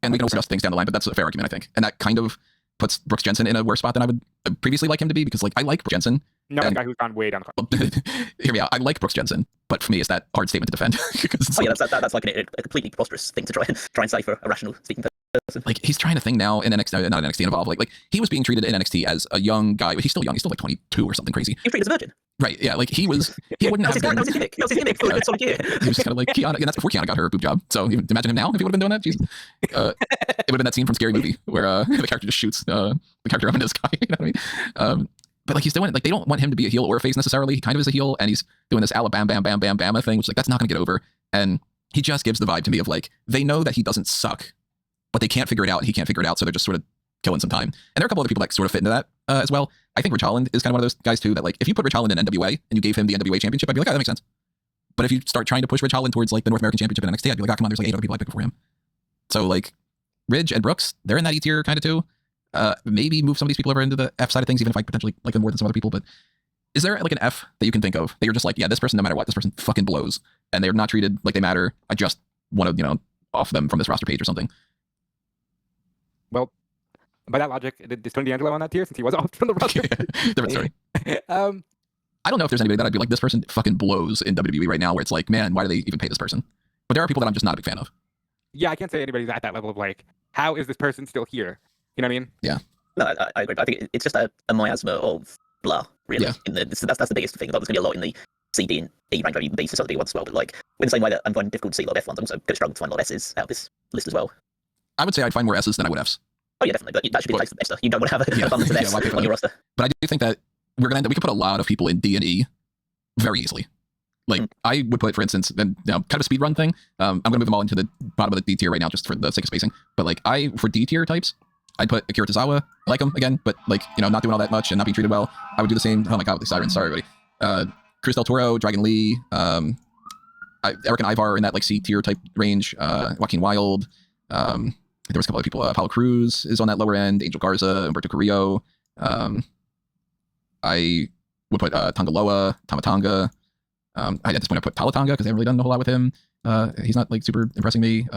And we can also discuss things down the line, but that's a fair argument, I think. And that kind of puts Brooks Jensen in a worse spot than I would previously like him to be, because like I like Brooks Jensen. No, the guy who's gone way down the card. Hear me out. I like Brooks Jensen, but for me, it's that hard statement to defend. That's like a completely preposterous thing to try and say for a rational speaking person. Like he's trying a thing now in NXT, not in NXT Evolve. Like he was being treated in NXT as a young guy. He's still young. He's still like 22 or something crazy. He was treated as a virgin. Right, yeah, like he wouldn't have been. That was his gimmick. That was his gimmick for a good solid year. He was just kind of like Kiana, and that's before Kiana got her boob job. So imagine him now if he would have been doing that. Jeez. It would have been that scene from Scary Movie where the character just shoots the character up into the sky. You know what I mean? But like he's doing it, like they don't want him to be a heel or a face necessarily. He kind of is a heel, and he's doing this Alabama Bama thing, which like that's not going to get over. And he just gives the vibe to me of like they know that he doesn't suck, but they can't figure it out. And he can't figure it out, so they're just sort of killing some time. And there are a couple other people that sort of fit into that as well. I think Rich Holland is kind of one of those guys too that like if you put Rich Holland in NWA and you gave him the NWA championship, I'd be like, oh, that makes sense. But if you start trying to push Rich Holland towards like the North American Championship in NXT, I'd be like, oh, come on, there's like 8 other people I'd pick before him. So like Ridge and Brooks, they're in that E tier kind of too. Maybe move some of these people over into the F side of things, even if I potentially like them more than some other people. But is there like an F that you can think of that you're just like, yeah, this person, no matter what, this person fucking blows, and they're not treated like they matter. I just want to, off them from this roster page or something. Well, by that logic, is Tony D'Angelo on that tier since he was off from the roster? Different story. I don't know if there's anybody that I'd be like, this person fucking blows in WWE right now, where it's like, man, why do they even pay this person? But there are people that I'm just not a big fan of. Yeah, I can't say anybody's at that level of like, how is this person still here? You know what I mean? Yeah. No, I agree. I think it's just a miasma of blah, really. Yeah. That's the biggest thing. There's going to be a lot in the CD and E range, even B, so the B ones as well. But like, in the same way that I'm finding difficult to see a lot of F ones, I'm also going to struggle to find a lot of S's out of this list as well. I would say I'd find more S's than I would F's. Oh yeah, definitely. But that should be the case for Esther. You don't want to have an abundance of F's on your roster. But I do think that we could put a lot of people in D and E very easily. Like I would put, for instance, kind of a speed run thing. I'm going to move them all into the bottom of the D tier right now, just for the sake of spacing. But like for D tier types, I'd put Akira Tozawa. I like him again, but like not doing all that much and not being treated well. I would do the same. Oh my god, with the Sirens. Sorry, everybody. Cruz del Toro, Dragon Lee, Eric and Ivar in that like C tier type range. Joaquin Wilde. There was a couple of people. Apollo Cruz is on that lower end. Angel Garza, Humberto Carrillo. I would put Tongaloa, Tamatanga. At this point I put Talatanga because they haven't really done a whole lot with him. He's not like super impressing me.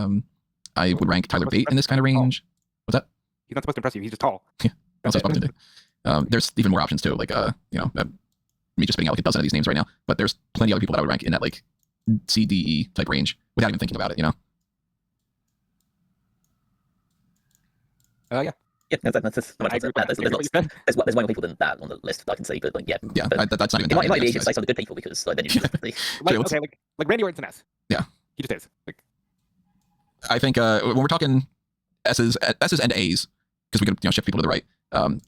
I would rank Tyler Bate in this kind of range. What's that? He's not supposed to impress you. He's just tall. Yeah, that's what I was about to do. There's even more options too. Like me just spitting out like a dozen of these names right now, but there's plenty of other people that I would rank in that like CDE type range without even thinking about it. Yeah. Yeah, that's there's way more people than that on the list that I can see, but like that's not even. It might be easier to say some of the good people because like then you like Randy Orton's an S. Yeah, he just is. Like, I think when we're talking S's and A's, because we could shift people to the right.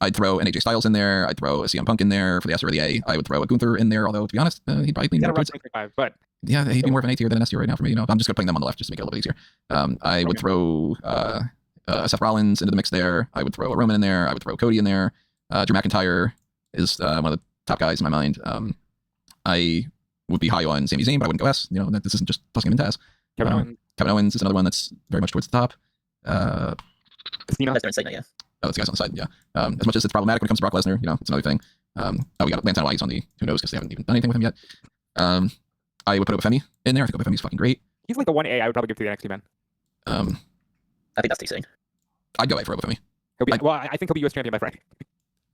I'd throw an AJ Styles in there. I'd throw a CM Punk in there for the S or the A. I would throw a Gunther in there, although to be honest, he'd probably be more towards. But yeah, he'd be more of an A tier than an S tier right now for me. I'm just putting them on the left just to make it a little bit easier. I would throw Seth Rollins into the mix there. I would throw a Roman in there. I would throw Cody in there. Drew McIntyre is one of the top guys in my mind. I would be high on Sami Zayn, but I wouldn't go S. This isn't just tossing him into S. Kevin Owens is another one that's very much towards the top. Cena, yeah. Oh, that's the guys on the side, yeah. As much as it's problematic when it comes to Brock Lesnar, it's another thing. We got Lance Arquette on the who knows because they haven't even done anything with him yet. I would put Obafemi in there. I think Obafemi's fucking great. He's like the 1A I would probably give to the NXT man. I think that's too soon. I'd go A for Obafemi. I think he'll be US champion by Friday.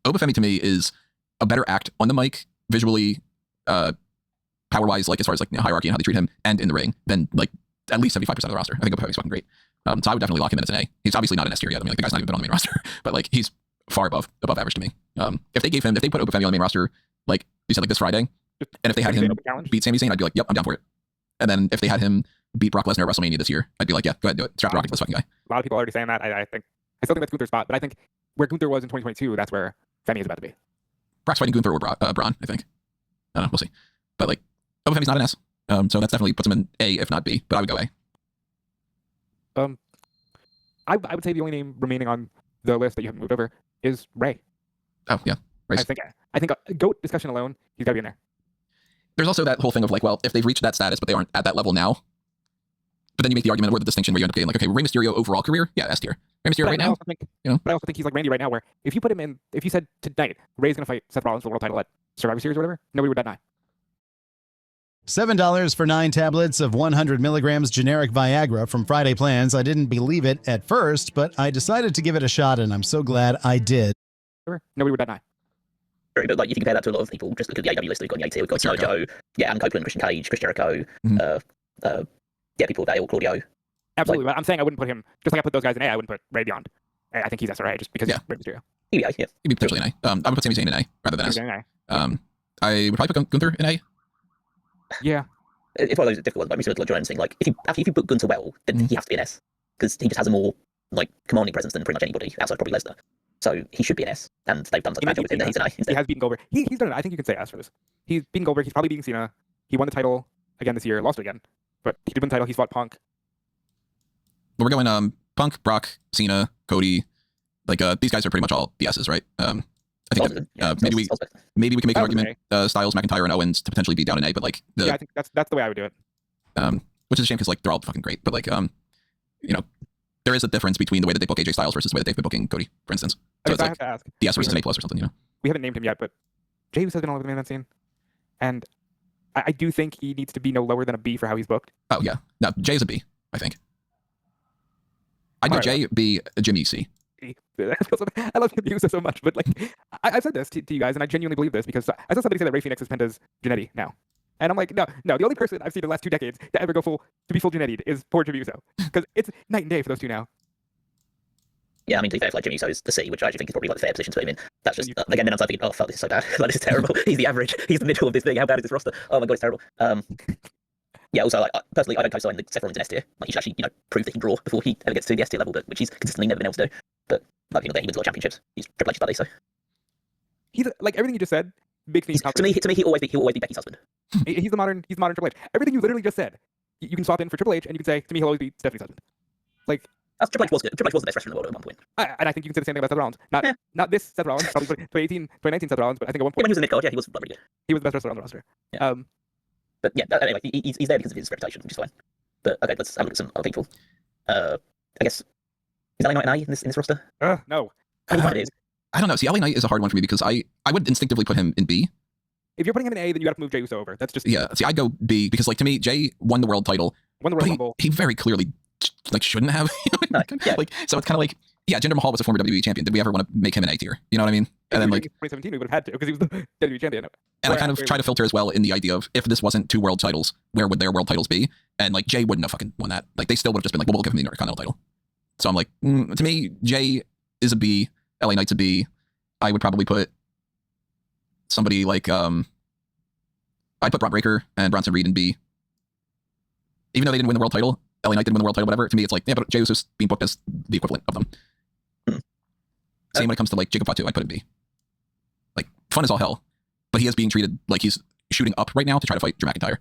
Obafemi to me is a better act on the mic, visually, power-wise, like as far as like hierarchy and how they treat him, and in the ring, than like at least 75% of the roster. I think Obafemi's fucking great. So I would definitely lock him in as an A. He's obviously not an S tier yet. I mean, like the guy's not even been on the main roster, but like he's far above average to me. If they put Obafemi on the main roster, like you said, like this Friday, and if they had him beat Sami Zayn, I'd be like, yep, I'm down for it. And then if they had him beat Brock Lesnar at WrestleMania this year, I'd be like, yeah, go ahead, do it. Strap the rocket to this fucking guy. A lot of people are already saying that. I still think that's Gunther's spot, but I think where Gunther was in 2022, that's where Femi is about to be. Brock's fighting Gunther or Braun, I think. I don't know, we'll see. But like, Obafemi's not an S, so that's definitely puts him in A, if not B, but I would go A. I would say the only name remaining on the list that you haven't moved over is Ray. Oh yeah, Ray. I think a GOAT discussion alone, he's got to be in there. There's also that whole thing of like, well, if they've reached that status, but they aren't at that level now, but then you make the argument or the distinction where you end up getting like, okay, Rey Mysterio overall career, yeah, S tier. Rey Mysterio right now, but I also think he's like Randy right now, where if you put him in, if you said tonight Ray's going to fight Seth Rollins for the world title at Survivor Series or whatever, nobody would bat an eye. $7 for 9 tablets of 100 milligrams generic Viagra from Friday Plans. I didn't believe it at first, but I decided to give it a shot, and I'm so glad I did. Sure. Nobody would bat an eye. True, but like if you compare that to a lot of people, just look at the AW list we've got in the A tier. We've got Samoa Joe, Adam Copeland, Christian Cage, Chris Jericho, people Dale, Claudio. Absolutely. But I'm saying I wouldn't put him, just like I put those guys in A, I wouldn't put Ray Beyond. I think he's SRA just because he's Rey Mysterio. Yeah. He'd be potentially an A. I would put Sami Zayn in A rather than S. He's in A. I would probably put Gunther in A. Yeah. It's one of those difficult ones, like we said, like John saying, like if you put Gunther well, then he has to be an S because he just has a more like commanding presence than pretty much anybody outside probably Lesnar. So he should be an S, and they've done such a bad job with him that he's an A instead. He has beaten Goldberg. He's done it. I think you can say S for this. He's beaten Goldberg. He's probably beating Cena. He won the title again this year. Lost it again, but he did win the title. He's fought Punk. Well, we're going Punk, Brock, Cena, Cody. Like these guys are pretty much all BSs, right? I think maybe we can make an argument Styles, McIntyre, and Owens to potentially be down in A, but like I think that's the way I would do it. Which is a shame because like they're all fucking great, but like there is a difference between the way that they book AJ Styles versus the way that they've been booking Cody, for instance. So it's I like have to ask. DS versus an A+ or something, We haven't named him yet, but Jey Uso's been all over the main event scene, and I do think he needs to be no lower than a B for how he's booked. Oh yeah, no, Jay's a B, I think. I'd go Jay, B, Jimmy, C. I love Jimmy Uso so much, but like I've said this to you guys, and I genuinely believe this because I saw somebody say that Rey Fenix is Penta's Jannetty now. And I'm like, no. The only person I've seen in the last 2 decades to ever go to be full Jannetty is poor Jimmy Uso, because it's night and day for those two now. Yeah, I mean, to be fair, like Jimmy Uso is the C, which I actually think is probably like the fair position to put him in. That's just again, then I'm thinking, oh fuck, this is so bad. Like this is terrible. He's the average. He's the middle of this thing. How bad is this roster? Oh my god, it's terrible. Yeah. Also, like personally, I don't co-sign the Seth Rollins in S tier. Like he should actually, prove that he can draw before he ever gets to the S tier level, but which he's consistently never been able to do. But like he wins a lot of championships. He's Triple H's buddy, so he's like everything you just said makes me to me he'll always be Becky's husband. He's the modern Triple H. Everything you literally just said, you can swap in for Triple H, and you can say to me he'll always be Stephanie's husband. Like Triple H was good. Triple H was the best wrestler in the world at one point. And I think you can say the same thing about Seth Rollins. Not this Seth Rollins, probably 2019 Seth Rollins, but I think at one point when he was in the mid-card, he was pretty good. He was the best wrestler on the roster. Yeah. But yeah, anyway, he's there because of his reputation, which is fine. But okay, let's have a look at some other people. I guess is LA Knight an A in this roster? No. I don't know. See, LA Knight is a hard one for me because I would instinctively put him in B. If you're putting him in A, then you got to move Jey Uso over. That's just See, I'd go B because like to me, Jay won the world title. Won the Royal Rumble. He very clearly like shouldn't have. Like so, it's kind of like Jinder Mahal was a former WWE champion. Did we ever want to make him an A tier? You know what I mean? And then like 2017, we would have had to because he was the WWE champion. And I kind of try to filter as well in the idea of if this wasn't 2 world titles, where would their world titles be? And like Jay wouldn't have fucking won that. Like they still would have just been like, well, we'll give him the Intercontinental title. So I'm like, to me, Jay is a B. LA Knight's a B. I would probably put somebody like I'd put Bron Breakker and Bronson Reed in B. Even though they didn't win the world title, LA Knight didn't win the world title, whatever. To me, it's like, yeah, but Jey Uso's being booked as the equivalent of them. Same when it comes to like Jacob Fatu, I'd put him B. Like fun as all hell, but he is being treated like he's shooting up right now to try to fight Drew McIntyre.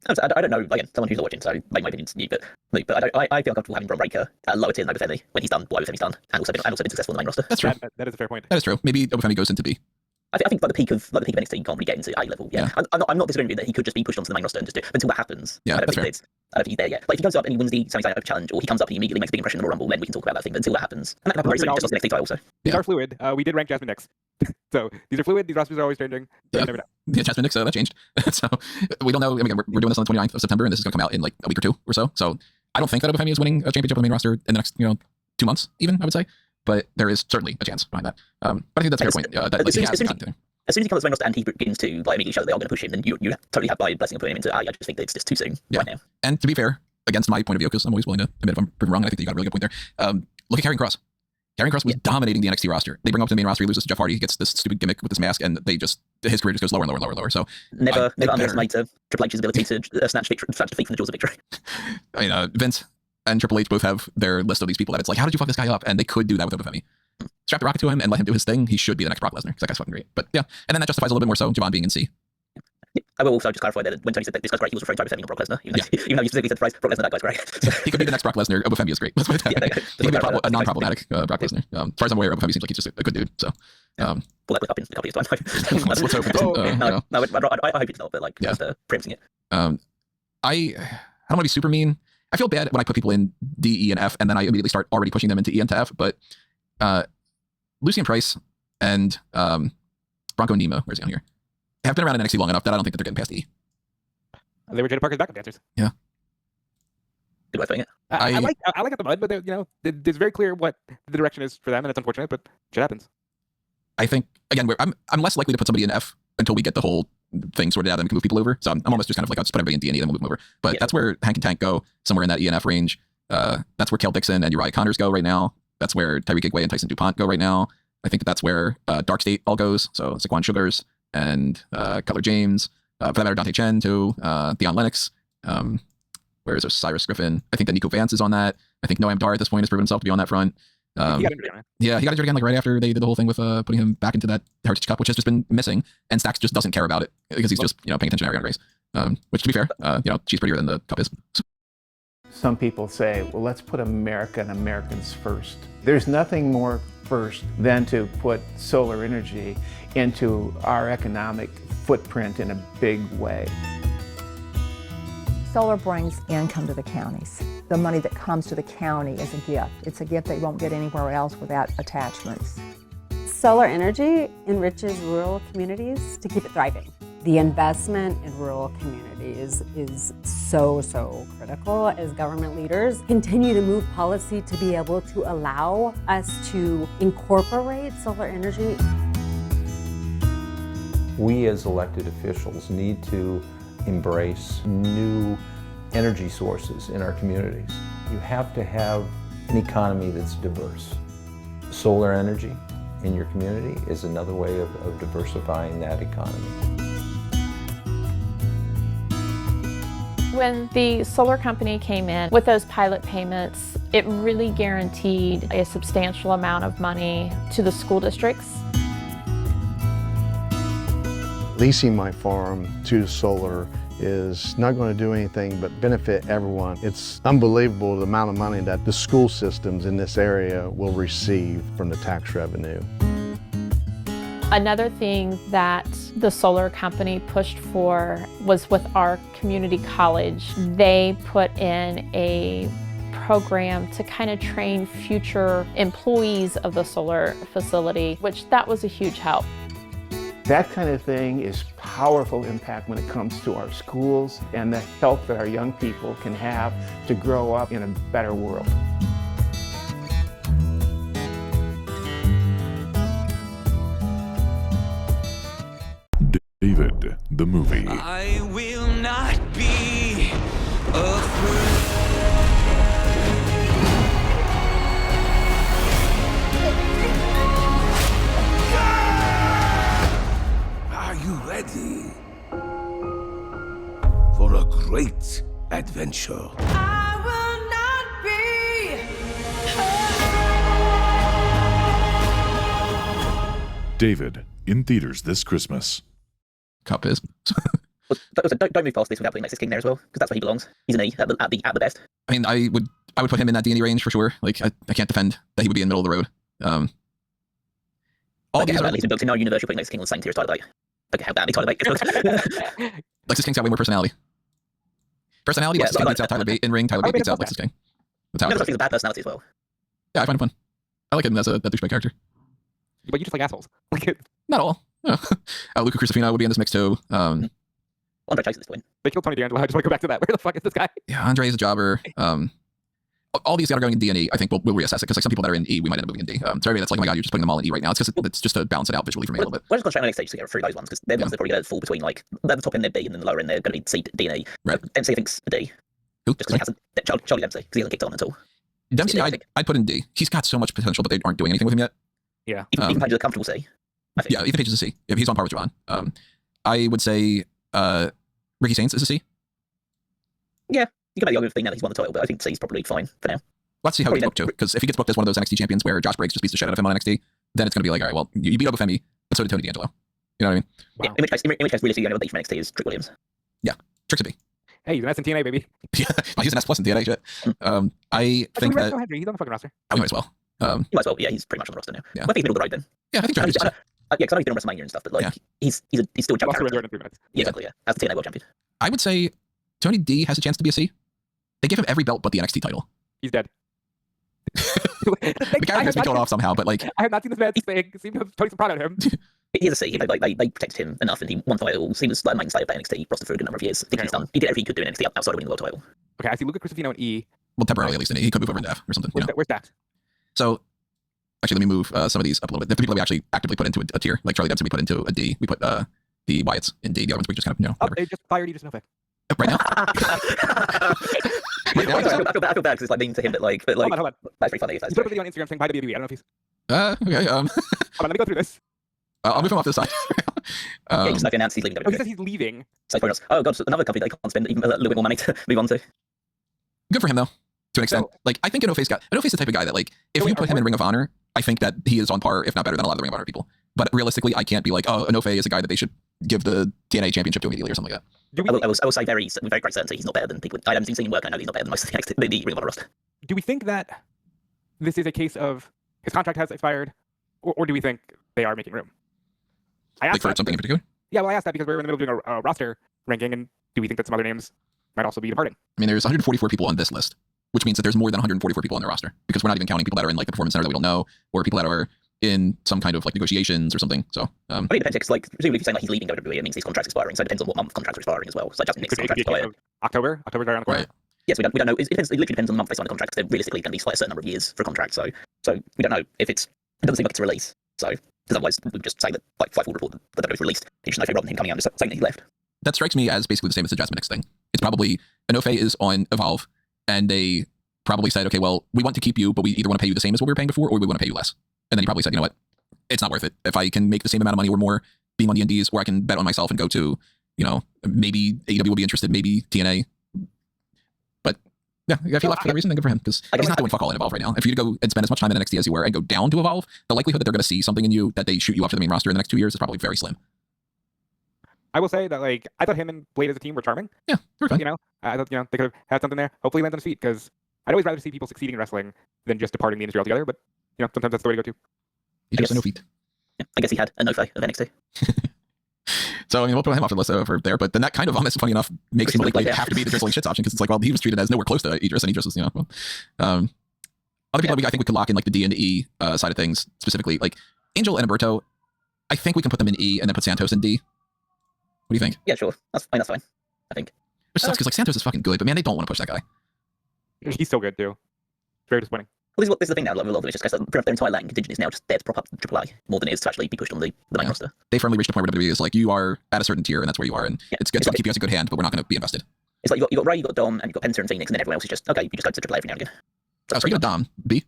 I don't know, again, someone who's not watching, so make my opinions new, but I feel comfortable having Bron Breakker at a lower tier than Obafemi when he's done what Obafemi's done, and also been successful in the main roster. That's true. That is a fair point. That is true. Maybe Obafemi goes into B. I think by the peak of NXT, you can't really get into A level. Yeah. I'm not disagreeing with you that he could just be pushed onto the main roster and just do it. But until that happens, yeah, I don't think he's there yet. Like if he comes up and he wins the Sami Zayn Open Challenge, or he comes up and he immediately makes a big impression in the Royal Rumble, then we can talk about that thing. But until that happens, and that can happen very soon, just lost the NXT title. So these are fluid. We did rank Jasmine next, so these are fluid. These rosters are always changing. Yeah, Jasmine Nix, that changed. So we don't know. I mean, we're doing this on the 29th of September, and this is going to come out in like a week or 2 or so. So I don't think that Obafemi is winning a championship on the main roster in the next 2 months, even I would say. But there is certainly a chance behind that. But I think that's a fair point. That like, as soon as he comes to the main roster and he begins to like immediately show that they are going to push him, then you totally have my blessing of putting him into A. I just think that it's just too soon right now. And to be fair, against my point of view, because I'm always willing to admit if I'm proven wrong, and I think that you got a really good point there. Look at Karrion Kross. Karrion Kross was dominating the NXT roster. They bring him up to the main roster, he loses to Jeff Hardy, he gets this stupid gimmick with this mask, and his career just goes lower and lower. So never underestimate Triple H's ability to snatch defeat from the jaws of victory. I mean, Vince and Triple H both have their list of these people that it's like, how did you fuck this guy up? And they could do that with Obafemi. Strap the rocket to him and let him do his thing. He should be the next Brock Lesnar because that guy's fucking great. But yeah, and then that justifies a little bit more so Javon being in C. I will also just clarify that when Tony said that this guy's great, he was referring to Obafemi, not Brock Lesnar. Even though you specifically said the phrase Brock Lesnar, that guy's great. So. He could be the next Brock Lesnar. Obafemi is great. Let's put it that way. He could be a non-problematic Brock Lesnar. As far as I'm aware, Obafemi seems like he's just a good dude. So. Pull that clip up in a couple of years' time. Let's hope it doesn't. I hope it's not, but like just preempting it. I don't want to be super mean. I feel bad when I put people in D, E, and F, and then I immediately start already pushing them into E and to F. But Lucien Price and Bronco Nima, where's he on here, have been around in NXT long enough that I don't think that they're getting past E. They were Jada Parker's backup dancers. Good way of putting it. I like At the Mud, but it's very clear what the direction is for them, and it's unfortunate, but shit happens. I think again, I'm less likely to put somebody in F until we get the whole thing sorted out and we can move people over. So I'm almost just kind of like, I'll just put everybody in D and E, then we'll move them over. But that's where Hank and Tank go, somewhere in that E and F range. That's where Kel Dixon and Uriah Connors go right now. That's where Tyreek Igwe and Tyson DuPont go right now. I think that's where Dark State all goes. So Saquon Sugars and Cutler James, for that matter, Dante Chen too, Deion Lennox. Where is Cyrus Griffin? I think that Nico Vance is on that. I think Noam Dar at this point has proven himself to be on that front. He got injured again, right? Yeah, he got injured again like right after they did the whole thing with putting him back into that Heritage Cup, which has just been missing. And Stacks just doesn't care about it because he's just paying attention to Ariana Grace. Which to be fair, she's prettier than the Cup is. Some people say, well, let's put America and Americans first. There's nothing more first than to put solar energy into our economic footprint in a big way. Solar brings income to the counties. The money that comes to the county is a gift. It's a gift that you won't get anywhere else without attachments. Solar energy enriches rural communities to keep it thriving. The investment in rural communities is so critical as government leaders continue to move policy to be able to allow us to incorporate solar energy. We as elected officials need to embrace new energy sources in our communities. You have to have an economy that's diverse. Solar energy in your community is another way of diversifying that economy. When the solar company came in with those pilot payments, it really guaranteed a substantial amount of money to the school districts. Leasing my farm to solar is not going to do anything but benefit everyone. It's unbelievable the amount of money that the school systems in this area will receive from the tax revenue. Another thing that the solar company pushed for was with our community college. They put in a program to kind of train future employees of the solar facility, which that was a huge help. That kind of thing is powerful impact when it comes to our schools and the help that our young people can have to grow up in a better world. David, the movie. I will not be afraid. Are you ready for a great adventure? I will not be. David, in theaters this Christmas. Cup is. Don't move past this without putting Nexus King there as well, because that's where he belongs. He's an E at the best. I mean, I would put him in that D&E range for sure. Like, I can't defend that he would be in the middle of the road. All Okay, these how are... about in booked in our universe, you're putting Nexus King on the same tier as Tyler Bate. Okay, how about me, Tyler Bate? Lexus King's got way more personality. Personality, Yeah, Lexus King but- beats out Tyler Bate in ring. Tyler Bate beats out Lexus King. That's how No, it but is. he's a bad personality as well. Yeah, I find him fun. I like him as a douchebag character. But you just like assholes. Not all. Luca Crucifino would be in this mix too. Andre Chase at this point. They killed Tony D'Angelo. I just want to go back to that. Where the fuck is this guy? Yeah, Andre is a jobber. All these guys are going in D and E. I think we'll reassess it because like some people that are in E, we might end up moving in D. So everybody that's like, oh my god, you're just putting them all in E right now. It's because it's just to balance it out visually for me a little bit. We're just going to try and next stage to get through those ones, because they're the ones that are probably going to fall between, like, they're the top end, they're B, and then the lower end, they're going to be C, D, and E. Right. MC, I think's a D. Who? Just because he hasn't, Charlie Dempsey, because he hasn't kicked on at all. Dempsey, Yeah, I I'd, think. I'd put in D. He's got so much potential, but they aren't doing anything with him yet. Yeah. Even Page is a comfortable C, I think. Yeah, Ethan Page is a C. Yeah, he's on par with Javon. I would say Ricky Saints is a C. You can make the argument for now that he's won the title, but I think C's probably fine for now. Let's see how he Probably gets booked too. Because if he gets booked as one of those NXT champions where Josh Briggs just beats the shit out of him on NXT, then it's going to be like, all right, well, you beat Obafemi, but so did Tony D'Angelo. You know what I mean? Wow. Yeah, in which case, realistically, the only other beat from NXT is Trick Williams. Tricks B. Hey, he's an S in TNA, baby. Yeah, he's an S plus in TNA shit. I think that Henry, he's on the fucking roster. he might as well. He might as well, yeah, he's pretty much on the roster now. Yeah. Well, I think he's middle of the road then. Yeah, I think I Josh mean, Briggs. yeah, because I know he's been on WrestleMania and stuff, but like, Yeah. he's still a champ Lost to character. Red in 3 minutes. Yeah, exactly, yeah. As the TNA World Champion. I would say Tony D has a chance to be a C. They give him every belt but the NXT title. He's dead. The character has been killed off somehow, but like, I have not seen this man seem Tony Soprano at him. He's a C. They protected him enough, and he won titles. He was like a mainstay of the NXT roster for a good number of years. I think he did everything he could do in NXT outside of winning the world title. Okay, I see Luca Cristofino in E. Well, temporarily at least, and he could move over into F or something. Where's that? So, actually, let me move some of these up a little bit. The people we actually actively put into a tier, like Charlie Dempsey, we put into a D. We put the Wyatts in D. The other ones we just kind of Oh, they just fired Edris Nova. Right now. I feel bad because it's like mean to him, but hold on. That's pretty funny. If that's He put a video on Instagram saying bye WWE. I don't know if he's. Okay. Hold on, let me go through this. I'll move him off this side. Yeah, he just like announced he's leaving WWE. Oh, he says he's leaving. So oh god, another company they can't spend even a little bit more money to move on to. Good for him though, to an extent. Like I think Inoue is the type of guy that like if you put him in Ring of Honor, I think that he is on par, if not better than a lot of the Ring of Honor people. But realistically, I can't be like, oh, Inoue is a guy that they should give the TNA championship to immediately or something like that. I will say with very great certainty he's not better than people. I haven't seen him work. I know he's not better than most of the Ring of Honor roster. Do we think that this is a case of his contract has expired, or do we think they are making room? I asked like for something in particular. Yeah, well, I asked that because we're in the middle of doing a roster ranking, and do we think that some other names might also be departing? I mean, there's 144 people on this list, which means that there's more than 144 people on their roster because we're not even counting people that are in like the Performance Center that we don't know, or people that are in some kind of like negotiations or something. So, I mean, it depends because like presumably if you're saying like he's leaving WWE, it means his contract's expiring. So it depends on what month contracts are expiring as well. So Justin Nick's contract expired. October's right around the corner. Right. Yes, we don't know. It literally depends on the month they sign the contract. They're realistically going to be like a certain number of years for a contract. So we don't know if it doesn't seem like it's a release. So because otherwise we would just say that like Fightful report that it was released. You should know rather than him coming out and just saying that he left. That strikes me as basically the same as the Jasmine X thing. It's probably Inoue is on Evolve, and they probably said, okay, well, we want to keep you, but we either want to pay you the same as what we were paying before, or we want to pay you less. And then he probably said, you know what, it's not worth it. If I can make the same amount of money or more being on the indies, or I can bet on myself and go to, you know, maybe AEW will be interested, maybe TNA. But yeah, if he left for that reason, then good for him, because he's not doing fuck all in Evolve right now. If you go and spend as much time in NXT as you were and go down to Evolve, the likelihood that they're going to see something in you that they shoot you off to the main roster in the next 2 years is probably very slim. I will say that like I thought him and Blade as a team were charming. Yeah, they were fun. You know, I thought they could have had something there. Hopefully, he lands on his feet because I'd always rather see people succeeding in wrestling than just departing the industry altogether. But you know, sometimes that's the way to go too. He just no feet. Yeah, I guess he had a no of NXT. So I mean, we'll put him off the list over there. But then that kind of, honestly, funny enough, makes him like have to be the drizzling shits option because it's like, well, he was treated as nowhere close to Idris, and Idris was, you know. Other people, I think we could lock in like the D and the E side of things specifically. Like Angel and Humberto, I think we can put them in E and then put Santos in D. What do you think? Yeah, sure. That's fine. I think. Which sucks because like Santos is fucking good, but man, they don't want to push that guy. He's so good too. Very disappointing. Well, this is the thing now. Like, a lot of it's just guys that their entire Latin contingent is now just there to prop up AAA more than it is to actually be pushed on the main roster. They firmly reached a point where WWE is like, you are at a certain tier, and that's where you are, and it's good to keep you as a good hand, but we're not going to be invested. It's like you got Ray, you got Dom, and you got Penta and Phoenix, and then everyone else is just okay. You just go to AAA every now and again. So you got Dom B.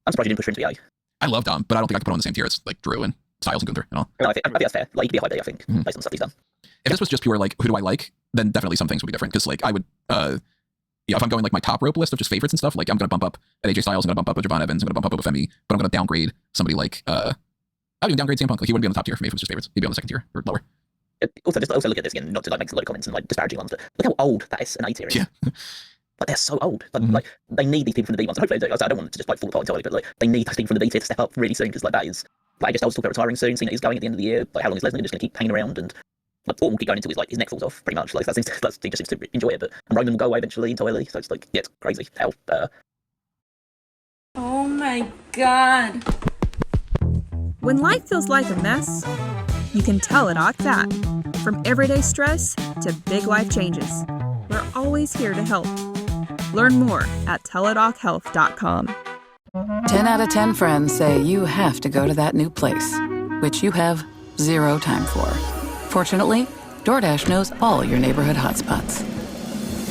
I'm surprised you didn't push her into EA. I love Dom, but I don't think I could put him on the same tier as like Drew and Styles and Gunther and all. No, I think that's fair. Like, he could be a high day, I think, based on the stuff he's done. If this was just pure like, who do I like, then definitely some things would be different. Because like I would, yeah, if I'm going like my top rope list of just favorites and stuff, like I'm gonna bump up at AJ Styles, I'm gonna bump up at Javon Evans, I'm gonna bump up at Femi, but I'm gonna downgrade somebody like I would even downgrade CM Punk. Like he wouldn't be on the top tier for me if it was just favorites. He'd be on the second tier or lower. Also look at this again, not to like make a lot of comments and like disparaging ones, but look how old that is an A tier is. Yeah. Like they're so old. Like they need these people from the B ones. Hopefully they do. I don't want it to just like fall apart entirely, but like they need those people from the B tier to step up really soon because like that is like I just talking about retiring soon, seeing that he's going at the end of the year. Like how long is Lesnar just gonna keep hanging around and like Orton will keep going into his neck falls off pretty much. Like he just seems to enjoy it, but and Roman will go away eventually entirely. So it's like yeah, it's crazy how Oh my god. When life feels like a mess, you can Teladoc that. From everyday stress to big life changes, we're always here to help. Learn more at teladochealth.com. 10 out of 10 friends say you have to go to that new place, which you have zero time for. Fortunately, DoorDash knows all your neighborhood hotspots.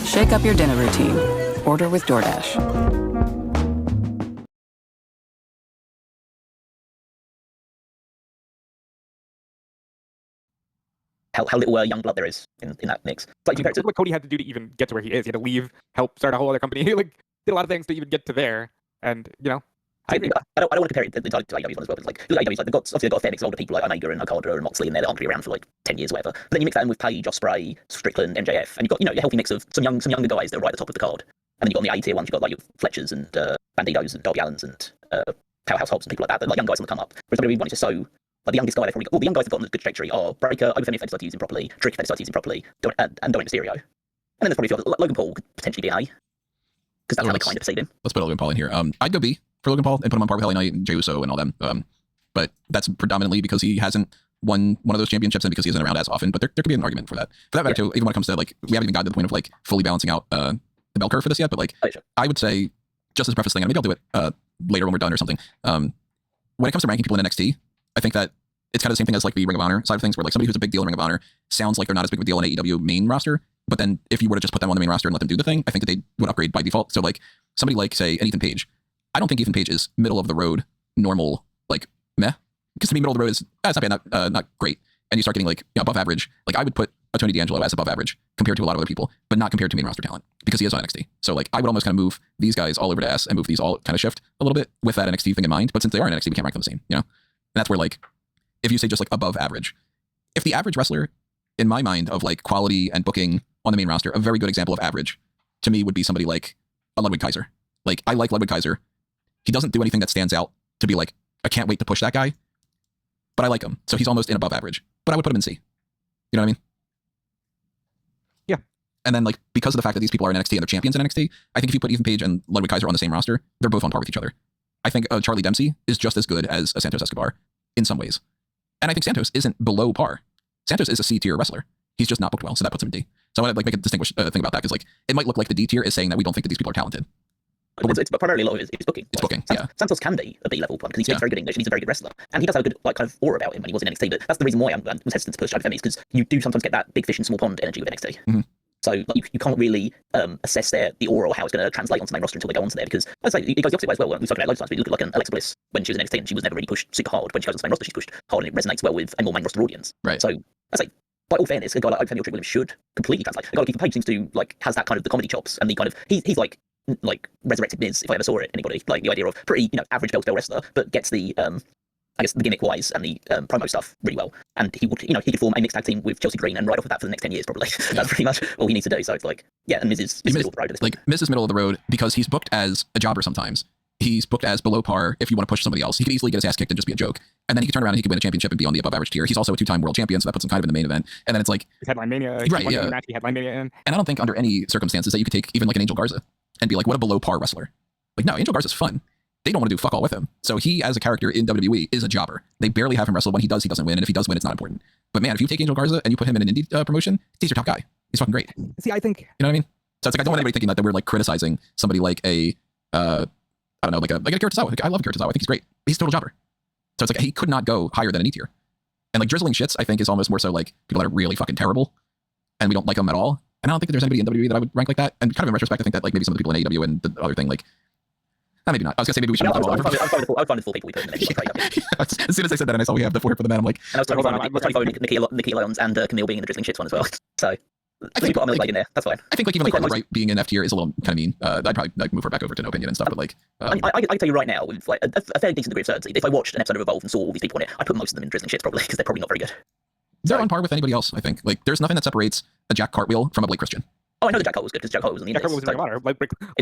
Shake up your dinner routine. Order with DoorDash. How little young blood there is in that mix. It's like look what Cody had to do to even get to where he is. He had to leave, help start a whole other company. He like did a lot of things to even get to there. And you know, I don't want to compare it to AEW as well. But like AEW's like they've got a fair mix of older people like Omega and Okada and Moxley, and they're not going to be around for like 10 years or whatever. But then you mix that in with Paige, Ospreay, Strickland, MJF, and you've got a healthy mix of some younger guys that are right at the top of the card. And then you've got on the A tier ones, you've got like your Fletchers and Bandidos and Darby Allins and Powerhouse Hobbs and people like that. They're like young guys on the come up. Whereas WWE is just so like the youngest guy they've probably got. Well, the young guys have got on a good trajectory are Breaker, Overfemi if they decide to use him properly, Trick if they decide to use him properly, and Dominic Mysterio. And then there's probably a few others. Logan Paul could potentially be an A. Because that's how they kind of perceive him. Let's put Logan Paul in here. I'd go B for Logan Paul and put him on par with LA Knight and Jey Uso and all them. but that's predominantly because he hasn't won one of those championships and because he isn't around as often. But there could be an argument for that. For that matter, too, even when it comes to like, we haven't even gotten to the point of like fully balancing out the bell curve for this yet. But like, I would say, just as a preface thing, and maybe I'll do it later when we're done or something. When it comes to ranking people in NXT, I think that it's kind of the same thing as like the Ring of Honor side of things, where like somebody who's a big deal in Ring of Honor sounds like they're not as big of a deal in AEW main roster. But then if you were to just put them on the main roster and let them do the thing, I think that they would upgrade by default. So like somebody like, say, an Ethan Page, I don't think Ethan Page is middle of the road, normal, like meh. Because to me, middle of the road is it's not bad, not great. And you start getting like above average. Like I would put a Tony D'Angelo as above average compared to a lot of other people, but not compared to main roster talent because he is on NXT. So like I would almost kind of move these guys all over to S and move these all kind of shift a little bit with that NXT thing in mind. But since they are in NXT, we can't rank them the same, you know? And that's where like, if you say just like above average, if the average wrestler in my mind of like quality and booking on the main roster, a very good example of average to me would be somebody like a Ludwig Kaiser. Like I like Ludwig Kaiser. He doesn't do anything that stands out to be like, I can't wait to push that guy, but I like him. So he's almost in above average, but I would put him in C. You know what I mean? Yeah. And then like, because of the fact that these people are in NXT and they're champions in NXT, I think if you put Ethan Page and Ludwig Kaiser on the same roster, they're both on par with each other. I think Charlie Dempsey is just as good as a Santos Escobar in some ways. And I think Santos isn't below par. Santos is a C tier wrestler. He's just not booked well, so that puts him in D. So I want to like make a distinguished thing about that, because like it might look like the D tier is saying that we don't think that these people are talented. But it's primarily a lot of it is booking. It's booking, yeah. Santos can be a B-level one because he speaks very good English and he's a very good wrestler. And he does have a good like kind of aura about him when he was in NXT. But that's the reason why I was hesitant to push Javi Femi, because you do sometimes get that big fish in small pond energy with NXT. Mm-hmm. So like, you can't really assess the aura or how it's going to translate onto the main roster until they go onto there, because I'd say it goes the opposite way as well. We've talked about loads of times. We look at like an Alexa Bliss when she was in NXT and she was never really pushed super hard. When she goes onto the main roster, she's pushed hard and it resonates well with a more main roster audience. Right. So I'd say, by all fairness, a guy like Femi or Trick Williams should completely translate. A guy like Ethan Page seems to like has that kind of the comedy chops and the kind of he's like resurrected Miz if I ever saw it. Anybody like the idea of pretty average bell to bell wrestler, but gets the I guess the gimmick wise and the promo stuff really well. And he would he could form a mixed tag team with Chelsea Green and ride off of that for the next 10 years probably. That's pretty much all he needs to do. So it's like and Miz is middle of the road. Like Miz is middle of the road because he's booked as a jobber sometimes. He's booked as below par if you want to push somebody else. He could easily get his ass kicked and just be a joke. And then he could turn around and he could win a championship and be on the above average tier. He's also a 2-time world champion, so that puts him kind of in the main event. And then it's like he's Headline Mania. Right, yeah. He Headline Mania in. And I don't think under any circumstances that you could take even like an Angel Garza and be like, what a below par wrestler. Like, no, Angel Garza's fun. They don't want to do fuck all with him. So he, as a character in WWE, is a jobber. They barely have him wrestle. When he does, he doesn't win. And if he does win, it's not important. But man, if you take Angel Garza and you put him in an indie promotion, he's your top guy. He's fucking great. See, I think... You know what I mean? So it's like, I don't want anybody thinking that we're like criticizing somebody like a, I don't know, like a Akira Tozawa. Like, I love Akira Tozawa. I think he's great. He's a total jobber. So it's like, he could not go higher than an E tier. And like drizzling shits, I think is almost more so like people that are really fucking terrible and we don't like them at all. And I don't think that there's anybody in WWE that I would rank like that. And kind of in retrospect, I think that like maybe some of the people in AEW and the other thing, like, maybe not. I was gonna say maybe we should. I would find the 4 people we put in the next. As soon as I said that and I saw we have the 4 for the men, I'm like, and I was trying to find Nikki Lyons and Camille being in the drizzling shits one as well. So I think put Emily in there. That's fine. I think like even like Carly Wright being in F tier is a little kind of mean. I'd probably like move her back over to no opinion and stuff. But like, I can tell you right now, with like a fairly decent degree of certainty, if I watched an episode of Evolve and saw all these people on it, I'd put most of them in drizzling shits probably because they're probably not very good. They're on par with anybody else. I think like there's nothing that separates a Jack Cartwheel from a Blake Christian. Oh, I know that Jack Cole was good because Jack Cole was on the Indies. It's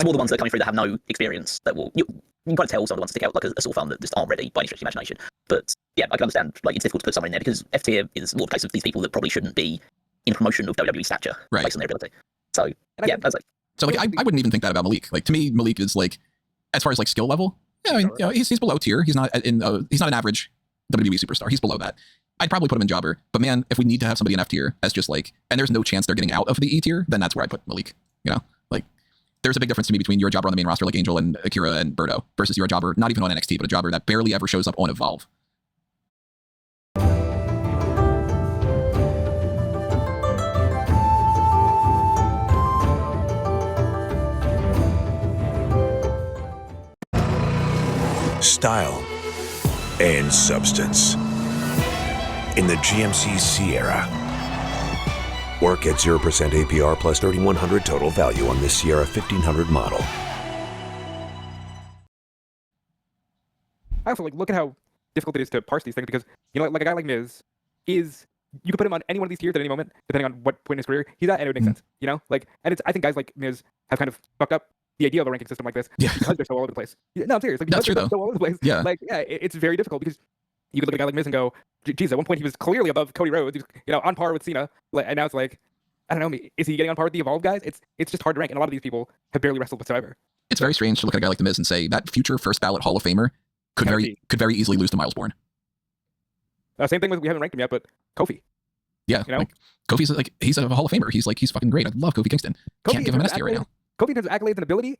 more the ones that are coming through that have no experience that will you can kind of tell some of the ones that stick out like a sort of fun that just aren't ready by any stretch of the imagination. But yeah, I can understand like it's difficult to put someone in there because F tier is more the case of these people that probably shouldn't be in promotion of WWE stature based on their ability. So yeah, that's like so like I wouldn't even think that about Malik. Like to me, Malik is like as far as like skill level, yeah, I mean, you know, he's below tier. He's not he's not an average WWE superstar. He's below that. I'd probably put him in jobber, but man, if we need to have somebody in F tier as just like, and there's no chance they're getting out of the E tier, then that's where I put Malik. You know, like there's a big difference to me between you're a jobber on the main roster like Angel and Akira and Berto versus you're a jobber not even on NXT, but a jobber that barely ever shows up on Evolve. Style and substance. In the GMC Sierra. Work at 0% APR plus 3,100 total value on this Sierra 1500 model. I also like look at how difficult it is to parse these things because you know like a guy like Miz is you could put him on any one of these tiers at any moment depending on what point in his career he's at and it would make sense, you know, like and it's I think guys like Miz have kind of fucked up the idea of a ranking system like this because they're so all over the place. No, I'm serious. Like, that's true though. So all over the place. Yeah. Like yeah, it's very difficult because you could look at a guy like Miz and go, geez, at one point he was clearly above Cody Rhodes. He was, you know, on par with Cena. And now it's like, I don't know, is he getting on par with the Evolved guys? It's just hard to rank, and a lot of these people have barely wrestled whatsoever. It's very strange to look at a guy like The Miz and say that future first ballot Hall of Famer could very easily lose to Miles Bourne. Same thing with, we haven't ranked him yet, but Kofi. Yeah, You know? like Kofi's like he's a Hall of Famer. He's fucking great. I love Kofi Kingston. Can't give him an S tier right now. Kofi in terms of accolades and ability,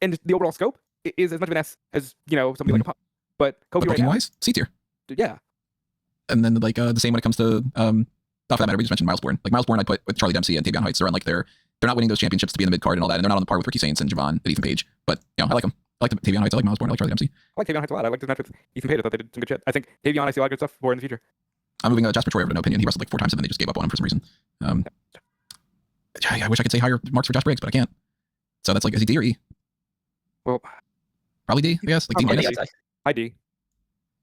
and just the overall scope is as much of an S as somebody like a Pop. But Kofi But right now, wise, C tier. yeah, And then like the same when it comes to not for that matter, we just mentioned Miles Bourne. Like Miles Bourne, I put with Charlie Dempsey and Tavion Heights. They're on like they're not winning those championships to be in the mid card and all that, and they're not on the par with Ricky Saints and Javon and Ethan Page. But I like them. I like Tavion Heights. I like Miles Bourne. I like Charlie Dempsey. I like Tavion Heights a lot. I like his match with Ethan Page. I thought they did some good shit. I think Tavion, I see a lot of good stuff for in the future. I'm moving Jasper Troy over to no opinion. He wrestled like 4 times and then they just gave up on him for some reason. I wish I could say higher marks for Josh Briggs, but I can't. So that's like, is he D or E? Well, probably D, I guess. Like D minus. High D.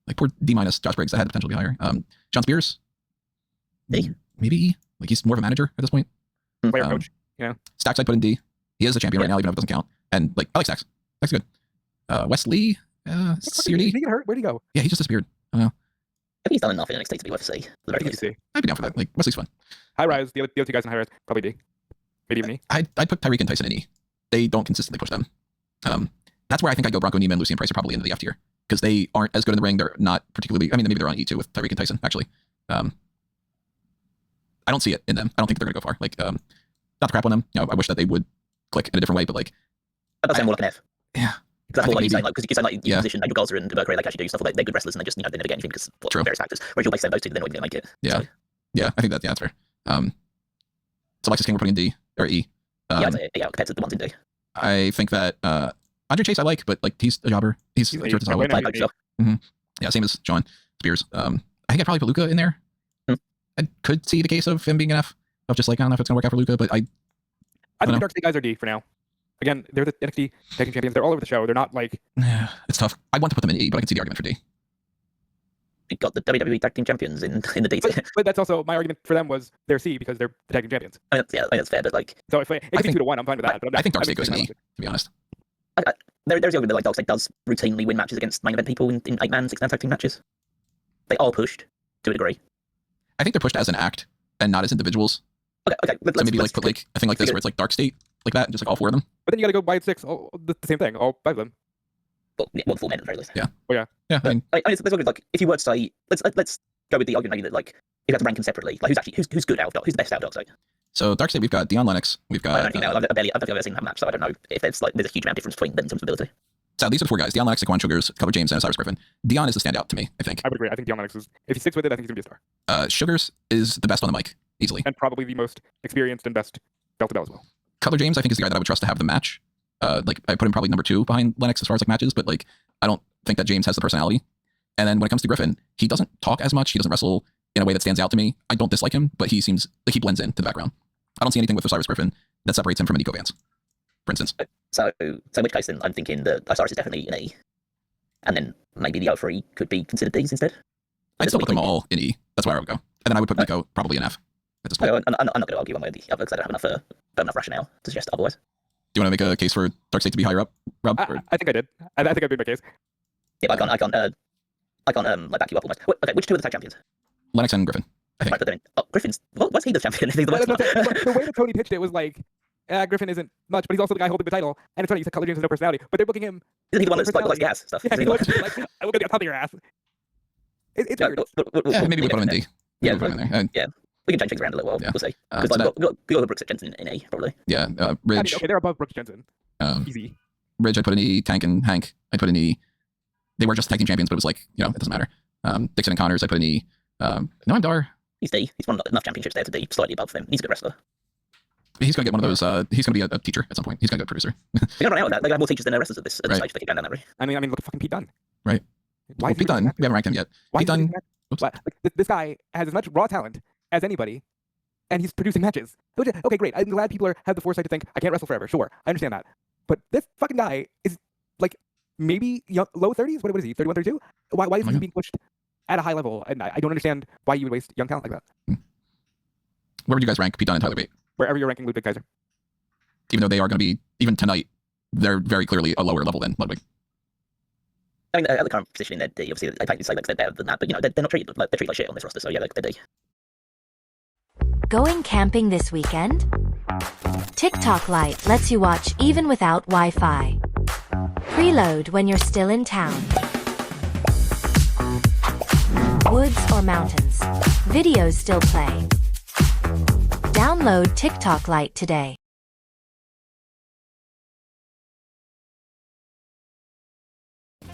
Like poor D minus Josh Briggs. That had the potential to be higher. John Spears. D. Maybe E. Like he's more of a manager at this point. Player coach. You know. Stacks I'd put in D. He is a champion right now, even if it doesn't count. And like I like Stacks. Stacks is good. Wesley. C or D. Did he get hurt? Where'd he go? Yeah, he just disappeared. I don't know. I think he's done enough in NXT to be worth a C. I think he's C. I'd be down for that. Like Wesley's fun. High rise. The other 2 guys in high rise probably D. Maybe even E. I'd put Tyreek and Tyson in E. They don't consistently push them. That's where I think I go. Bronco Neiman and Lucian Price are probably into the F tier because they aren't as good in the ring. They're not particularly. I mean, maybe they're on E too with Tyreek and Tyson. Actually, I don't see it in them. I don't think they're going to go far. Like, not to crap on them. You know, I wish that they would click in a different way. But like, that does sound more like an F. Yeah. That's what you're saying, like, because you sound like your position, Nigel Garza and Burkray, like, actually do stuff, like, they're good wrestlers, and they just, they never get anything because of various factors. Whereas you'll base those two, they're not even going to make it. Yeah. So. Yeah, I think that's fair. So Alexis King we're putting in D or E. Yeah, compared to the ones in D. I think that Andre Chase I like, but like he's a jobber. He's He's short as hell. a- Yeah, same as John Spears. I think I'd probably put Luca in there. I could see the case of him being an F. Of just like, I don't know if it's gonna work out for Luca, but I think the Dark State guys are D for now. Again, they're the NXT Tag Team Champions. They're all over the show. They're not like... it's tough. I want to put them in E, but I can see the argument for D. You got the WWE Tag Team Champions in the D. But that's also, my argument for them was they're C because they're the Tag Team Champions. I mean, that's fair, but like... So if it could be 2-1, I'm fine with that. But I think Dark State goes in E, to be honest. There's the argument that like Dark State does routinely win matches against main event people in 8-man, 6-man tag team matches. They are pushed to a degree. I think they're pushed as an act and not as individuals. Okay. So maybe like put like a thing like this where it's like Dark State, like that, just like all 4 of them. But then you got to go by 6, all the same thing, all 5 of them. Well, one full men at the very least. Yeah. Oh yeah. Yeah. I mean, it's like if you were to say, let's go with the argument maybe that like if you had to rank them separately, like who's good out of Dark, who's the best out of Dark State? So Dark State, we've got Dion Lennox, we've got. I don't think I've ever seen them have a match, so I don't know if there's a huge amount of difference between them in terms of ability. So these are the 4 guys: Dion Lennox, Saquon Sugars, Cutler James, and Cyrus Griffin. Dion is the standout to me, I think. I would agree. I think Dion Lennox is, if he sticks with it, I think he's gonna be a star. Sugars is the best on the mic, easily, and probably the most experienced and best bell to bell as well. Cutler James, I think, is the guy that I would trust to have the match. Like I put him probably number 2 behind Lennox as far as like matches, but like I don't think that James has the personality. And then when it comes to Griffin, he doesn't talk as much. He doesn't wrestle in a way that stands out to me. I don't dislike him, but he seems like he blends into the background. I don't see anything with Osiris Griffin that separates him from Nico Vance, for instance. So in which case then I'm thinking that Osiris is definitely an E, and then maybe the O3 could be considered D's instead. I'd still put them all in E. That's where I would go. And then I would put Nico probably in F at this point. I'm not going to argue one way or the other because I don't have enough rationale to suggest otherwise. Do you want to make a case for Dark State to be higher up, Rob? I think I did. I think I made my case. Yeah, but I can't like back you up almost. Okay, which 2 are the tag champions? Lennox and Griffin, I think. Right, but then, Griffin's. What's he the champion? He's the best one. The way that Tony pitched it was like, Griffin isn't much, but he's also the guy holding the title. And it's funny, you said Cutler James has no personality, but they're booking him. Isn't he the one that's like gas stuff? Yeah, he looks like, I will go get on top of your ass. It's weird. Yeah, maybe we put him in D. Yeah, we can change things around a little. We'll see. Because we got Brooks at Jensen in E, probably. Yeah, Ridge. Okay, they're above Brooks Jensen. Easy. Ridge, I put in E. Tank and Hank, I put in E. They were just tag team champions, but it was like, it doesn't matter. Dixon and Connors, I put in E. Noam Dar. He's D. He's won enough championships there to D, slightly above him. He's a good wrestler. He's going to get one of those, he's going to be a teacher at some point. He's going to be a producer. They don't run out of that. They have more teachers than their wrestlers at this stage. They keep going down that route. I mean, look at fucking Pete Dunne. Right. Why Pete Dunne, we haven't ranked him yet. Pete Dunne. This guy has as much raw talent as anybody, and he's producing matches. Okay, great. I'm glad people have the foresight to think, I can't wrestle forever. Sure, I understand that. But this fucking guy is like maybe low 30s? What is he, 31, 32? Why is he being pushed at a high level? And I don't understand why you would waste young talent like that. Where would you guys rank Pete Dunne and Tyler Bate? Wherever you're ranking Ludwig Kaiser. Even though they are going to be, even tonight, they're very clearly a lower level than Ludwig. I mean, at the current position in their D, obviously, I can't say like they're better than that, but they're not treated like shit on this roster, so yeah, they're D. Going camping this weekend? TikTok Lite lets you watch even without Wi-Fi. Preload when you're still in town. woods or mountains. Videos still play. Download TikTok Lite today.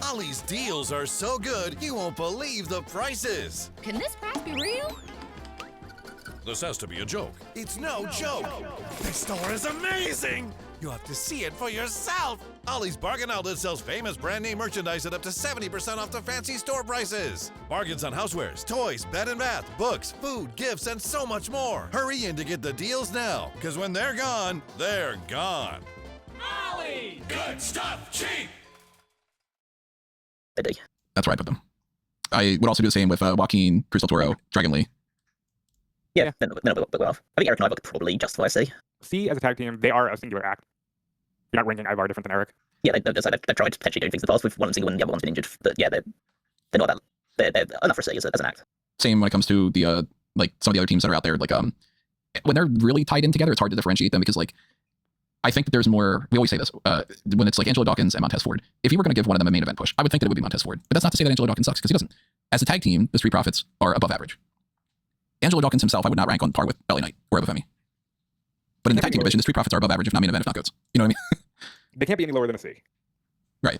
Ollie's deals are so good, you won't believe the prices. Can this price be real? This has to be a joke. It's no joke. This store is amazing. You have to see it for yourself. Ollie's Bargain Outlet sells famous brand name merchandise at up to 70% off the fancy store prices. Bargains on housewares, toys, bed and bath, books, food, gifts, and so much more. Hurry in to get the deals now, because when they're gone, they're gone. Ollie! Good stuff, cheap! That's where I put them. I would also do the same with Joaquin, Cruz del Toro, Dragon Lee. Yeah, then it'll book well off. I think Eric and I would probably justify C. C as a tag team, they are a singular act. You're not ranking Ivar different than Eric. Yeah, they've tried potentially doing things in the past with one single and the other one's been injured. But yeah, they're not that. They're enough for C as an act. Same when it comes to the like some of the other teams that are out there. Like when they're really tied in together, it's hard to differentiate them because like I think that there's more. We always say this when it's like Angelo Dawkins and Montez Ford. If you were going to give one of them a main event push, I would think that it would be Montez Ford. But that's not to say that Angelo Dawkins sucks because he doesn't. As a tag team, the Street Profits are above average. Angelo Dawkins himself, I would not rank on par with Belly Knight or Ebafemi. But in the tag team division, the Street Profits are above average, if not main event, if not goats. You know what I mean? They can't be any lower than a C. Right.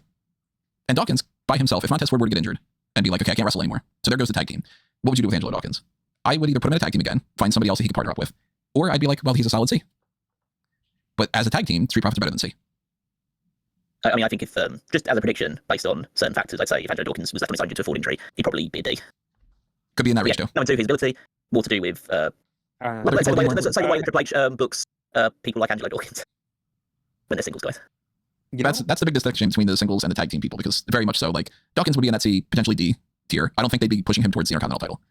And Dawkins, by himself, if Montez Ford were to get injured and be like, okay, I can't wrestle anymore, so there goes the tag team. What would you do with Angelo Dawkins? I would either put him in a tag team again, find somebody else that he could partner up with, or I'd be like, well, he's a solid C. But as a tag team, Street Profits are better than C. I mean, I think if, just as a prediction, based on certain factors, I'd say if Angelo Dawkins was left on his own due to a Ford injury, he'd probably be a D. Could be in that range too. Number two, his ability, more to do with, let's say the way Triple H books people like Angelo Dawkins when they're singles guys. That's the big distinction between the singles and the tag team people, because very much so, like, Dawkins would be in that C, potentially D tier. I don't think they'd be pushing him towards the Intercontinental title.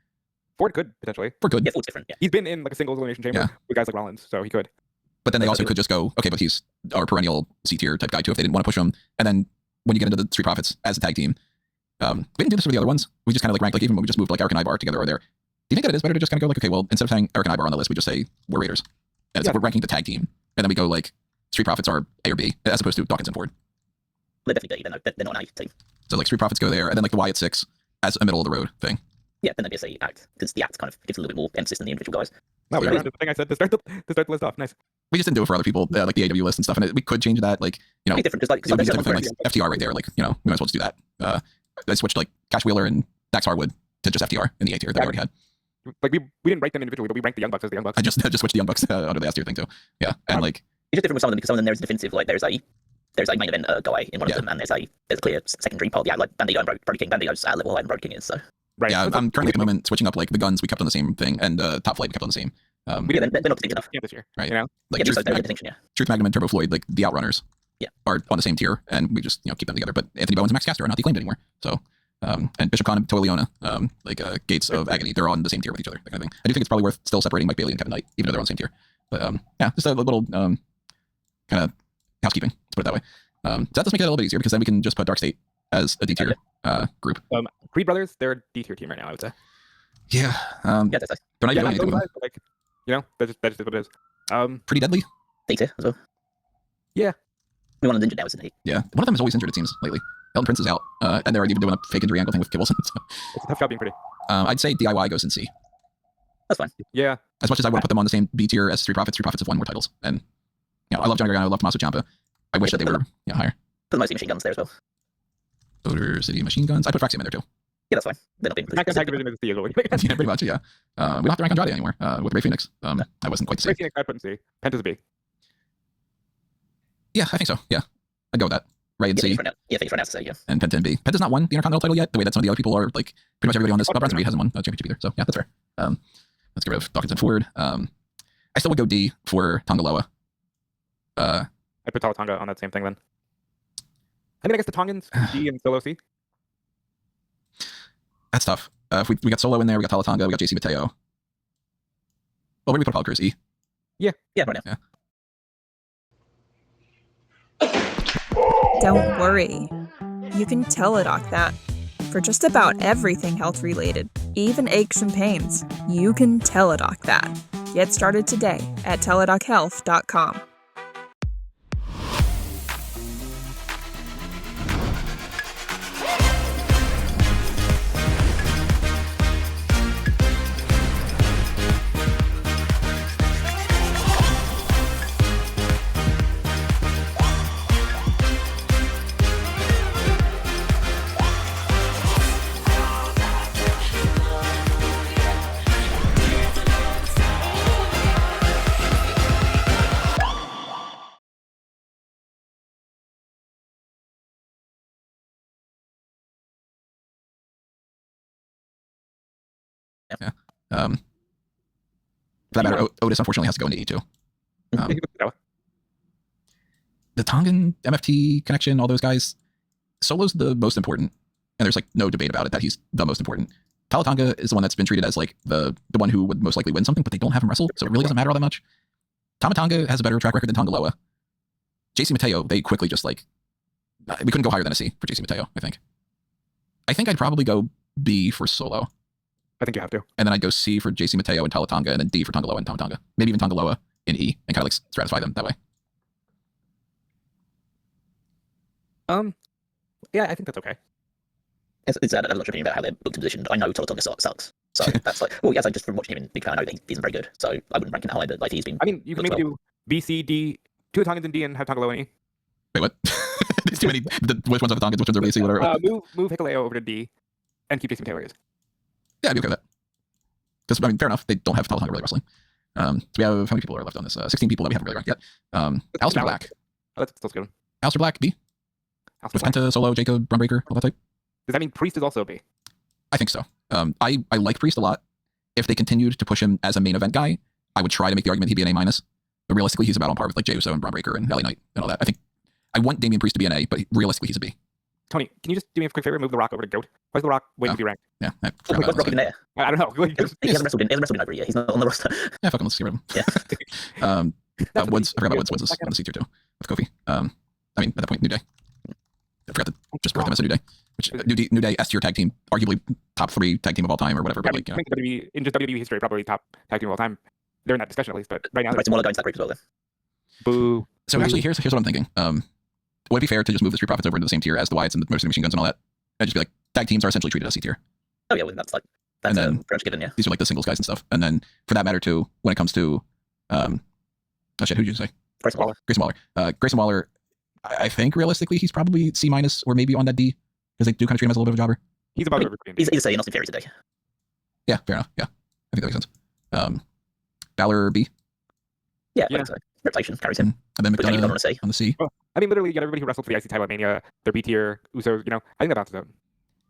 Ford could, potentially. Ford could. Yeah, Ford's different, yeah. He's been in, like, a singles elimination chamber with guys like Rollins, so he could. But then they also could just go, okay, but he's our perennial C tier type guy too, if they didn't want to push him. And then when you get into the Street Profits as a tag team, we didn't do this for the other ones. We just kind of like ranked, like even when we just moved like Eric and Ivar together or there. Do you think that it is better to just kind of go like, okay, well, instead of saying Eric and Ivar on the list, we just say we're Raiders. And so we're ranking the tag team. And then we go like Street Profits are A or B, as opposed to Dawkins and Ford. They're definitely D, they're not an A team. So like Street Profits go there, and then like the Wyatt Six as a middle of the road thing. Yeah, then they'd be a C act, because the act kind of gives a little bit more emphasis than the individual guys. No, we got the thing I said to start the list off. Nice. We just didn't do it for other people, like the AW list and stuff, and we could change that, like, you know, different, just like, it would be a different thing, like FTR right there, like, you know, we might as well just do that. I switched like Cash Wheeler and Dax Harwood to just FTR in the A tier that I already had. Like we didn't rank them individually, but we ranked the Young Bucks as the Young Bucks. I just switched the Young Bucks under the S tier thing too. Yeah, and like it's just different with some of them because some of them there's a definitive, like there's a main event guy in one of them, and there's a clear secondary part. Yeah, like Bandido and Brody King. Bandido's at level higher than Brody King is. So right. Yeah, I'm currently at the moment switching up like the Guns we kept on the same thing, and Top Flight we kept on the same. They're not distinct enough. Yeah, this year. Right. You know, like yeah, Truth Magnum and Turbo Floyd, like the Outrunners. Yeah. Are on the same tier, and we just keep them together. But Anthony Bowens and Max Caster are not declaimed anymore. So. And Bishop Khan and Toa Leona, Gates of Agony, they're all on the same tier with each other, that kind of thing. I do think it's probably worth still separating Mike Bailey and Kevin Knight, even though they're on the same tier. But yeah, just a little kind of housekeeping, let's put it that way. So that does make it a little bit easier because then we can just put Dark State as a D tier group. Creed Brothers, they're a D tier team right now, I would say. Yeah. Yeah, that's nice. They're not even doing anything with them. Like, you know, that's just what it is. Pretty Deadly. D tier as well. Yeah. We want an injured now, isn't he? Yeah. One of them is always injured, it seems, lately. Elton Prince is out, and they're even doing a fake injury angle thing with Kid Wilson. So. It's a tough job being pretty. I'd say DIY goes in C. That's fine. Yeah. As much as I want to put them on the same B tier as Street Profits have won more titles. And, you know, I love Johnny Gargano, I love Tommaso Ciampa. I wish that they were higher. Put mostly machine guns there as well. Motor City Machine Guns. I put Fraxium in there too. Yeah, that's fine. They're not being tag division is D as well. Yeah, pretty much, yeah. We don't have to rank Andrade anymore with Ray Phoenix. I wasn't quite the same. Ray Phoenix I put in C. Penta's a B. Yeah, I think so. Yeah. I'd go with that. Ray and C. Yeah, Phoenix right now to say, yeah. And Penta and B. Penta's not won the Intercontinental title yet, the way that some of the other people are, like, pretty much everybody on this. Bronson Reed hasn't won a championship either. So, yeah, that's fair. Let's get rid of Dawkins and Ford. I still would go D for Tongaloa. I put Tonga on that same thing then. I mean, I guess the Tongans, D and Solo C. That's tough. If we got Solo in there, we got Talatanga, we got JC Mateo. Well, where do we put Apollo Crews? E? Yeah, right now. Yeah. Don't worry. You can Teladoc that. For just about everything health related, even aches and pains, you can Teladoc that. Get started today at teladochealth.com. Yeah. For that matter, Otis unfortunately has to go into E too. The Tongan MFT connection, all those guys, Solo's the most important, and there's like no debate about it that he's the most important. Talatanga is the one that's been treated as like the one who would most likely win something, but they don't have him wrestle, so it really doesn't matter all that much. Tamatanga has a better track record than Tongaloa. JC Mateo, they quickly just like, we couldn't go higher than a C for JC Mateo, I think. I think I'd probably go B for Solo. I think you have to. And then I'd go C for JC Mateo and Talatanga, and then D for Tongaloa and Tamatanga. Maybe even Tongaloa in E, and kind of like stratify them that way. Yeah, I think that's okay. It's I have a lot of opinion about how they're booked and positioned. I know Talatanga sucks. So that's like, well, yes, I just from watching him in Big Fan, I know that he isn't very good. So I wouldn't rank him that high, but like he's been. I mean, you can maybe do B, C, D, 2 Tongans in D, and have Tongaloa in E. Wait, what? There's too many. Which ones are the Tongans? Which ones are B, C, whatever. Move Hikuleo over to D, and keep JC Mateo where he is. Yeah, I'd be okay with that. Because I mean, fair enough. They don't have Talatanga really wrestling. So we have how many people are left on this? 16 people that we haven't really ranked yet. Aleister Black. Oh, that's good. Aleister Black B. With Penta, Solo, Jacob, Brunbreaker, all that type. Does that mean Priest is also B? I think so. I like Priest a lot. If they continued to push him as a main event guy, I would try to make the argument he'd be an A minus. But realistically, he's about on par with like Jey Uso and Brunbreaker and LA Knight and all that. I think I want Damian Priest to be an A, but realistically, he's a B. Tony, can you just do me a quick favor? Move The Rock over to GOAT. Why is The Rock waiting to be ranked? Yeah. What's Rock even there? I don't know. He hasn't wrestled in over a year. He's not on the roster. Yeah, fuck him. Let's get rid of him. Yeah. Woods. I forgot about Woods. Woods is on the C tier too with Kofi. I mean, at that point, New Day. I forgot to just put them as a New Day. Which New Day S tier tag team, arguably top 3 tag team of all time or whatever. But like, I think WWE, in just WWE history, probably top tag team of all time. They're in that discussion at least, but right now. Right, Waller going to that group as well then. Boo. So actually, here's what I'm thinking. Would it be fair to just move the Street Profits over into the same tier as the Wyatts and the Motor City Machine Guns and all that? And just be like, tag teams are essentially treated as C tier. Oh yeah, well, that's and then, pretty much given, yeah. These are like the singles guys and stuff. And then for that matter too, when it comes to oh shit, who'd you say? Grayson Waller. Grayson Waller, I think realistically he's probably C minus or maybe on that D. Because they do kind of treat him as a little bit of a jobber. He's above everybody. He's a C, not inferior today. Yeah, fair enough. Yeah, I think that makes sense. Balor B. Yeah, I think so. Reputation carries him. And then McDonough on the C. Well, I mean, literally, you got everybody who wrestled for the IC title at Mania. They're B tier. Usos, I think that balances out.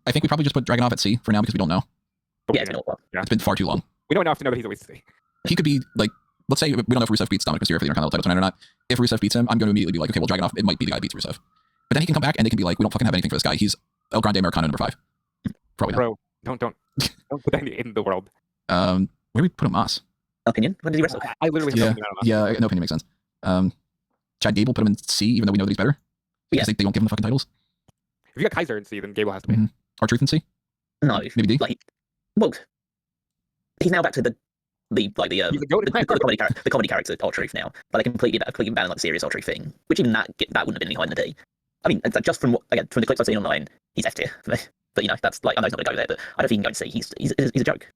I think we probably just put Dragunov at C for now because we don't know. Yeah, It's been far too long. We know enough to know that he's always C. He could be like, let's say we don't know if Rusev beats Dominic Mysterio for the Intercontinental title tonight or not. If Rusev beats him, I'm going to immediately be like, okay, well, Dragunov, it might be the guy who beats Rusev. But then he can come back and they can be like, we don't fucking have anything for this guy. He's El Grande Americano number 5. Probably not. Bro, don't put that in the world. Where do we put him? Moss. Opinion? When did he wrestle? I literally have no opinion makes sense. Chad Gable, put him in C, even though we know that he's better. Because they don't give him the fucking titles. If you got Kaiser in C, then Gable has to be. R-Truth in C? No. Maybe D? Well, he's now back to the comedy character R-Truth now. But they completely abandoned like the serious R-Truth thing, which even that wouldn't have been any higher than a D. I mean, just from the clips I've seen online, he's F tier for me. But that's like, I know he's not going to go there, but I don't think he can go and see. He's a joke.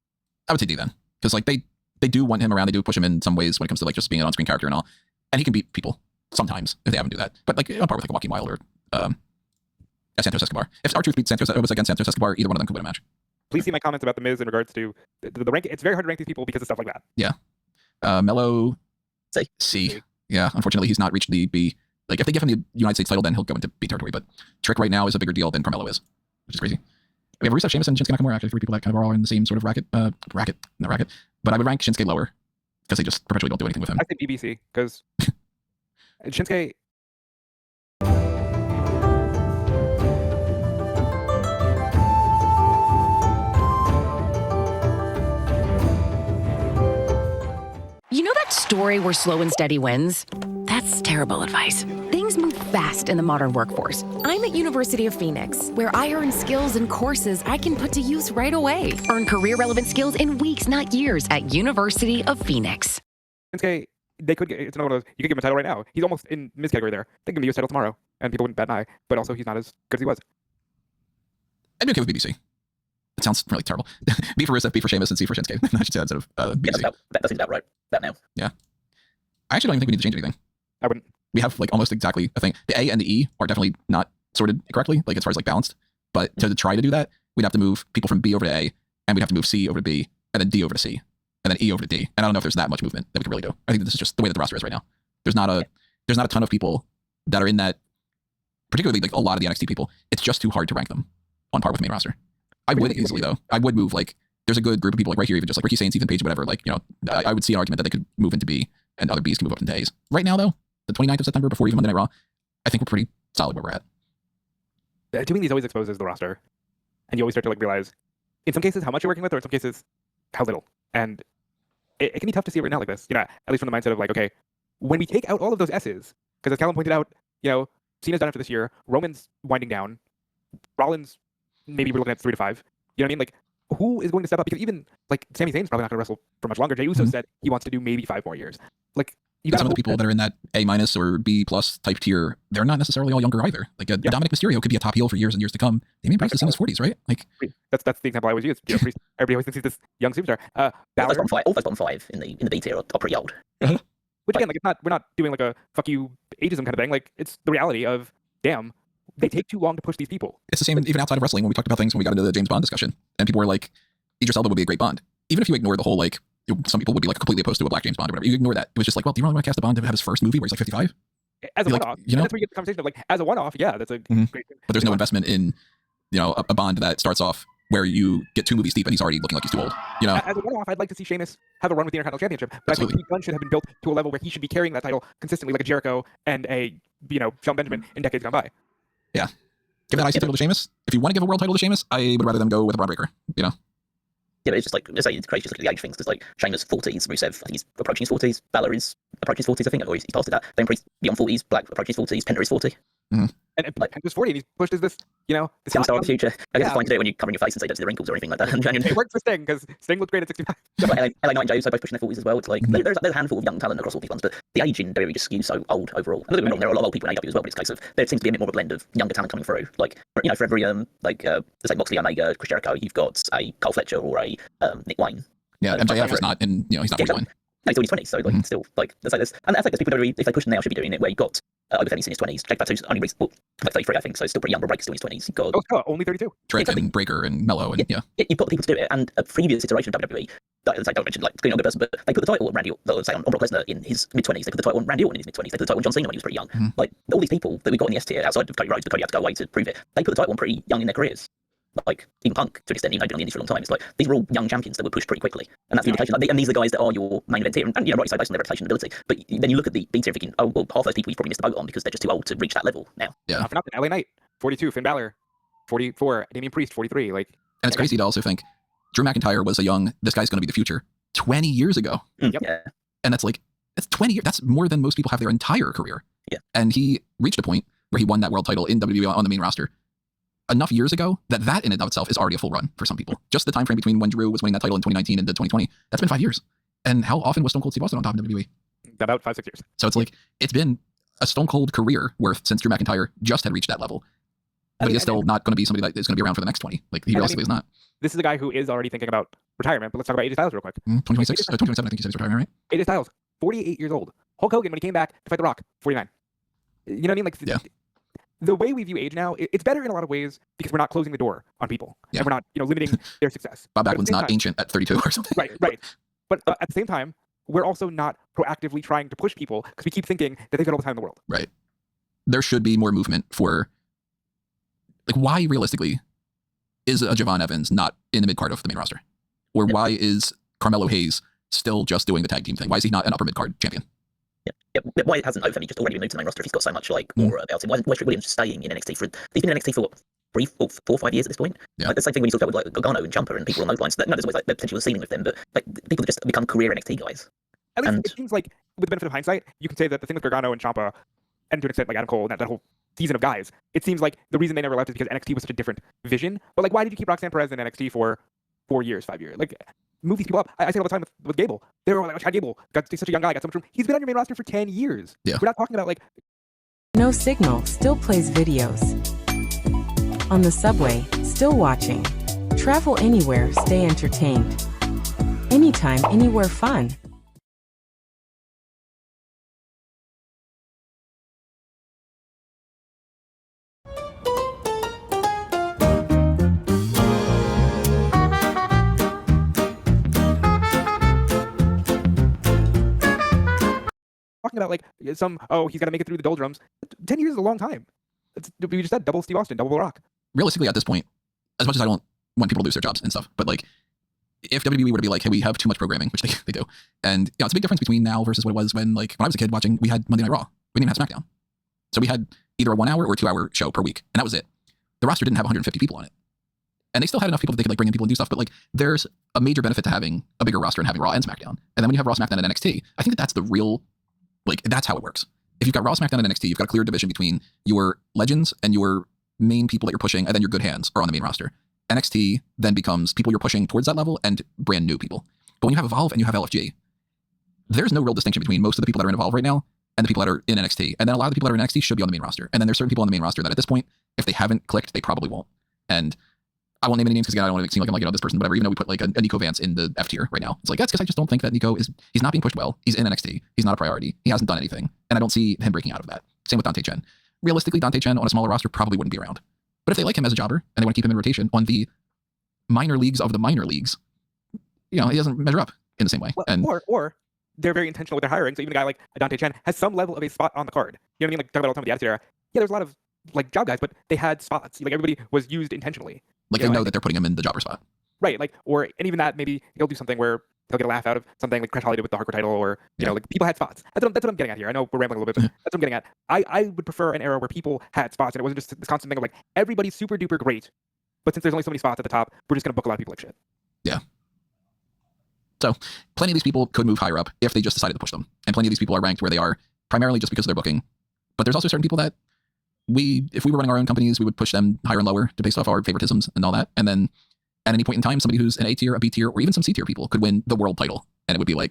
I would say D then, because like they do want him around. They do push him in some ways when it comes to like just being an on-screen character and all, and he can beat people sometimes if they have him do that. But like on par with like a Joaquin Wilde or Santos Escobar. If R-Truth beats Santos against Santos Escobar, either one of them could win a match. Please see my comments about the Miz in regards to the rank. It's very hard to rank these people because of stuff like that. Yeah. Mello C. Yeah. Unfortunately, he's not reached the B. Like if they give him the United States title, then he'll go into B territory. But Trick right now is a bigger deal than Carmelo is, which is crazy. We have Rusev, Sheamus, and Shinsuke Nakamura, actually 3 people that kind of are all in the same sort of racket. Not racket. But I would rank Shinsuke lower because they just perpetually don't do anything with him. I think BBC because Shinsuke. You know that story where slow and steady wins? That's terrible advice. Things move fast in the modern workforce. I'm at University of Phoenix, where I earn skills and courses I can put to use right away. Earn career-relevant skills in weeks, not years, at University of Phoenix. Shinsuke, they could get, it's another one of those, you could give him a title right now. He's almost in Miz category there. They can give him the US title tomorrow, and people wouldn't bat an eye. But also, he's not as good as he was. I'd be okay with BBC. It sounds really terrible. B for Rusev, B for Sheamus, and C for Shinsuke. I should say that instead of BBC. Yeah, that seems about right. That now. Yeah. I actually don't even think we need to change anything. I wouldn't. We have like almost exactly a thing. The A and the E are definitely not sorted correctly, like as far as like balanced. But to try to do that, we'd have to move people from B over to A, and we'd have to move C over to B, and then D over to C, and then E over to D. And I don't know if there's that much movement that we can really do. I think this is just the way that the roster is right now. There's not a ton of people that are in that, particularly like a lot of the NXT people. It's just too hard to rank them on par with the main roster. I would easily though. I would move like there's a good group of people like right here, even just like Ricky Sainz, Ethan Page, whatever. Like, you know, I would see an argument that they could move into B and other Bs can move up into A's. Right now, though, the 29th of September, before even Monday Night Raw, I think we're pretty solid where we're at. Doing these always exposes the roster, and you always start to like realize, in some cases, how much you're working with, or in some cases, how little. And it can be tough to see it right now like this. You know, at least from the mindset of like, okay, when we take out all of those S's, because as Callum pointed out, you know, Cena's done after this year, Roman's winding down, Rollins, maybe we're looking at 3 to 5. You know what I mean? Like, who is going to step up? Because even like Sami Zayn's probably not going to wrestle for much longer. Jey Uso said he wants to do maybe 5 more years. Like, some of the people that are in that A- or B+ type tier, they're not necessarily all younger either. Like Dominic Mysterio could be a top heel for years and years to come. Damian Priest is in his 40s, right? Like that's the example I always use. You know, Priest, everybody always thinks he's this young superstar. All those bottom five in the B tier are pretty old. Which again, like we're not doing like a fuck you ageism kind of thing. Like it's the reality of damn, they take too long to push these people. It's the same even outside of wrestling when we talked about things when we got into the James Bond discussion, and people were like, Idris Elba would be a great Bond. Even if you ignore the whole like, some people would be like completely opposed to a black James Bond or whatever. You ignore that. It was just like, well, do you really want to cast a Bond to have his first movie where he's like 55? As a like, one-off, you know, that's where you get the conversation of like, as a one-off, yeah, that's a great thing. But there's no investment in, you know, a Bond that starts off where you get 2 movies deep and he's already looking like he's too old. You know, as a one-off, I'd like to see Sheamus have a run with the Intercontinental Championship, but I think Pete Dunne should have been built to a level where he should be carrying that title consistently, like a Jericho and a Shelton Benjamin in decades gone by. Yeah, give that IC title to Sheamus. If you want to give a world title to Sheamus, I would rather them go with a Braun Breaker. You know. Yeah, but it's just like, it's crazy just look at the age things, because like Sheamus 40s, Rusev, I think he's approaching his 40s, Balor is approaching his 40s, I think, or he's past that. Then Priest beyond 40s, Black approaching his 40s, Penta is 40. And like he's 40 and he's pushed as this, you know, this star of the future. I guess it's fine to do it when you're covering your face and say don't see the wrinkles or anything like that. It works for Sting because Sting looked great at 65. Yeah, but LA Knight and Jey Uso both pushing their 40s as well. It's like there's a handful of young talent across all these ones, but the age in WWE just skews so old overall. There are a lot of old people in AEW as well, but it's a case of there seems to be a bit more of a blend of younger talent coming through. Like, you know, for every let's say Moxley, Omega, Chris Jericho, you've got a Cole Fletcher or a Nick Wayne. Yeah, MJF is not in, you know, he's not 41. No, he's only 20s, so like still like there's like this, and I think there's people that if they push now should be doing it. Where you got over 30s in his 20s, Jake Fatu's only like 33, I think, so still pretty young. But Breaker's still in his 20s. You got only 32. Trent and Breaker and Mello and you've got people to do it. And a previous iteration of WWE, I don't mention like Green Younger person, but they put the title on Randy, say on Brock Lesnar in his mid-20s. They put the title on Randy Orton in his mid-20s. They put the title on John Cena when he was pretty young. Like all these people that we got in the S tier outside of Cody Rhodes, but Cody had to go away to prove it. They put the title on pretty young in their careers. Like even Punk to an extent, even though he's been on the indie for a long time. It's like these were all young champions that were pushed pretty quickly, and that's the indication. Like, and these are the guys that are your main event tier, and you know, right, so based on their reputation and ability. But then you look at the B tier thinking, oh well, half those people you've probably missed the boat on because they're just too old to reach that level now. Yeah. Not for nothing. LA Knight, 42. Finn Balor, 44. Damian Priest, 43. Like, and it's crazy to also think Drew McIntyre was a young, this guy's going to be the future 20 years ago. Yep. Yeah. And that's 20 years. That's more than most people have their entire career. Yeah. And he reached a point where he won that world title in WWE on the main roster enough years ago that in and of itself is already a full run for some people. Just the time frame between when Drew was winning that title in 2019 and 2020, that's been 5 years. And how often was Stone Cold Steve Austin on top of WWE? About 5-6 years. So it's like, it's been a Stone Cold career worth since Drew McIntyre just had reached that level. But he is still not going to be somebody that is going to be around for the next 20. Like, he realistically is not. This is a guy who is already thinking about retirement, but let's talk about AJ Styles real quick. 2026, 2027, I think he said he's retiring, right? AJ Styles, 48 years old. Hulk Hogan, when he came back to fight The Rock, 49. You know what I mean? Like, the way we view age now, it's better in a lot of ways because we're not closing the door on people. Yeah. And we're not, limiting their success. Bob Backlund's not ancient at 32 or something. Right. But at the same time, we're also not proactively trying to push people because we keep thinking that they've got all the time in the world. Right. There should be more movement for, like, why realistically is a Javon Evans not in the mid card of the main roster? Or why is Carmelo Hayes still just doing the tag team thing? Why is he not an upper mid card champion? Yeah. Why hasn't Overmy just already been moved to the main roster if he's got so much more about him? Why is Trick Williams staying in NXT for? He's been in NXT for what, 4 or 5 years at this point. Yeah. Like the same thing when you talk about like Gargano and Jumper and people on those lines. No, there's always like potential ceiling with them, but like people that just become career NXT guys. At least it seems like, with the benefit of hindsight, you can say that the thing with Gargano and Ciampa, and to an extent like Adam Cole and that whole season of guys, it seems like the reason they never left is because NXT was such a different vision. But like, why did you keep Roxanne Perez in NXT for 4 years, 5 years? Like, move these people up. I say it all the time with Gable. They were like, Chad Gable, he's such a young guy, got so much room. He's been on your main roster for 10 years. Yeah. We're not talking about like... No Signal still plays videos. On the subway, still watching. Travel anywhere, stay entertained. Anytime, anywhere fun. Talking about like he's got to make it through the doldrums. 10 years is a long time. We just said double Steve Austin, double The Rock. Realistically, at this point, as much as I don't want people to lose their jobs and stuff, but like, if WWE were to be like, hey, we have too much programming, which they do, and it's a big difference between now versus what it was when I was a kid watching, we had Monday Night Raw. We didn't even have SmackDown. So we had either a 1 hour or 2 hour show per week, and that was it. The roster didn't have 150 people on it. And they still had enough people that they could bring in people and do stuff, but there's a major benefit to having a bigger roster and having Raw and SmackDown. And then when you have Raw, SmackDown, and NXT, I think that's the real, that's how it works. If you've got Raw, SmackDown, and NXT, you've got a clear division between your legends and your main people that you're pushing, and then your good hands are on the main roster. NXT then becomes people you're pushing towards that level and brand new people. But when you have Evolve and you have LFG, there's no real distinction between most of the people that are in Evolve right now and the people that are in NXT. And then a lot of the people that are in NXT should be on the main roster. And then there's certain people on the main roster that at this point, if they haven't clicked, they probably won't. And I won't name any names because I don't want to seem like I'm this person, whatever. Even though we put a Nico Vance in the F tier right now, it's that's because I just don't think that Nico he's not being pushed well. He's in NXT. He's not a priority. He hasn't done anything, and I don't see him breaking out of that. Same with Dante Chen. Realistically, Dante Chen on a smaller roster probably wouldn't be around. But if they like him as a jobber and they want to keep him in rotation on the minor leagues of the minor leagues, he doesn't measure up in the same way. Well, or they're very intentional with their hiring. So even a guy like Dante Chen has some level of a spot on the card. You know what I mean? Talk about all the time with the Attitude Era. Yeah, there's a lot of job guys, but they had spots. Everybody was used intentionally. They know that they're putting him in the jobber spot. Right. And even that, maybe he'll do something where he'll get a laugh out of something like Crash Holly did with the hardcore title, or people had spots. That's what I'm getting at here. I know we're rambling a little bit, but that's what I'm getting at. I would prefer an era where people had spots and it wasn't just this constant thing of everybody's super duper great, but since there's only so many spots at the top, we're just gonna book a lot of people like shit. Yeah. So plenty of these people could move higher up if they just decided to push them, and plenty of these people are ranked where they are primarily just because of their booking. But there's also certain people that if we were running our own companies, we would push them higher and lower based off our favoritisms and all that. And then at any point in time, somebody who's an A tier, a B tier, or even some C tier people could win the world title. And it would be hey,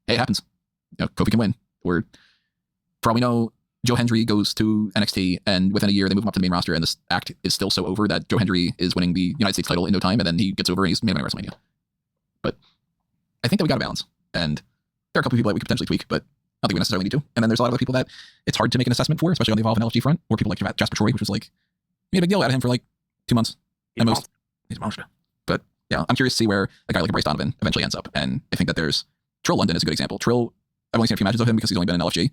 it happens. Kofi can win. Or for all we know, Joe Hendry goes to NXT, and within a year they move him up to the main roster, and this act is still so over that Joe Hendry is winning the United States title in no time, and then he gets over and he's main event WrestleMania. But I think that we got a balance. And there are a couple of people that we could potentially tweak, but I don't think we necessarily need to. And then there's a lot of other people that it's hard to make an assessment for, especially on the Evolve and LFG front, or people like Jasper Troy, which was we made a big deal out of him for 2 months. He's a monster. But yeah, I'm curious to see where a guy like Bryce Donovan eventually ends up. And I think that there's Trill London is a good example. Trill, I've only seen a few matches of him because he's only been in LFG.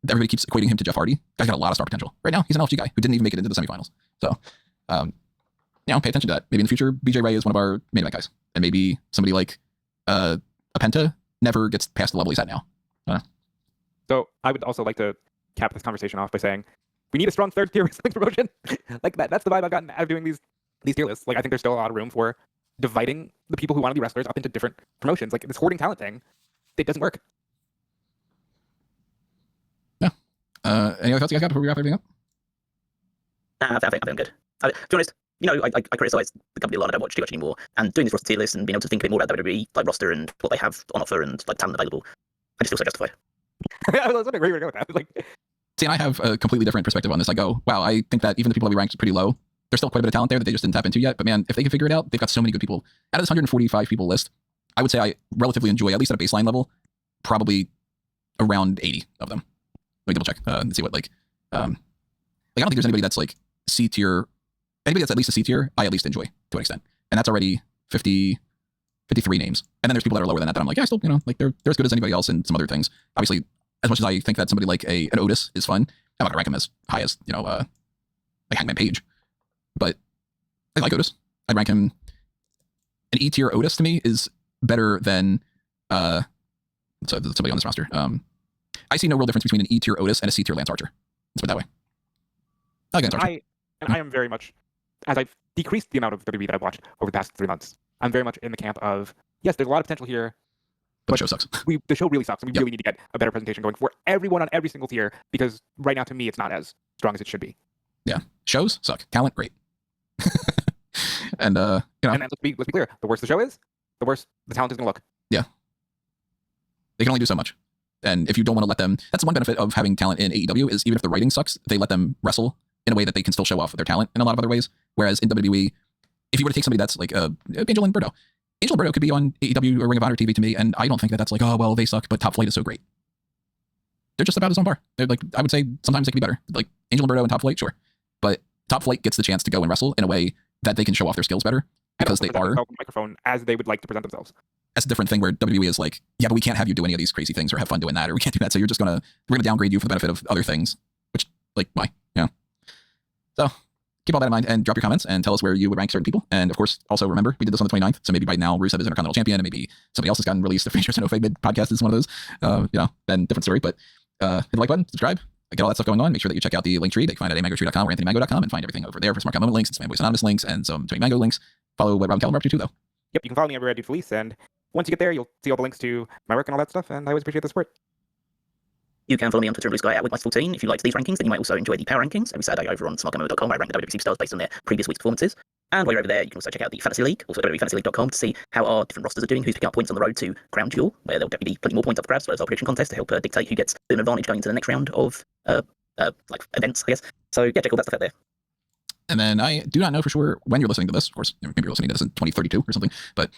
Everybody keeps equating him to Jeff Hardy. Guy's got a lot of star potential. Right now, he's an LFG guy who didn't even make it into the semifinals. So, pay attention to that. Maybe in the future, BJ Ray is one of our main event guys. And maybe somebody like a Penta never gets past the level he's at now. So I would also like to cap this conversation off by saying we need a strong third tier wrestling promotion. That's the vibe I've gotten out of doing these tier lists. I think there's still a lot of room for dividing the people who want to be wrestlers up into different promotions. This hoarding talent thing, it doesn't work. Yeah. Any other thoughts you guys got before we wrap everything up? I think I'm good. To be honest, I criticize the company a lot. I don't watch too much anymore. And doing this roster tier list and being able to think a bit more about WWE roster and what they have on offer and talent available, I just feel so justified. I was wondering where you were going with that. See, and I have a completely different perspective on this. I go, wow, I think that even the people that we ranked pretty low, there's still quite a bit of talent there that they just didn't tap into yet. But man, if they can figure it out, they've got so many good people. Out of this 145 people list, I would say I relatively enjoy, at least at a baseline level, probably around 80 of them. Let me double check and see what I don't think there's anybody that's C tier. Anybody that's at least a C tier, I at least enjoy to an extent. And that's already 53 names. And then there's people that are lower than that I'm yeah, still, they're as good as anybody else in some other things. Obviously, as much as I think that somebody like an Otis is fun, I'm not gonna rank him as high as, Hangman Page. But I like Otis. I'd rank him an E tier. Otis to me is better than somebody on this roster. I see no real difference between an E tier Otis and a C tier Lance Archer. Let's put it that way. I like Lance Archer. I am very much, as I've decreased the amount of WWE that I've watched over the past 3 months, I'm very much in the camp of, yes, there's a lot of potential here, but the show sucks. The show really sucks, and we really need to get a better presentation going for everyone on every single tier, because right now, to me, it's not as strong as it should be. Yeah. Shows suck. Talent, great. And, and let's be clear, the worse the show is, the worse the talent is going to look. Yeah. They can only do so much. And if you don't want to let them, that's one benefit of having talent in AEW is even if the writing sucks, they let them wrestle in a way that they can still show off their talent in a lot of other ways. Whereas in WWE, if you were to take somebody that's like Angel and Berto could be on AEW or Ring of Honor TV to me, and I don't think that that's oh, well, they suck, but Top Flight is so great. They're just about as on par. They're I would say sometimes they could be better. Angel and Berto and Top Flight, sure. But Top Flight gets the chance to go and wrestle in a way that they can show off their skills better because they are the microphone as they would like to present themselves. That's a different thing where WWE is yeah, but we can't have you do any of these crazy things or have fun doing that, or we can't do that. So we're gonna downgrade you for the benefit of other things, which why? Yeah. So keep all that in mind and drop your comments and tell us where you would rank certain people. And of course, also remember, we did this on the 29th. So maybe by now Rusev is Intercontinental Champion and maybe somebody else has gotten released. The Features and No Mid podcast is one of those, then different story. But hit the like button, subscribe, get all that stuff going on. Make sure that you check out the link tree that you find at amangotree.com or anthonymango.com and find everything over there for Smart Comment links and Fanboys Anonymous links and some Tony Mango links. Follow what Robin Callum are up to too, though. Yep, you can follow me everywhere I do Felice, and once you get there, you'll see all the links to my work and all that stuff, and I always appreciate the support. You can follow me on Twitter and Blue Sky at WithMice14. If you liked these rankings, then you might also enjoy the power rankings every Saturday over on smartgammo.com, where I rank the WWE superstars based on their previous week's performances. And while you're over there, you can also check out the Fantasy League, also at WWEFantasyLeague.com, to see how our different rosters are doing, who's picking up points on the road to Crown Jewel, where there'll definitely be plenty more points up for grabs, as well as our prediction contest to help dictate who gets an advantage going into the next round of events, I guess. So yeah, check all that stuff out there. And then I do not know for sure when you're listening to this. Of course, maybe you're listening to this in 2032 or something. But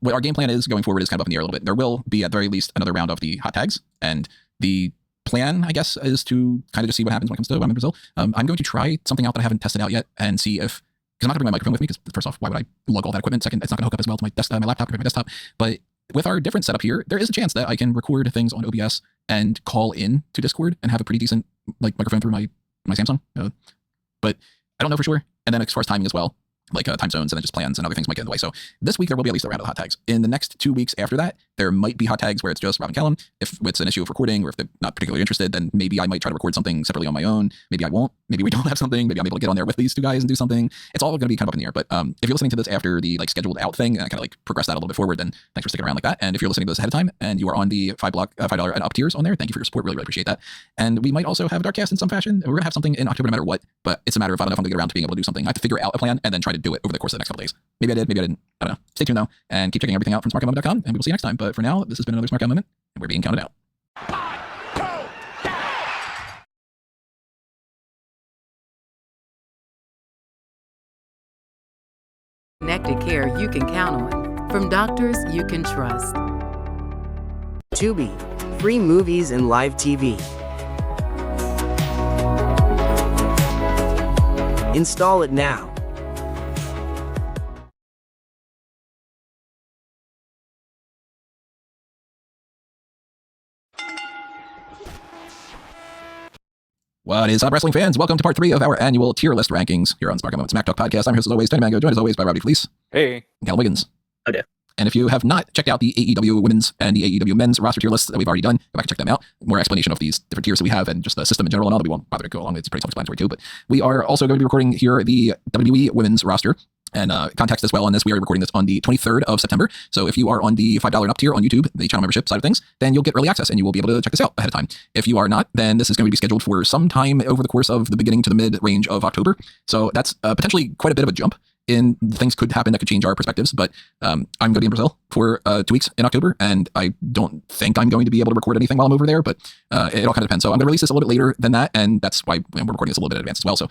what our game plan is going forward is kind of up in the air a little bit. There will be at very least another round of the hot tags. And the plan, I guess, is to kind of just see what happens when it comes to I'm in Brazil. I'm going to try something out that I haven't tested out yet and see if, because I'm not going to bring my microphone with me, because first off, why would I lug all that equipment? Second, it's not going to hook up as well to my laptop compared to my desktop. But with our different setup here, there is a chance that I can record things on OBS and call in to Discord and have a pretty decent microphone through my Samsung. But I don't know for sure. And then as far as timing as well, time zones and then just plans and other things might get in the way. So this week there will be at least a round of hot tags. In the next 2 weeks after that, there might be hot tags where it's just Robin Callum. If it's an issue of recording or if they're not particularly interested, then maybe I might try to record something separately on my own. Maybe I won't. Maybe we don't have something. Maybe I'm able to get on there with these two guys and do something. It's all going to be kind of up in the air. But if you're listening to this after the scheduled out thing and I kind of progress that a little bit forward, then thanks for sticking around like that. And if you're listening to this ahead of time and you are on the $5 and up tiers on there, thank you for your support. Really, really appreciate that. And we might also have a Darkcast in some fashion. We're going to have something in October no matter what, but it's a matter of I don't know if I'm going to get around to being able to do something. I have to figure out a plan and then try to do it over the course of the next couple days. Maybe I did, maybe I didn't. I don't know. Stay tuned though, and keep checking everything out from smartgammo.com, and we will see you next time. But for now, this has been another Smart Guy Moment, and we're being counted out. Connected care you can count on. From doctors you can trust. Tubi, free movies and live TV. Install it now. What is up, wrestling fans? Welcome to part 3 of our annual tier list rankings here on Smart Guy Moments Smack Talk Podcast. I'm your host as always, Tony Mango, joined as always by Robbie Fleece. Hey. And Cal Wiggins. Oh dear. And if you have not checked out the AEW women's and the AEW men's roster tier lists that we've already done, go back and check them out. More explanation of these different tiers that we have and just the system in general and all that we won't bother to go along. It's pretty self-explanatory too. But we are also going to be recording here the WWE women's roster. And context as well on this, we are recording this on the 23rd of September. So if you are on the $5 and up tier on YouTube, the channel membership side of things, then you'll get early access and you will be able to check this out ahead of time. If you are not, then this is going to be scheduled for some time over the course of the beginning to the mid range of October. So that's potentially quite a bit of a jump. In things could happen that could change our perspectives, but I'm going to be in Brazil for 2 weeks in October, and I don't think I'm going to be able to record anything while I'm over there, but it all kind of depends. So I'm going to release this a little bit later than that, and that's why we're recording this a little bit in advance as well. So,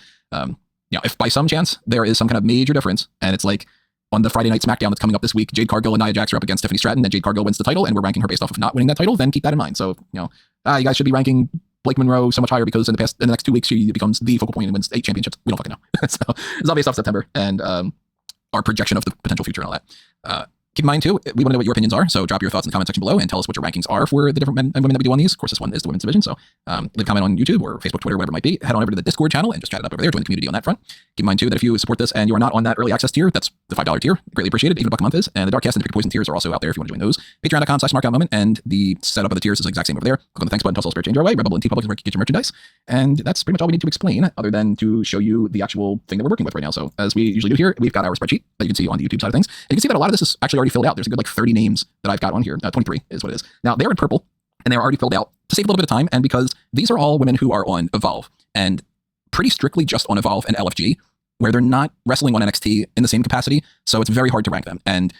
if by some chance there is some kind of major difference, and it's like on the Friday Night SmackDown that's coming up this week, Jade Cargill and Nia Jax are up against Stephanie Stratton, and Jade Cargill wins the title, and we're ranking her based off of not winning that title, then keep that in mind. So, you guys should be ranking Blake Monroe so much higher because in the next 2 weeks she becomes the focal point and wins 8 championships. We don't fucking know. So it's all based off September and our projection of the potential future and all that. Keep in mind, too, we want to know what your opinions are, so drop your thoughts in the comment section below and tell us what your rankings are for the different men and women that we do on these. Of course, this one is the women's division, so leave a comment on YouTube or Facebook, Twitter, whatever it might be. Head on over to the Discord channel and just chat it up over there, join the community on that front. Keep in mind, too, that if you support this and you are not on that early access tier, that's the $5 tier, greatly appreciated, even $1 a month is, and the Darkcast and the Pick Poison tiers are also out there if you want to join those. Patreon.com/SmartGuyMoment, and the setup of the tiers is the exact same over there. Click on the thanks button, toss a spirit change our way, Rebel and TeePublic is where you can get your merchandise, and that's pretty much all we need to explain, other than to show you the actual thing that we're working with right now. So as we usually do here, we've got our spreadsheet that you can see on the YouTube side of things, and you can see that a lot of this is actually already filled out. There's a good 30 names that I've got on here. 23 is what it is. Now they're in purple and they're already filled out to save a little bit of time, and because these are all women who are on Evolve and pretty strictly just on Evolve and LFG, where they're not wrestling on NXT in the same capacity, so it's very hard to rank them. And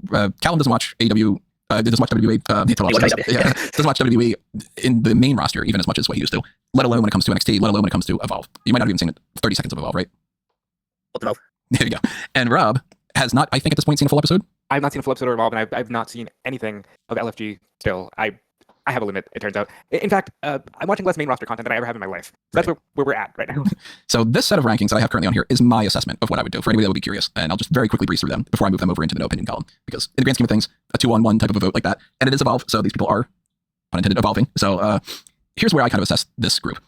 Callum doesn't watch AEW, doesn't watch WWE, doesn't watch WWE in the main roster even as much as what he used to, let alone when it comes to NXT, let alone when it comes to Evolve. You might not have even seen it 30 seconds of Evolve, right? What the hell? There you go. And Rob has not, I think at this point, seen a full episode. I've not seen a full episode of Evolve, and I've not seen anything of LFG still. I have a limit, it turns out. In fact, I'm watching less main roster content than I ever have in my life. So that's where we're at right now. So this set of rankings that I have currently on here is my assessment of what I would do for anybody that would be curious. And I'll just very quickly breeze through them before I move them over into the no opinion column. Because in the grand scheme of things, a 2-on-1 type of a vote like that, and it is Evolve, so these people are, pun intended, evolving. So here's where I kind of assess this group.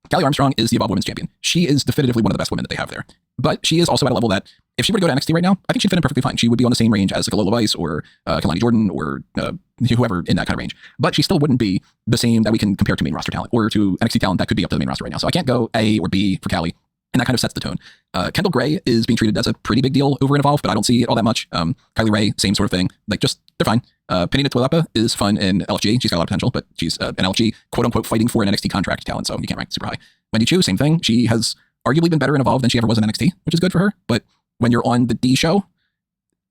Callie Armstrong is the Evolve Women's Champion. She is definitively one of the best women that they have there. But she is also at a level that if she were to go to NXT right now, I think she'd fit in perfectly fine. She would be on the same range as like a Lola Vice or Kalani Jordan or whoever in that kind of range. But she still wouldn't be the same that we can compare to main roster talent or to NXT talent that could be up to the main roster right now. So I can't go A or B for Callie. And that kind of sets the tone. Kendall Gray is being treated as a pretty big deal over in Evolve, but I don't see it all that much. Kylie Ray, same sort of thing. Like, just, they're fine. Penina Tuilepa is fun in LFG. She's got a lot of potential, but she's an LFG, quote-unquote, fighting for an NXT contract talent, so you can't rank super high. Wendy Chu, same thing. She has arguably been better in Evolve than she ever was in NXT, which is good for her. But when you're on the D show,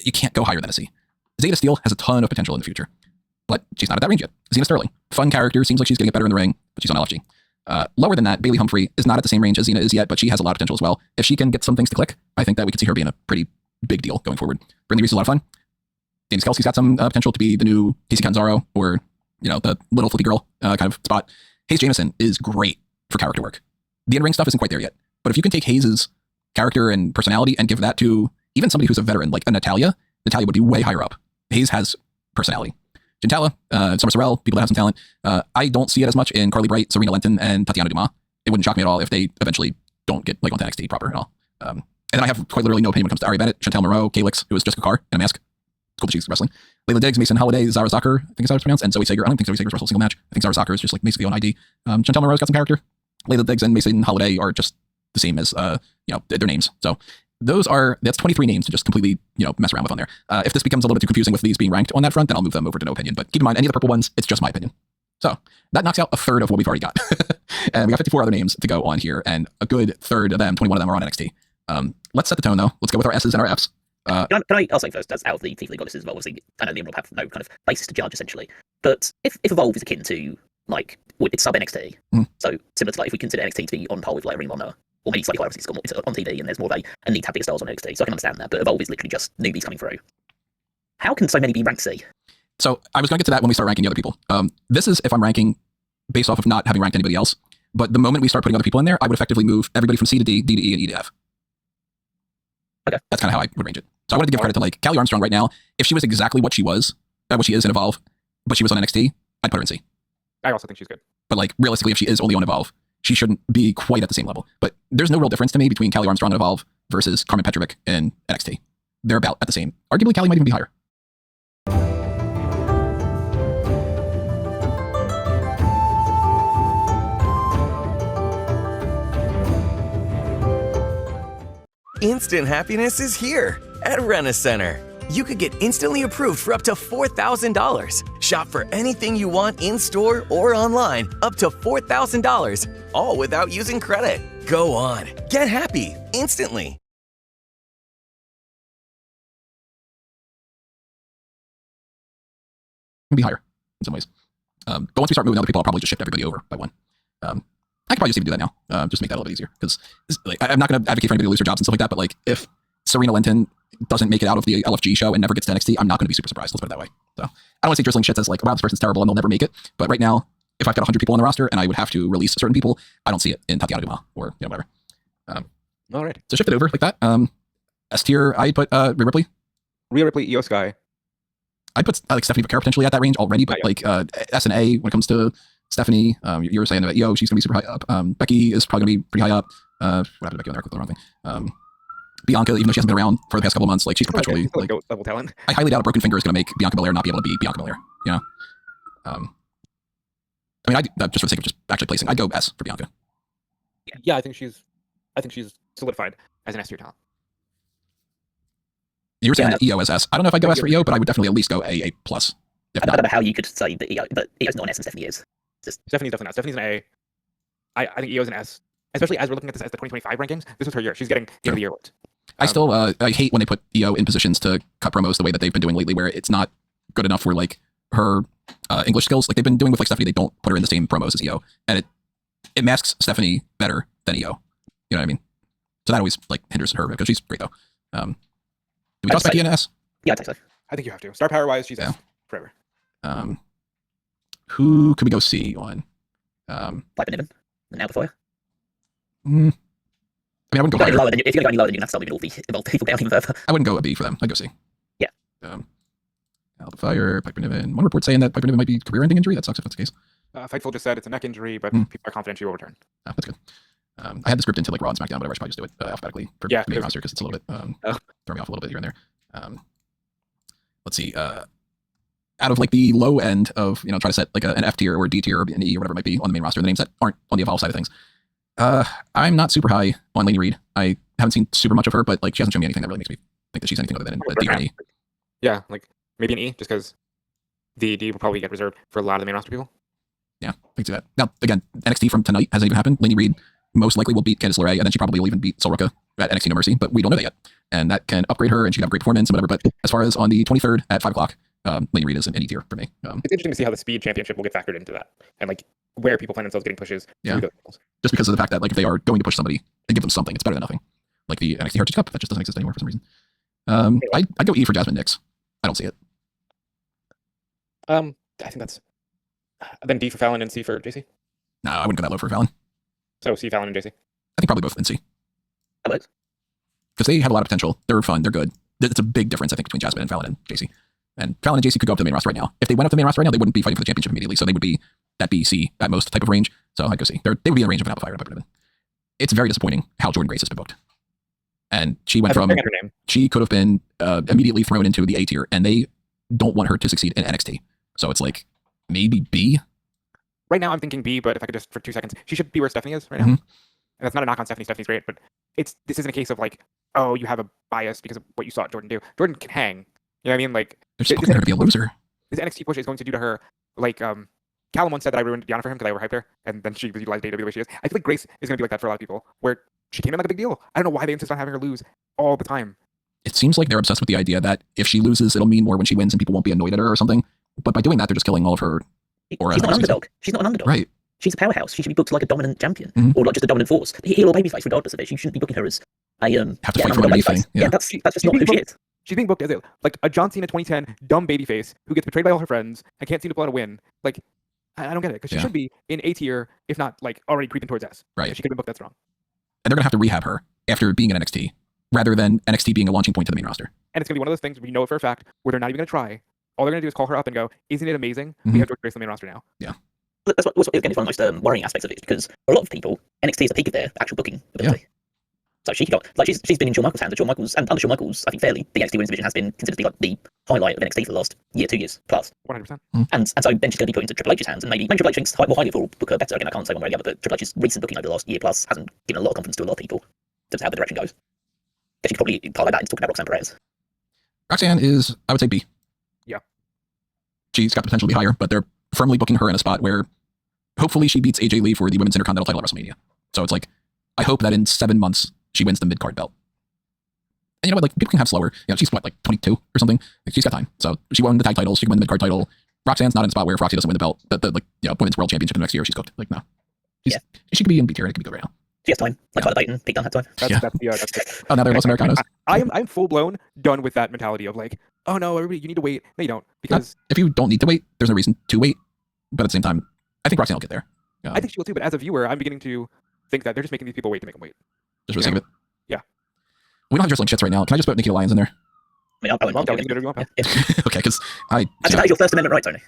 you can't go higher than a C. Zeta Steele has a ton of potential in the future, but she's not at that range yet. Xena Sterling, fun character, seems like she's getting better in the ring, but she's on LFG. Lower than that, Bailey Humphrey is not at the same range as Xena is yet, but she has a lot of potential as well. If she can get some things to click, I think that we could see her being a pretty big deal going forward. Brindley Reese is a lot of fun. James Kelsey's got some potential to be the new Casey Canzaro or, the little flippy girl kind of spot. Hayes Jameson is great for character work. The in-ring stuff isn't quite there yet, but if you can take Hayes' character and personality and give that to even somebody who's a veteran, like a Natalia would be way higher up. Hayes has personality. Gentala, Summer Sorrell, people that have some talent. I don't see it as much in Carly Bright, Serena Lenton, and Tatiana Dumas. It wouldn't shock me at all if they eventually don't get onto NXT proper at all. And then I have quite literally no opinion when it comes to Ari Bennett, Chantel Moreau, Calix, who is Jessica Carr in a mask. It's cool that she's wrestling. Layla Diggs, Mason Holiday, Zara Zucker, I think is how it's pronounced, and Zoe Sager. I don't think Zoe Sager's wrestled a single match. I think Zara Zucker is just basically on ID. Chantel Moreau's got some character. Layla Diggs and Mason Holiday are just the same as their names. So that's 23 names to just completely mess around with on there. If this becomes a little bit too confusing with these being ranked on that front, then I'll move them over to no opinion. But keep in mind, any of the purple ones, it's just my opinion. So that knocks out a third of what we've already got. And we got 54 other names to go on here, and a good third of them, 21 of them, are on NXT. Let's set the tone though. Let's go with our S's and our F's. Can I say first, as out of the Thief League goddesses, well, obviously, I know the Emerald have no kind of basis to judge essentially. But if Evolve is akin to it's sub NXT, so similar to if we consider NXT to be on par with Ring of Honor, or maybe slightly higher, obviously it's on TV and there's more of a need to have bigger stars on NXT, so I can understand that. But Evolve is literally just newbies coming through. How can so many be ranked C? So I was going to get to that when we start ranking the other people. This is if I'm ranking based off of not having ranked anybody else. But the moment we start putting other people in there, I would effectively move everybody from C to D, D to E, and E to F. Okay. That's kind of how I would range it. So I wanted to give credit to Callie Armstrong right now. If she was exactly what she is in Evolve, but she was on NXT, I'd put her in C. I also think she's good. But realistically, if she is only on Evolve, she shouldn't be quite at the same level. But there's no real difference to me between Callie Armstrong in Evolve versus Carmen Petrovic in NXT. They're about at the same. Arguably, Callie might even be higher. Instant happiness is here at Rent-A-Center. You could get instantly approved for up to $4,000. Shop for anything you want in-store or online, up to $4,000, all without using credit. Go on, get happy instantly. Be higher in some ways. But once we start moving other people, I'll probably just shift everybody over by one. I could probably just even do that now, just make that a little bit easier. Because I'm not going to advocate for anybody to lose their jobs and stuff like that, but if Serena Lenton doesn't make it out of the LFG show and never gets to NXT, I'm not going to be super surprised. Let's put it that way. So I don't want to say drizzling shit as wow, this person's terrible and they'll never make it. But right now, if I've got 100 people on the roster and I would have to release certain people, I don't see it in Tatiana Dumas or whatever. All right. So shift it over like that. S tier, I'd put Rhea Ripley. Rhea Ripley, Io Sky. I'd put Stephanie Vaquero potentially at that range already, but S and A when it comes to Stephanie, you were saying that she's gonna be super high up. Becky is probably gonna be pretty high up. What happened to Becky on there? I clicked the wrong thing. Bianca, even though she hasn't been around for the past couple of months, she's perpetually level talent. I highly doubt a broken finger is gonna make Bianca Belair not be able to be Bianca Belair. I mean, just for the sake of just actually placing, I'd go S for Bianca. Yeah, I think she's solidified as an S tier talent. You were saying that EO is S. I don't know if I'd go S for EO, but I would definitely at least go A+. I don't know how you could say that EO's not an S and Stephanie is. Stephanie's definitely not. Stephanie's an A. I think EO's an S. Especially as we're looking at this as the 2025 rankings, this was her year. She's getting Game of the Year awards. I still I hate when they put EO in positions to cut promos the way that they've been doing lately, where it's not good enough for her English skills. They've been doing with Stephanie, they don't put her in the same promos as EO, and it masks Stephanie better than EO. You know what I mean? So that always hinders her because she's great though. Do we toss Becky in S? Yeah, I think so. I think you have to. Star power wise, she's S forever. Who could we go C on? Piper Niven, the Now Before. I mean, I wouldn't go higher. If you're going to go any lower, then you're going to have to start moving all the people down even further. I wouldn't go a B for them. I'd go C. Yeah. Alba Fire, Piper Niven. One report saying that Piper Niven might be career-ending injury. That sucks if that's the case. Fightful just said it's a neck injury, but people are confident she will return. Oh, that's good. I had the script into like Raw and SmackDown, whatever. I should probably just do it alphabetically for the main roster because it's a little bit throwing me off a little bit here and there. Let's see. Out of like the low end of, you know, try to set like an F tier or D tier or an E or whatever it might be on the main roster, the names that aren't on the Evolve side of things. I'm not super high on Lainey Reed. I haven't seen super much of her, but like she hasn't shown me anything that really makes me think that she's anything other than a D or an E. Yeah, like maybe an E, just because the D will probably get reserved for a lot of the main roster people. Yeah, I can see that. Now, again, NXT from tonight hasn't even happened. Lainey Reed most likely will beat Candice LeRae, and then she probably will even beat Sol Ruca at NXT No Mercy, but we don't know that yet. And that can upgrade her, and she can have a great performance and whatever. But as far as on the 23rd at 5 o'clock, Lainey Reed is an E tier for me. It's interesting to see how the Speed Championship will get factored into that, and like where people find themselves getting pushes. Yeah, just because of the fact that like if they are going to push somebody and give them something, it's better than nothing. Like the NXT Heritage Cup, that just doesn't exist anymore for some reason. I'd go E for Jasmine Nix. I don't see it. I think that's then D for Fallon and C for JC. No, I wouldn't go that low for Fallon. So C, Fallon, and JC. I think probably both in C. Because they have a lot of potential. They're fun. They're good. It's a big difference, I think, between Jasmine and Fallon and JC. And Fallon and JC could go up to the main roster right now. If they went up to the main roster right now, they wouldn't be fighting for the championship immediately. So they would be that B, C at most type of range. So I'd go C. They would be in the range of an Apple Fire. It's very disappointing how Jordan Grace has been booked. And she went from, she could have been immediately thrown into the A tier, and they don't want her to succeed in NXT. So it's like maybe B. Right now I'm thinking B, but if I could just for 2 seconds, she should be where Stephanie is right now. And that's not a knock on Stephanie. Stephanie's great, but this isn't a case of like, oh, you have a bias because of what you saw Jordan do. Jordan can hang. You know what I mean? Like, they're just going to be a loser. This NXT push is going to do to her like Callum once said that I ruined Deonna for him because I overhyped her, and then she utilized AEW the way she is. I feel like Grace is going to be like that for a lot of people, where she came in like a big deal. I don't know why they insist on having her lose all the time. It seems like they're obsessed with the idea that if she loses, it'll mean more when she wins, and people won't be annoyed at her or something. But by doing that, they're just killing all of her. Aura. She's not an underdog. She's not an underdog. Right. She's a powerhouse. She should be booked like a dominant champion, or like just a dominant force. Heel or babyface, regardless of it. You shouldn't be booking her as a have to fight for anything. Yeah, that's just not who she is. She's being booked as a John Cena 2010 dumb babyface who gets betrayed by all her friends and can't seem to pull out a win. Like, I don't get it, because she should be in A tier, if not like already creeping towards S. Right. She could have been booked that strong. And they're gonna have to rehab her after being in NXT, rather than NXT being a launching point to the main roster. And it's gonna be one of those things we know for a fact where they're not even gonna try. All they're gonna do is call her up and go, "Isn't it amazing? We have Jordan Grace on the main roster now." Yeah. That's what again is one of the most worrying aspects of it, because for a lot of people, NXT is the peak of their actual booking ability. Yeah. So she got like she's been in Shawn Michaels' hands, and Shawn Michaels, and under Shawn Michaels, I think fairly, the NXT Women's Division has been considered the highlight of NXT for the last year, 2 years plus. 100%. And so then she's going to be put into Triple H's hands, and maybe Triple H thinks more highly of her, book her better. Again, I can't say one way or the other, but Triple H's recent booking over the last year plus hasn't given a lot of confidence to a lot of people to how the direction goes. But she could probably parlay that into talking about Roxanne Perez. Roxanne is, I would say, B. Yeah. She's got potential to be higher, but they're firmly booking her in a spot where hopefully she beats AJ Lee for the Women's Intercontinental title at WrestleMania. So it's like, I hope that in 7 months she wins the mid-card belt. And you know what, like, people can have slower. You know, she's what, like 22 or something? Like, she's got time. So she won the tag titles, she can win the mid-card title. Roxanne's not in a spot where if Roxy doesn't win the belt, the like, you know, Women's World Championship the next year, she's cooked. Like, no. She could be in B tier and it could be good right now. She has time. Like Tyler Baton, Pete Dunne had time. That's oh, now they're Los Americanos. I'm full blown done with that mentality of like, oh no, everybody, you need to wait. No, you don't. Because if you don't need to wait, there's no reason to wait. But at the same time, I think Roxanne will get there. I think she will too, but as a viewer, I'm beginning to think that they're just making these people wait to make them wait. Just for the sake of it? Yeah. We don't have wrestling shits right now. Can I just put Nikita Lyons in there? I mean, okay, because that is your First Amendment right, Tony.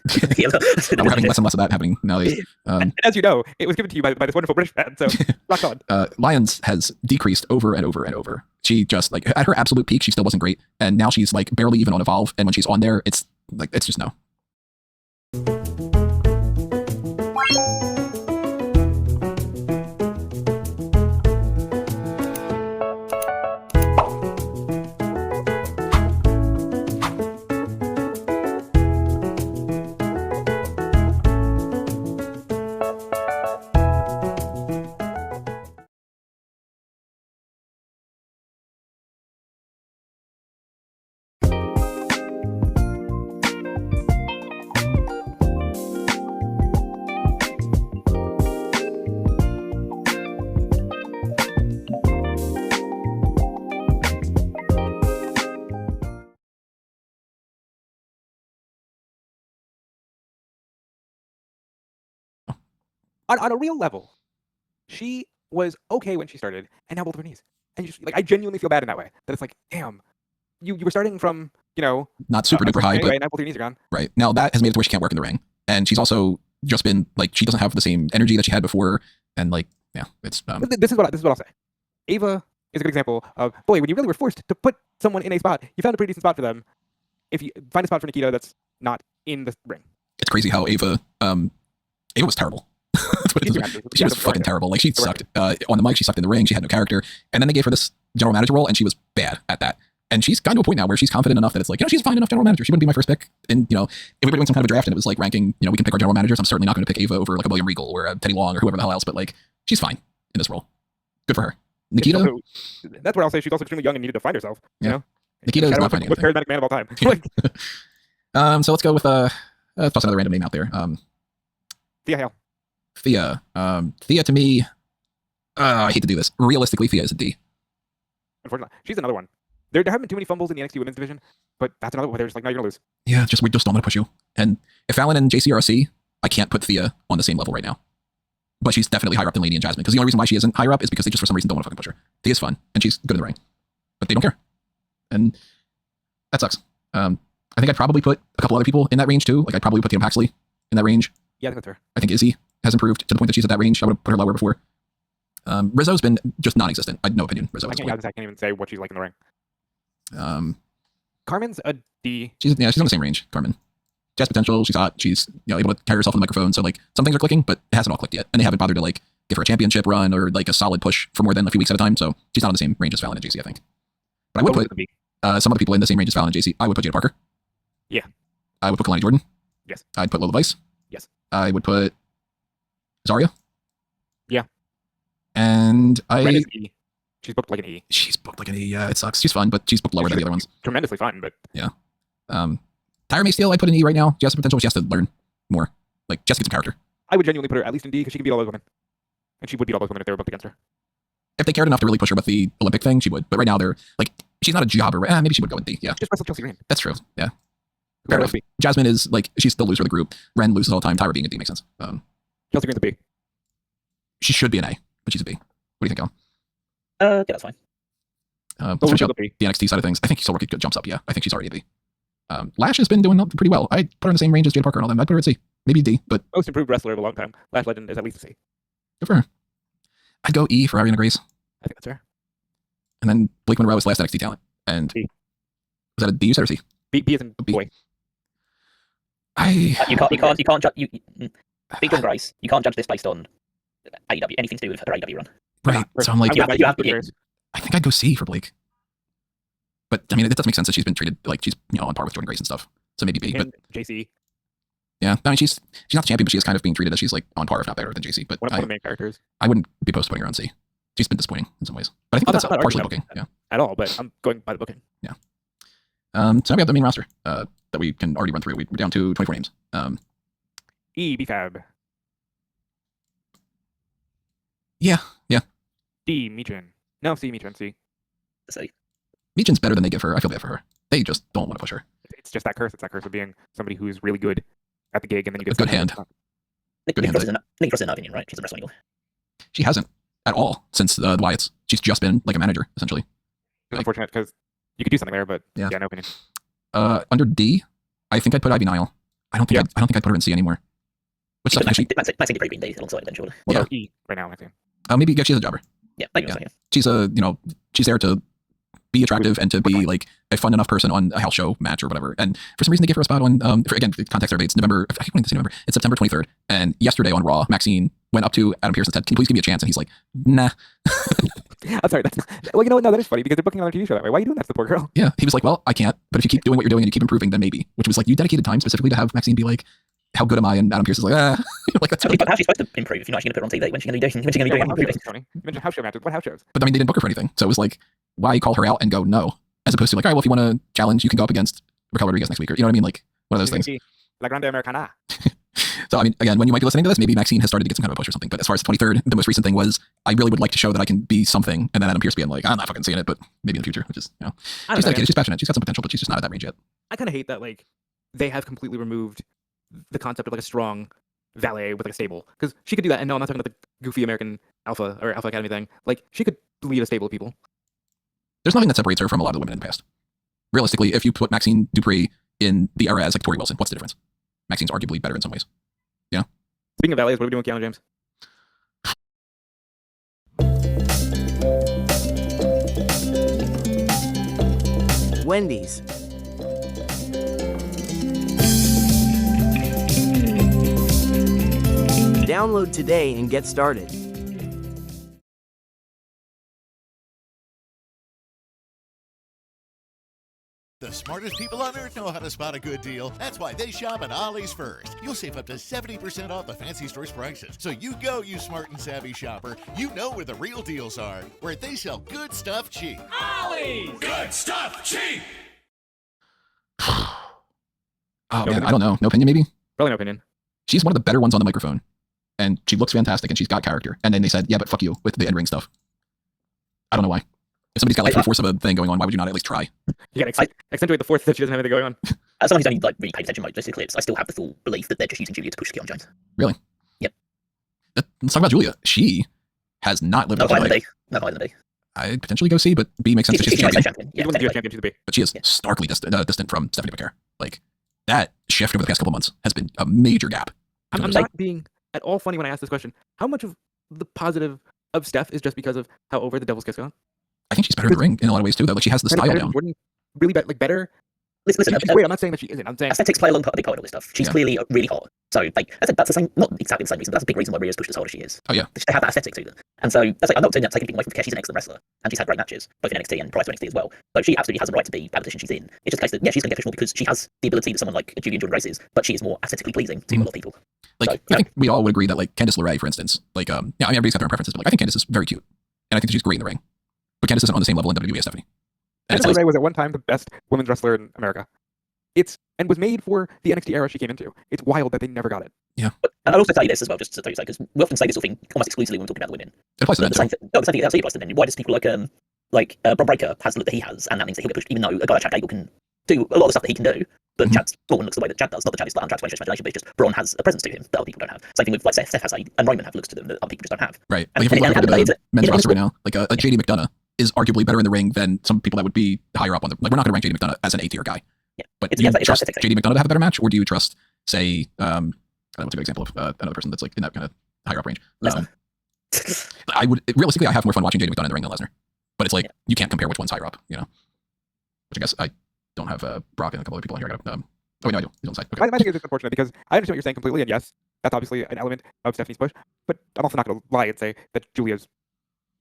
We're having less and less of that happening nowadays. And as you know, it was given to you by this wonderful British fan, so rock on. Lyons has decreased over and over and over. She just, like, at her absolute peak, she still wasn't great, and now she's, like, barely even on Evolve, and when she's on there, it's, like, it's just no. On a real level, she was okay when she started, and now both of her knees. And you just, like, I genuinely feel bad in that way. That it's like, damn, you were starting from, you know, not super duper high, but now both your knees are gone. Right now that has made it to where she can't work in the ring, and she's also just been like, she doesn't have the same energy that she had before, and like, Yeah, it's This is what I'll say. Ava is a good example of, boy, when you really were forced to put someone in a spot, you found a pretty decent spot for them. If you find a spot for Nikita that's not in the ring. it's crazy how Ava was terrible. That's what it is. She was fucking terrible. Like, she sucked on the mic. She sucked in the ring. She had no character. And then they gave her this general manager role, and she was bad at that. And she's gotten to a point now where she's confident enough that it's like, she's a fine enough general manager. She wouldn't be my first pick. And, if we were doing some kind of a draft and it was like ranking, we can pick our general managers, I'm certainly not going to pick Ava over like a William Regal or a Teddy Long or whoever the hell else. But like, she's fine in this role. Good for her. Nikita. Also, that's what I'll say. She's also extremely young and needed to find herself. You know, Nikita is not finding most charismatic man of all time. So let's go with toss another random name out there. Thea Hale. Thea. Thea to me, I hate to do this. Realistically, Thea is a D. Unfortunately, she's another one. There haven't been too many fumbles in the NXT women's division, but that's another one where they're just like, no, you're gonna lose. Yeah, we just don't want to push you. And if Fallon and JC are a C, I can't put Thea on the same level right now. But she's definitely higher up than Lady and Jasmine, because the only reason why she isn't higher up is because they just for some reason don't want to fucking push her. Thea's fun, and she's good in the ring. But they don't care. And that sucks. I think I'd probably put a couple other people in that range too. Like, I'd probably put Tatum Paxley in that range. Yeah, I think that's fair. I think Izzy has improved to the point that she's at that range. I would have put her lower before. Rizzo's been just non-existent. I had no opinion. Rizzo. I can't even say what she's like in the ring. Carmen's a D. She's on the same range. Carmen. She has potential. She's hot. She's able to carry herself on the microphone. So like, some things are clicking, but it hasn't all clicked yet. And they haven't bothered to like give her a championship run or like a solid push for more than a few weeks at a time. So she's not on the same range as Fallon and JC, I think. But I would put some other people in the same range as Fallon and JC. I would put Jada Parker. Yeah. I would put Kalani Jordan. Yes. I'd put Lola Vice. Yes. I would put Zarya. Yeah. And she's booked like an E. She's booked like an E. Yeah, it sucks. She's fun, but she's booked lower than the other ones. Tremendously fun, but yeah. Tyra May Steele, I put an E right now. She has some potential. She has to learn more. Like, just get some character. I would genuinely put her at least in D because she can beat all those women, and she would beat all those women if they were booked against her. If they cared enough to really push her with the Olympic thing, she would. But right now, they're like, she's not a jobber. Maybe she would go in D. Yeah. Just wrestle Chelsea Green. That's true. Yeah. Fair enough. Jasmine is like, she's the loser of the group. Ren loses all the time. Tyra being a D makes sense. Chelsea Green's a B. She should be an A, but she's a B. What do you think, Alan? Yeah, that's fine. Let's finish up the NXT side of things. I think Soul jumps up. Yeah, I think she's already a B. Lash has been doing pretty well. I put her in the same range as Jada Parker and all them. I'd put her at C. Maybe D, but most improved wrestler of a long time. Lash Legend is at least a C. Good for her. I'd go E for Ariana Grace. I think that's fair. And then Blake Monroe is last NXT talent. And B. Was that a D you said or C? B is in boy. You can't judge Big John Grace. You can't judge this based on AEW, anything to do with her AEW run. Right. So I'm like, you have to. I think I'd go C for Blake. But I mean, it does make sense that she's been treated like she's on par with Jordan Grace and stuff. So maybe B. And but JC. Yeah, I mean, she's not the champion, but she is kind of being treated as she's like on par, if not better, than JC. But one of the main characters. I wouldn't be opposed to putting her on C. She's been disappointing in some ways, but I think that's partially booking. Yeah, at all. But I'm going by the booking. Yeah. So now we have the main roster that we can already run through. We're down to 24 names. E, B-Fab. Yeah. D, Michin. No, C, Michin, C. C. Michin's better than they give her. I feel bad for her. They just don't want to push her. It's just that curse. It's that curse of being somebody who's really good at the gig, and then you get a good hand. Nick Frost, in my opinion, right? She's a wrestling. She hasn't at all since the Wyatts. She's just been like a manager, essentially. It's unfortunate because you could do something there, but yeah, no opinion. Under D, I think I'd put Ivy Nile. I don't think I'd put her in C anymore. Which is actually Maxine pretty D alongside eventually. Well, no, E right now, I think. Maybe she's a jobber. Yeah, maybe. Yeah. She's she's there to be attractive and to be like a fun enough person on a house show match or whatever. And for some reason they give her a spot on again, the context survey, it's November. I can't say November. It's September 23rd. And yesterday on Raw, Maxine went up to Adam Pearce and said, "Can you please give me a chance?" And he's like, "Nah." I'm sorry. Well, you know what? No, that is funny because they're booking on a TV show that way. Why are you doing that to the poor girl? Yeah, he was like, "Well, I can't. But if you keep doing what you're doing and you keep improving, then maybe." Which was like, you dedicated time specifically to have Maxine be like, "How good am I?" And Adam Pearce is like, like that's really how's she supposed to improve if you're not actually going to put her on TV? When's she going to be doing? Tony, you mentioned house show matches. What house shows? But I mean, they didn't book her for anything, so it was like, why call her out and go no, as opposed to like, all right, well, if you want to challenge, you can go up against Raquel Rodriguez next week, or you know what I mean, like one of those things. La Grande Americana. So I mean, again, when you might be listening to this, maybe Maxine has started to get some kind of a push or something. But as far as the 23rd, the most recent thing was, I really would like to show that I can be something, and then Adam Pearce being like, I'm not fucking seeing it, but maybe in the future, which is she's dedicated, she's passionate, she's got some potential, but she's just not at that range yet. I kind of hate that like they have completely removed the concept of like a strong valet with like a stable, because she could do that. And no, I'm not talking about the goofy American Alpha or Alpha Academy thing. Like she could lead a stable of people. There's nothing that separates her from a lot of the women in the past. Realistically, if you put Maxine Dupree in the era as like Tori Wilson, what's the difference? Maxine's arguably better in some ways. Yeah. Speaking of valets, what are we doing with Keanu James? Wendy's. Download today and get started. The smartest people on earth know how to spot a good deal. That's why they shop at Ollie's first. You'll save up to 70% off the fancy store's prices. So you go, you smart and savvy shopper. You know where the real deals are, where they sell good stuff cheap. Ollie's! Good stuff cheap! Oh, man, I don't know. No opinion, maybe? Probably no opinion. She's one of the better ones on the microphone. And she looks fantastic, and she's got character. And then they said, yeah, but fuck you with the in-ring stuff. I don't know why. If somebody's got like three-fourths of a thing going on, why would you not at least try? You can accentuate the fourth that she doesn't have anything going on. As someone who's only like really paid attention to clips, I still have the full belief that they're just using Julia to push Keon Jones. Really? Yep. Let's talk about Julia. She has not lived up to like... No higher than B. I'd potentially go C, but B makes sense. She's a champion. Yeah, champion, she's a B. But she is starkly distant from Stephanie McCare. Like, that shift over the past couple months has been a major gap. I'm not being at all funny when I ask this question. How much of the positive of Steph is just because of how over the Devil's Kiss gone? I think she's better in the ring in a lot of ways too. Though, like she has the style down. Really better. Listen, wait, I'm not saying that she isn't. I'm saying aesthetics play a big part of all this stuff. She's clearly really hot. So, like, I said, that's the same, not exactly the same reason, but that's a big reason why Rhea's pushed as hard as she is. Oh yeah, they have that aesthetic to them. And so that's like, I'm not saying that taking away from Kesh. She's an excellent wrestler, and she's had great matches both in NXT and prior to NXT as well. So she absolutely has a right to be at the position she's in. It's just a case that she's going to get pushed more because she has the ability that someone like Julia Jordan races, but she is more aesthetically pleasing to a lot of people. Like, so, I think we all would agree that like Candice LeRae, for instance, like yeah, I mean everybody's got their own preferences, but like I think Candice is very cute, and I think that she's great in the ring. But Candice isn't on the same level in WWE as Stephanie. Candice LeRae was at one time the best women's wrestler in America. And was made for the NXT era she came into. It's wild that they never got it. Yeah. But I'll also tell you this as well, just to tell you, because we often say this sort of thing almost exclusively when we're talking about the women. It applies to them. The same thing applies to men. Why does people like Bron Breakker has the look that he has, and that means that he'll get pushed, even though a guy like Chad Gable can do a lot of the stuff that he can do, but Chad's Braun looks the way that Chad does. Not that Chad is like untransformation imagination, but it's just Braun has a presence to him that other people don't have. Same thing with like Steph has and Roman have looks to them that other people just don't have. Right. Like if you look at the men's roster right now, like a JD McDonough is arguably better in the ring than some people that would be higher up on the. Like we're not going to rank JD McDonough as an A-tier guy. Yeah. But do you trust JD McDonough to have a better match, or do you trust, say, I don't know what's a good example of another person that's like in that kind of higher up range? I would realistically, I have more fun watching JD McDonough in the ring than Lesnar, but it's like you can't compare which one's higher up, you know. Which I guess I don't have Brock and a couple other people on here. I got oh wait, no, I do. He's on the side. Okay. I think it's unfortunate because I understand what you're saying completely, and yes, that's obviously an element of Stephanie's push. But I'm also not going to lie and say that Julia's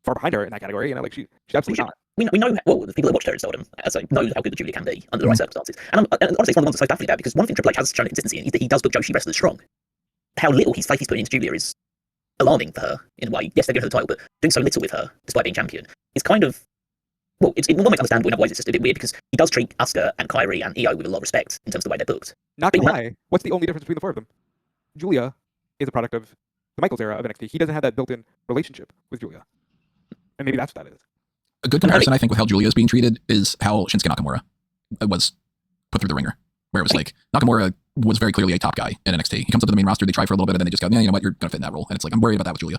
far behind her in that category. You know, like she's absolutely not. We know well the people that watched her in Stardom know how good Julia can be under the right circumstances. And honestly, it's one of the ones that's so baffling about because one thing Triple H has shown consistency in is that he does book Joshi wrestlers strong. How little faith he's putting into Julia is alarming for her in a way. Yes, they're giving her the title, but doing so little with her despite being champion is kind of in one way understandable. In other ways, it's just a bit weird because he does treat Asuka and Kairi and Io with a lot of respect in terms of the way they're booked. Not gonna lie, what's the only difference between the four of them? Julia is a product of the Michaels era of NXT. He doesn't have that built-in relationship with Julia, and maybe that's what that is. A good comparison, I think, with how Julia is being treated is how Shinsuke Nakamura was put through the ringer, where it was like Nakamura was very clearly a top guy in NXT. He comes up to the main roster, they try for a little bit, and then they just go, yeah, you know what, you're gonna fit in that role. And it's like I'm worried about that with Julia.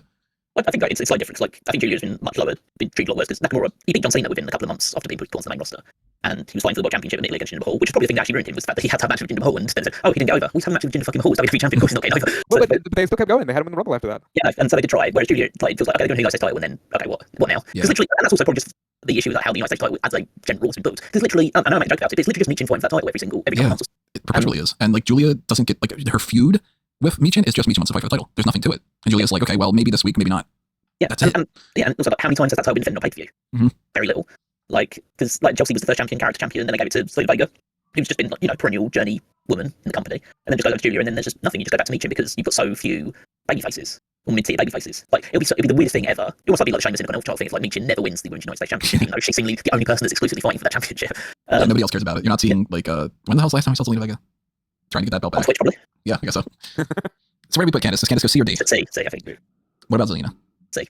I think it's slightly different. Like I think Julia's been much lower, been treated a lot worse because Nakamura he beat John Cena within a couple of months after being put onto the main roster, and he was fighting for the World Championship in Italy against Jinder Mahal, which is probably the thing that actually ruined him was the fact that he had to have a match with Jinder Mahal, and then said, oh, he didn't get over. We had a match with Jinder fucking Mahal, WWE champion, of course he's not getting over. Well, but they still kept going. They had him in the Rumble after that. Yeah, and so they did try. Whereas Julia feels like okay, they're going to the United States title, and then okay, what now? Because literally, and that's also probably just the issue with like, how the United States title as a general rule has been booked. Because literally, I know I make a joke about it, but it's literally just Michin fighting for that title every couple of months. It perpetually is, and like Julia doesn't get like her feud with Michin is just Michin wants to fight for the title. There's nothing to it, and Julia's like, okay, well maybe this week, maybe not. Yeah, that's it. And also like, how many times has that title been defended on pay-per-view? Very little. Like, because like Chelsea was the first character champion, and then they gave it to Zelina Vega, who's just been like, perennial journey woman in the company, and then just go back to Julia, and then there's just nothing. You just go back to Michin because you've got so few baby faces or mid-tier baby faces. Like it'll be the weirdest thing ever. It almost like like Sheamus in a kind of thing. It's like Michin never wins the Women's United States Championship, even though she's seemingly the only person that's exclusively fighting for that championship. Nobody else cares about it. You're not seeing like when the hell's the last time we saw Zelina Vega trying to get that belt back? On Twitch, probably. Yeah, I guess so. So where do we put Candice? Does Candice go C or D? C, I think. What about Zelina? C.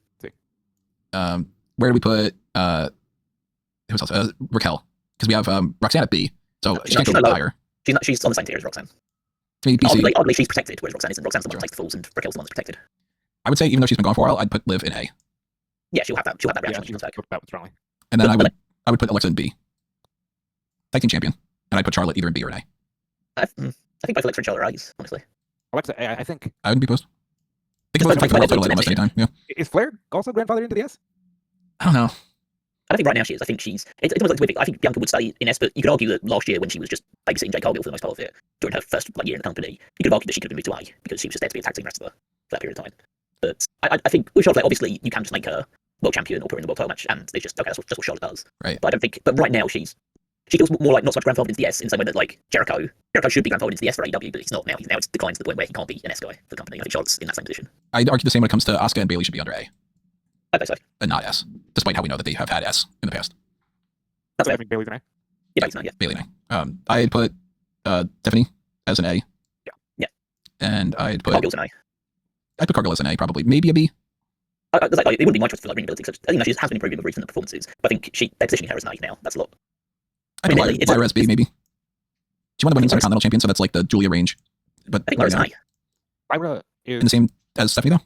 Where do we put who's else? Raquel, because we have Roxanne at B, so she can't go higher. She's on the same tier as Roxanne. Maybe BC. Oddly, she's protected, whereas Roxanne isn't. Roxanne's the one that takes the falls, and Raquel's the one that's protected. I would say even though she's been gone for a while, I'd put Liv in A. Yeah, she'll have that reaction when she comes back. And then I would put Alexa in B. Tag team champion, and I'd put Charlotte either in B or an A. I think both Alexa and Charlotte are A's, honestly. Alexa A, I think. I wouldn't be opposed. They can both fight for the world title almost any time. Yeah. Is Flair also grandfathered into the S? I don't know. I don't think right now she is. I think she's. It's almost like weird. I think Bianca would stay in S, but you could argue that last year when she was just babysitting Jay Cargill for the most part of it during her first year in the company, you could have argued that she could have moved to A because she was just there to be a tag team wrestler for that period of time. But I think with Charlotte, obviously you can just make her world champion or put her in the world title match, and it's just okay. That's what Charlotte does. Right. But I don't think. But right now she feels more like not so much grandfathered into the S in the same way that like Jericho should be grandfathered into the S for AEW, but he's not now. Now it's declined to the point where he can't be an S guy for the company. I think Charlotte's in that same position. I'd argue the same when it comes to Asuka and Bayley should be under A. I think so. And not S, despite how we know that they have had S in the past. That's I right. think Bailey's an A. Yeah, Bailey's an A. Yeah. Bayley and A. I'd put Tiffany as an A. Yeah. And I'd put Cargill's an A. I'd put Cargill as an A, probably. Maybe a B. It wouldn't be my choice for like ring ability, because I think she has been improving with recent performances. But I think they're positioning her as an A now. That's a lot. I'd put Lyra as B, maybe. She won the women's Intercontinental Champion, so that's like the Julia range. But I think Lyra's an A. Lyra is in the same as Stephanie, though?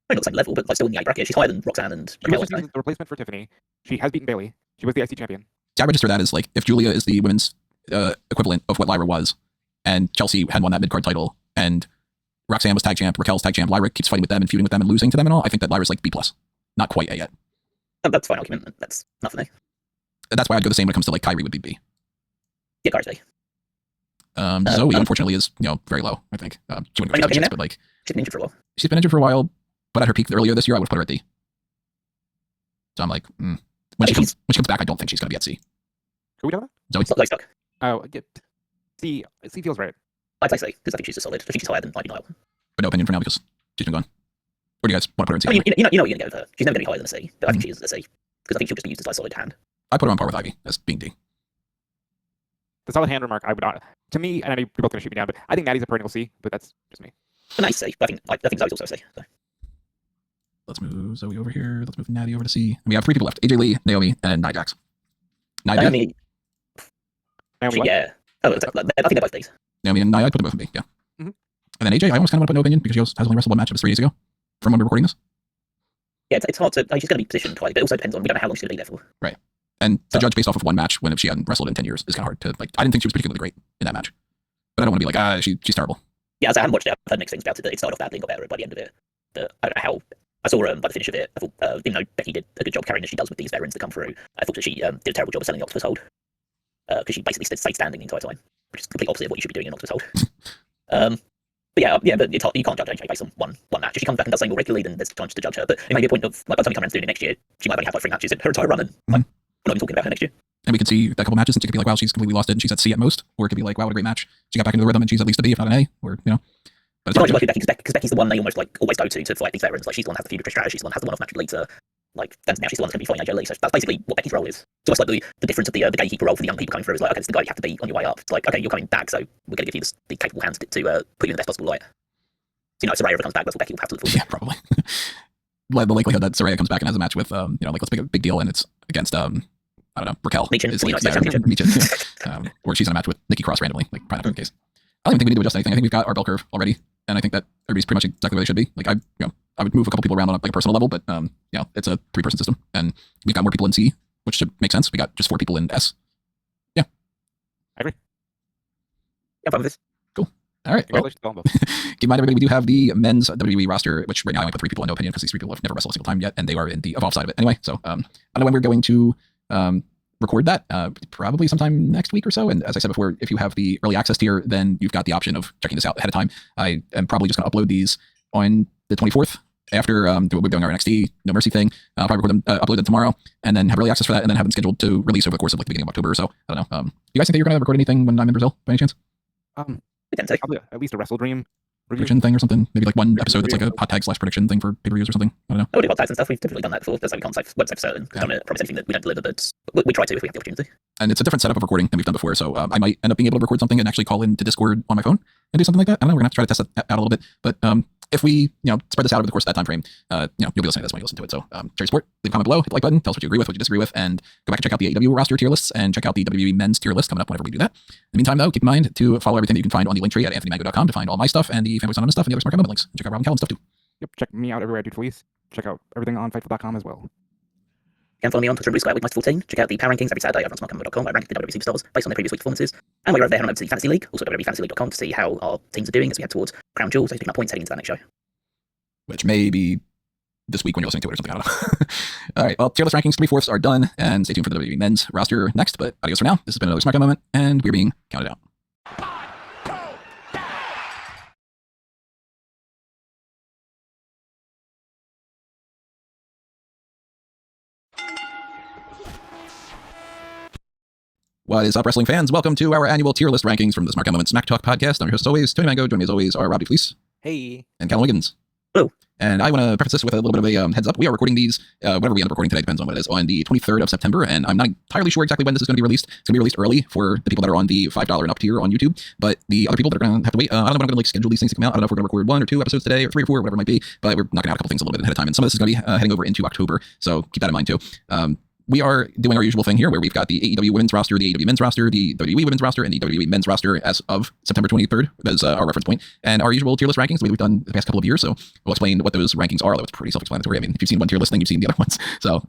Not the same level, but like still in the A bracket. She's higher than Roxanne and She was Raquel. just the replacement for Tiffany. She has beaten Bailey. She was the IC champion. See, I register that as like if Julia is the women's equivalent of what Lyra was, and Chelsea had won that mid-card title, and Roxanne was tag champ, Raquel's tag champ, Lyra keeps fighting with them and feuding with them and losing to them and all, I think that Lyra's like B+. Not quite A yet. That's a fine argument. That's not for me. That's why I'd go the same when it comes to like Kyrie would be B. Yeah, Kyrie's B. Zoe, unfortunately, is very low, I think. She wouldn't go chance, but like she's been injured for a while. She's been injured for a while, but at her peak earlier this year, I would put her at D. So I'm like, when she comes back, I don't think she's going to be at C. Who we talking Zoe. Zoe Stark. Oh, C feels right. I'd say C, because I think she's just solid. I think she's higher than Ivy Nile. But no opinion for now because she's been gone. Or do you guys want to put her in C? I mean, you know what you're going to go with her. She's never going to be higher than a C, but I think she is a C, because I think she'll just be used as like a solid hand. I put her on par with Ivy as being D. The solid hand remark, I would not. To me, and I know you're both going to shoot me down, but I think Natty's a perennial C, but that's just me. A nice C, but I think Zoe's also a C. So. Let's move Zoe over here. Let's move Natty over to C. And we have 3 people left: AJ Lee, Naomi, and Nia Jax. Naomi. Yeah. Oh, I think they're both D's. Naomi and Nia, I'd put them both in B. Yeah. And then AJ, I almost kind of want to put no opinion because she has only wrestled one match. It was 3 days ago from when we're recording this. Yeah, it's hard to. She's going to be positioned twice, but it also depends on we don't know how long she's going to be there for. Right. And to judge based off of one match when if she hadn't wrestled in 10 years is kind of hard to like. I didn't think she was particularly great in that match, but I don't want to be like she's terrible. Yeah, as I haven't watched it, I've heard mixed things about it. That it started off badly and got better by the end of it. But I don't know how. I saw her by the finish of it. I thought, even though Becky did a good job carrying as she does with these veterans that come through, I thought that she did a terrible job of selling the Octopus Hold. Because she basically stayed standing the entire time, which is the complete opposite of what you should be doing in an Octopus Hold. But it's hard, you can't judge AJ based on one match. If she comes back and does something more regularly, then there's time to judge her. But it may be a point of, like, by the time you come around to doing it next year, she might only have like 3 matches in her entire run, and like, we're not even talking about her next year. And we could see a couple matches and she could be like, wow, she's completely lost it and she's at C at most. Or it could be like, wow, what a great match. She got back into the rhythm and she's at least a B, if not an A. Or, you know. But it's not like Becky, because Becky's the one they almost like always go to fight these veterans. Like, she's the one that has the feud with Trish Stratus, she's the one that has the one-off match with Lita. Like, and now she's the one that's going to be fighting AJ Lee. So that's basically what Becky's role is. So it's like the difference of the gatekeeper role for the young people coming through is like, okay, it's the guy you have to be on your way up. It's like, okay, you're coming back, so we're going to give you the capable hands to put you in the best possible light. So, if Saraya ever comes back, that's what Becky will have to look for. Yeah, probably. The likelihood that Saraya comes back and has a match with, like, let's make a big deal and it's against, I don't know, Raquel. Michin, is like, Michin, or she's in a match with Nikki Cross randomly, like, probably not the case. I don't even think we need to adjust anything. I think we've got our bell curve already, and I think that everybody's pretty much exactly where they should be. Like, I would move a couple people around on like a personal level, but it's a 3-person system, and we've got more people in C, which should make sense. We got just 4 people in S. Yeah, I agree. Yeah, I'm with this. Cool. All right. Well, keep in mind, everybody, we do have the men's WWE roster, which right now I only put 3 people in no opinion because these 3 people have never wrestled a single time yet, and they are in the Evolve side of it. Anyway, so I don't know when we're going to record that, probably sometime next week or so. And as I said before, if you have the early access tier, then you've got the option of checking this out ahead of time. I am probably just going to upload these on the 24th after we're doing our NXT No Mercy thing. I'll probably record them, upload them tomorrow, and then have early access for that, and then have them scheduled to release over the course of like the beginning of October or so. I don't know. You guys think that you're going to record anything when I'm in Brazil by any chance? Probably at least a Wrestle Dream prediction thing or something. Maybe like one episode that's like a hot tag / prediction thing for pay-per-views or something. I don't know. I would do hot tags and stuff. We've typically done that before. That's like we can't won't say for certain. We don't promise anything that we don't deliver, but we try to if we have the opportunity. And it's a different setup of recording than we've done before. So I might end up being able to record something and actually call into Discord on my phone and do something like that. I don't know. We're gonna have to try to test that out a little bit. But if we spread this out over the course of that time frame, you'll be listening to this when you listen to it. So Cherry Sport, leave a comment below, hit the like button, tell us what you agree with, what you disagree with, and go back and check out the AEW roster tier lists and check out the WWE men's tier list coming up whenever we do that. In the meantime, though, keep in mind to follow everything that you can find on the link tree at anthonymango.com to find all my stuff and the Fanboys Anonymous stuff and the other Smart Guy Moment links. And check out Robin Callen's stuff too. Yep, check me out everywhere I do tweets. Check out everything on Fightful.com as well. You can follow me on Twitter and Blue Sky with Night14. Check out the Power Rankings every Saturday over on smartcamera.com, where I rank the WWE superstars based on their previous week's performances. And while you're over there, head on over to the Fantasy League, also WWEFantasyLeague.com to see how our teams are doing as we head towards Crown Jewel, so picking up points heading into that next show. Which may be this week when you're listening to it or something. I don't know. All right. Well, tier list rankings 3/4 are done, and stay tuned for the WWE men's roster next. But adios for now. This has been another Smart Guy Moment, and we're being counted out. What is up, wrestling fans? Welcome to our annual tier list rankings from the Smart Guy Moment Smack Talk podcast. I'm your host, as always, Tony Mango. Joining me as always are Robbie Fleece. Hey. And Callum Wiggins. Hello. And I want to preface this with a little bit of a heads up. We are recording these, whatever we end up recording today, depends on what it is, on the 23rd of September. And I'm not entirely sure exactly when this is going to be released. It's going to be released early for the people that are on the $5 and up tier on YouTube. But the other people that are going to have to wait, I don't know when I'm going to schedule these things to come out. I don't know if we're going to record 1 or 2 episodes today, or 3 or 4, whatever it might be. But we're knocking out a couple things a little bit ahead of time. And some of this is going to be heading over into October. So keep that in mind too. We are doing our usual thing here where we've got the AEW women's roster, the AEW men's roster, the WWE women's roster, and the WWE men's roster as of September 23rd as our reference point, and our usual tier list rankings the way we've done the past couple of years. So we'll explain what those rankings are, although it's pretty self-explanatory. I mean, if you've seen one tier list thing, you've seen the other ones. So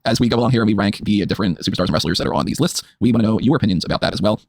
as we go along here and we rank the different superstars and wrestlers that are on these lists, we want to know your opinions about that as well.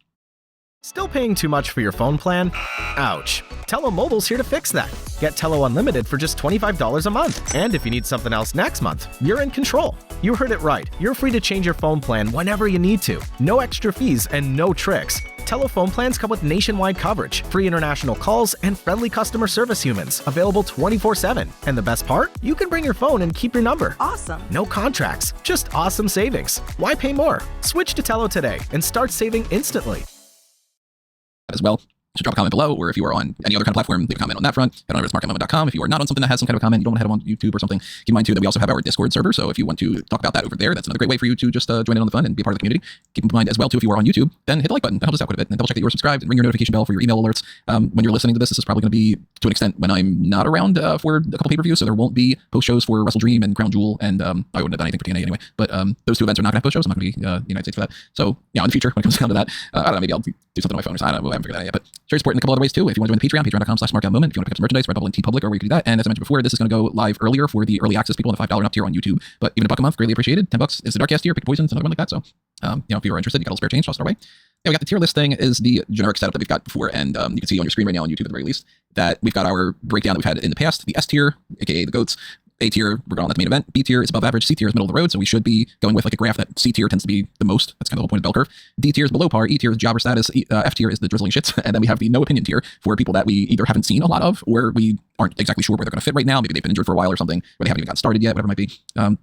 Still paying too much for your phone plan? Ouch. Tello Mobile's here to fix that. Get Tello Unlimited for just $25 a month. And if you need something else next month, you're in control. You heard it right. You're free to change your phone plan whenever you need to. No extra fees and no tricks. Tello phone plans come with nationwide coverage, free international calls, and friendly customer service humans, available 24/7. And the best part? You can bring your phone and keep your number. Awesome. No contracts, just awesome savings. Why pay more? Switch to Tello today and start saving instantly. As well. So drop a comment below, or if you are on any other kind of platform, leave a comment on that front. Head on over to smartguymoment.com. If you are not on something that has some kind of a comment, you don't want to head on YouTube or something, keep in mind too that we also have our Discord server. So if you want to talk about that over there, that's another great way for you to just join in on the fun and be a part of the community. Keep in mind as well too, if you are on YouTube, then hit the like button. That helps us out quite a bit. And double check that you are subscribed and ring your notification bell for your email alerts. When you're listening to this, this is probably going to be to an extent when I'm not around for a couple pay-per-views, so there won't be post shows for Wrestle Dream and Crown Jewel, and I wouldn't have done anything for TNA anyway. But those 2 events are not going to have post shows. I'm not going to be in the United States for that. So yeah, in the future when it comes down to that, I don't know, maybe I'll do something on my phone or something. I haven't figured that out yet. But share support in a couple other ways too. If you want to join the Patreon, patreon.com/smartguymoment. If you want to pick up some merchandise, Redbubble and TeePublic are where you can do that. And as I mentioned before, this is going to go live earlier for the early access people on the $5 and up tier on YouTube. But even $1 a month, greatly appreciated. $10 is the Darkcast tier. Pick Poison's another one like that. So if you are interested, you got a little spare change, toss it our way. Yeah, we got the tier list thing is the generic setup that we've got before, and you can see on your screen right now on YouTube at the very least that we've got our breakdown that we've had in the past. The S tier, aka the GOATs. A tier, we're going on the main event. B tier is above average. C tier is middle of the road. So we should be going with like a graph that C tier tends to be the most. That's kind of the whole point of the bell curve. D tier is below par. E tier is jobber status. F tier is the drizzling shits. And then we have the no opinion tier for people that we either haven't seen a lot of or we aren't exactly sure where they're going to fit right now. Maybe they've been injured for a while or something, or they haven't even gotten started yet, whatever it might be. Again,